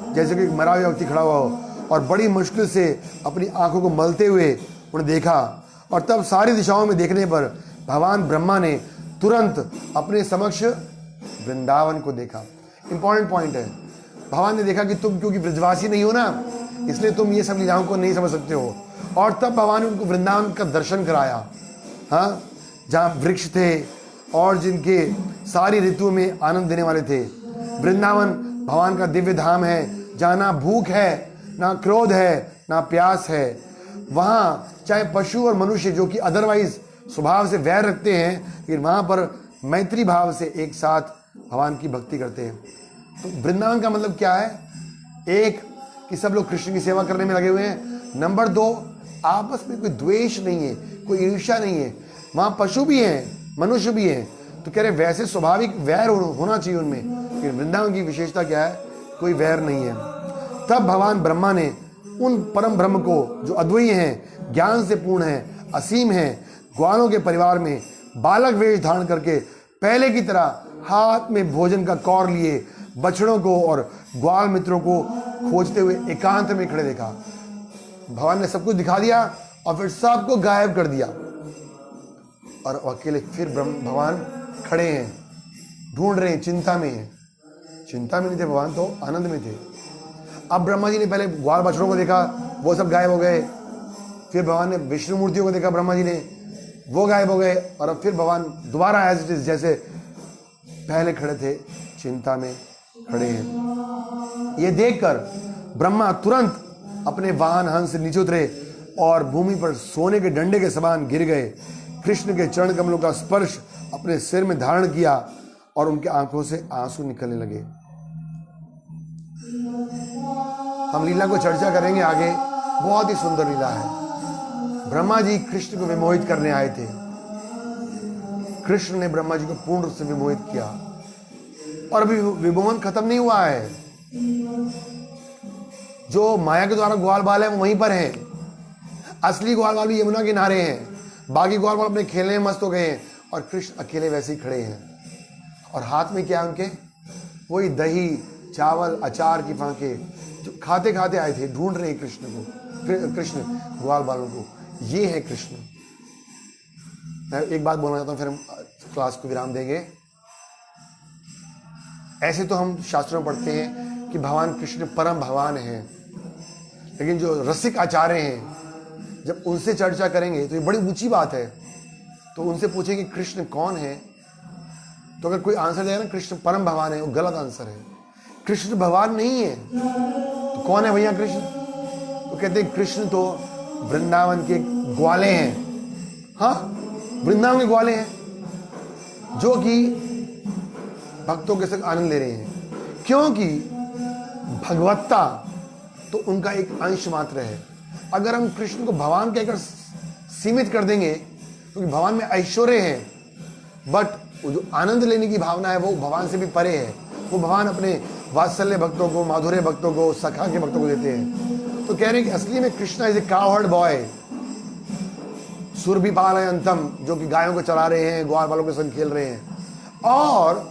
A: जैसे कि मरा हुआ व्यक्ति खड़ा हुआ हो, और बड़ी मुश्किल से अपनी आंखों को मलते हुए उन्हें देखा। और तब सारी दिशाओं में देखने पर भगवान ब्रह्मा ने तुरंत अपने समक्ष वृंदावन को देखा। इंपॉर्टेंट पॉइंट है, भगवान ने देखा कि तुम क्योंकि ब्रजवासी नहीं हो ना, इसलिए तुम ये सब लीलाओं को नहीं समझ सकते हो। और तब भगवान ने उनको वृंदावन का दर्शन कराया, हाँ, जहाँ वृक्ष थे और जिनके सारी ऋतुओं में आनंद देने वाले थे। वृंदावन भगवान का दिव्य धाम है, जहाँ ना भूख है, ना क्रोध है, ना प्यास है। वहाँ चाहे पशु और मनुष्य जो कि अदरवाइज स्वभाव से वैर रखते हैं, लेकिन वहाँ पर मैत्री भाव से एक साथ भगवान की भक्ति करते हैं। तो वृंदावन का मतलब क्या है? एक, कि सब लोग कृष्ण की सेवा करने में लगे हुए हैं। नंबर 2, आपस में कोई द्वेष नहीं है, कोई ईर्ष्या नहीं है। वहाँ पशु भी हैं, मनुष्य भी हैं, तो कह रहे वैसे स्वाभाविक वैर होना चाहिए उनमें, लेकिन वृंदावन की विशेषता क्या है? कोई वैर नहीं है। तब भगवान ब्रह्मा ने उन परम ब्रह्म को, जो अद्वैय हैं, ज्ञान से पूर्ण हैं, असीम हैं, ग्वालों के परिवार में बालक वेश धारण करके पहले की तरह हाथ में भोजन का कौर लिए बछड़ों को और ग्वाल मित्रों को खोजते हुए एकांत में खड़े देखा। भगवान ने सब कुछ दिखा दिया और फिर सबको गायब कर दिया, और अकेले फिर भगवान खड़े हैं, ढूंढ रहे हैं, चिंता में हैं। चिंता में नहीं थे भगवान, तो आनंद में थे। अब ब्रह्मा जी ने पहले ग्वाल बछड़ों को देखा, वो सब गायब हो गए। फिर भगवान ने विष्णु मूर्तियों को देखा, ब्रह्मा जी ने, वो गायब हो गए। और अब फिर भगवान दोबारा एज इट इज जैसे पहले खड़े थे, चिंता में खड़े हैं। ये देखकर ब्रह्मा तुरंत अपने वाहन हंस से नीचे उतरे और भूमि पर सोने के डंडे के समान गिर गए। कृष्ण के चरण कमलों का स्पर्श अपने सिर में धारण किया और उनके आंखों से आंसू निकलने लगे। हम लीला को चर्चा करेंगे आगे, बहुत ही सुंदर लीला है। ब्रह्मा जी कृष्ण को विमोहित करने आए थे। कृष्ण ने ब्रह्मा जी को पूर्ण रूप से विमोहित किया, और अभी विमोहन खत्म नहीं हुआ है। जो माया के द्वारा ग्वाल बाल है वो वहीं पर है। असली ग्वाल बाल भी यमुना के किनारे हैं, बाकी ग्वाल बाल अपने खेलने में मस्त हो गए हैं, और कृष्ण अकेले वैसे ही खड़े हैं। और हाथ में क्या उनके, वही दही चावल अचार की फांके, जो खाते खाते आए थे, ढूंढ रहे हैं कृष्ण को, कृष्ण ग्वाल बालों को। ये है कृष्ण। मैं एक बात बोलना चाहता हूं, फिर हम क्लास को विराम देंगे। ऐसे तो हम शास्त्रों में पढ़ते हैं कि भगवान कृष्ण परम भगवान हैं, लेकिन जो रसिक आचार्य हैं, जब उनसे चर्चा करेंगे तो ये बड़ी ऊंची बात है। तो उनसे पूछेंगे कृष्ण कौन है, तो अगर कोई आंसर देगा ना कृष्ण परम भगवान है, वो गलत आंसर है। कृष्ण भगवान नहीं है। तो कौन है भैया कृष्ण? तो कहते हैं कृष्ण तो वृंदावन के ग्वाले हैं। हाँ, वृंदावन के ग्वाले हैं, जो कि भक्तों के संग आनंद ले रहे हैं, क्योंकि भगवत्ता तो उनका एक अंश मात्र है। अगर हम कृष्ण को भगवान कहकर सीमित कर देंगे, क्योंकि भगवान में ऐश्वर्य है, बट वो जो आनंद लेने की भावना है वो भगवान से भी परे है। वो भगवान अपने वात्सल्य भक्तों को, माधुर्य भक्तों को, सखा के भक्तों को देते हैं। तो कह रहे हैं कि असली में Krishna is a cowherd boy, सुरभि पालयंतम, जो कि गायों को चला रहे हैं, ग्वाल वालों के संग खेल रहे हैं। और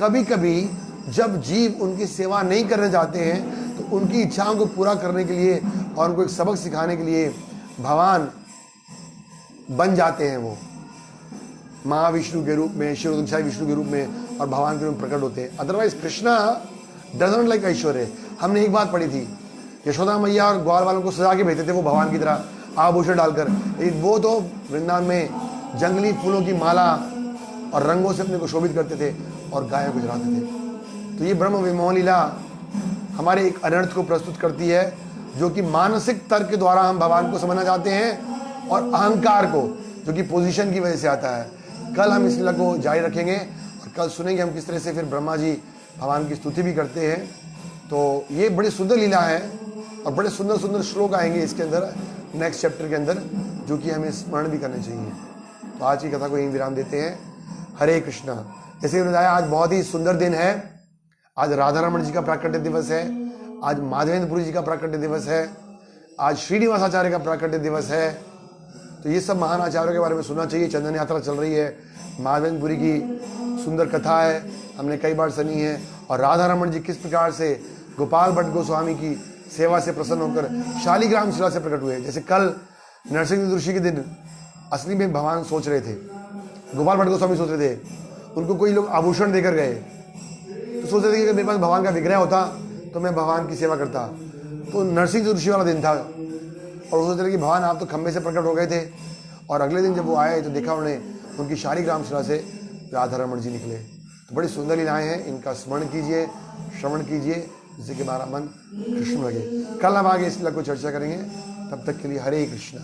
A: कभी कभी जब जीव उनकी सेवा नहीं करना चाहते हैं, तो उनकी इच्छाओं को पूरा करने के लिए और उनको एक सबक सिखाने के लिए भगवान बन जाते हैं। वो महाविष्णु के रूप में, शिरोदक्षाई विष्णु के रूप में और भगवान के रूप में प्रकट होते हैं। अदरवाइज कृष्णा डजंट लाइक ऐश्वर्य। हमने एक बात पढ़ी थी, यशोदा मैया और ग्वाल वालों को सजा के भेजते थे वो भगवान की तरह आभूषण डालकर, लेकिन वो तो वृंदावन में जंगली फूलों की माला और रंगों से अपने को शोभित करते थे और गायों को चराते थे। तो ये ब्रह्म विमोह लीला हमारे एक अनर्थ को प्रस्तुत करती है, जो कि मानसिक तर्क के द्वारा हम भगवान को समझना चाहते हैं, और अहंकार को, जो कि पोजीशन की वजह से आता है। कल हम इस लीला को जारी रखेंगे और कल सुनेंगे हम किस तरह से फिर ब्रह्मा जी भगवान की स्तुति भी करते हैं। तो ये बड़ी सुंदर लीला है और बड़े सुंदर सुंदर श्लोक आएंगे इसके अंदर, नेक्स्ट चैप्टर के अंदर, जो कि हमें स्मरण भी करने चाहिए। तो आज की कथा को यहीं विराम देते हैं। हरे कृष्णा। जैसे मैंने बताया, आज बहुत ही सुंदर दिन है। आज राधा रमण जी का प्राकट्य दिवस है, आज माधवेंद्रपुरी जी का प्राकट्य दिवस है, आज श्रीनिवास आचार्य का प्राकट्य दिवस है। तो ये सब महान आचार्यों के बारे में सुनना चाहिए। चंदन यात्रा चल रही है, माधवेंद्रपुरी की सुंदर कथा है, हमने कई बार सुनी है। और राधा रमण जी किस प्रकार से गोपाल भट्ट गोस्वामी की सेवा से प्रसन्न होकर शालिग्राम शिला से प्रकट हुए। जैसे कल नरसिंह ऋषि के दिन असली में भगवान सोच रहे थे, गोपाल भट्ट गोस्वामी सोच रहे थे, उनको कोई लोग आभूषण देकर गए, तो सोच रहे थे कि मेरे पास भगवान का विग्रह होता तो मैं भगवान की सेवा करता। तो नरसिंह ऋषि वाला दिन था, और सोच रहे कि भगवान आप तो खंबे से प्रकट हो गए थे। और अगले दिन जब वो आए तो देखा उन्होंने उनकी शालिग्राम शिला से राधा रमण जी निकले। तो बड़ी सुंदर लीलाएं हैं, इनका स्मरण कीजिए, श्रवण कीजिए, जिससे कि हमारा मन कृष्ण लगे। कल हम आगे इस लीला को चर्चा करेंगे। तब तक के लिए हरे कृष्णा।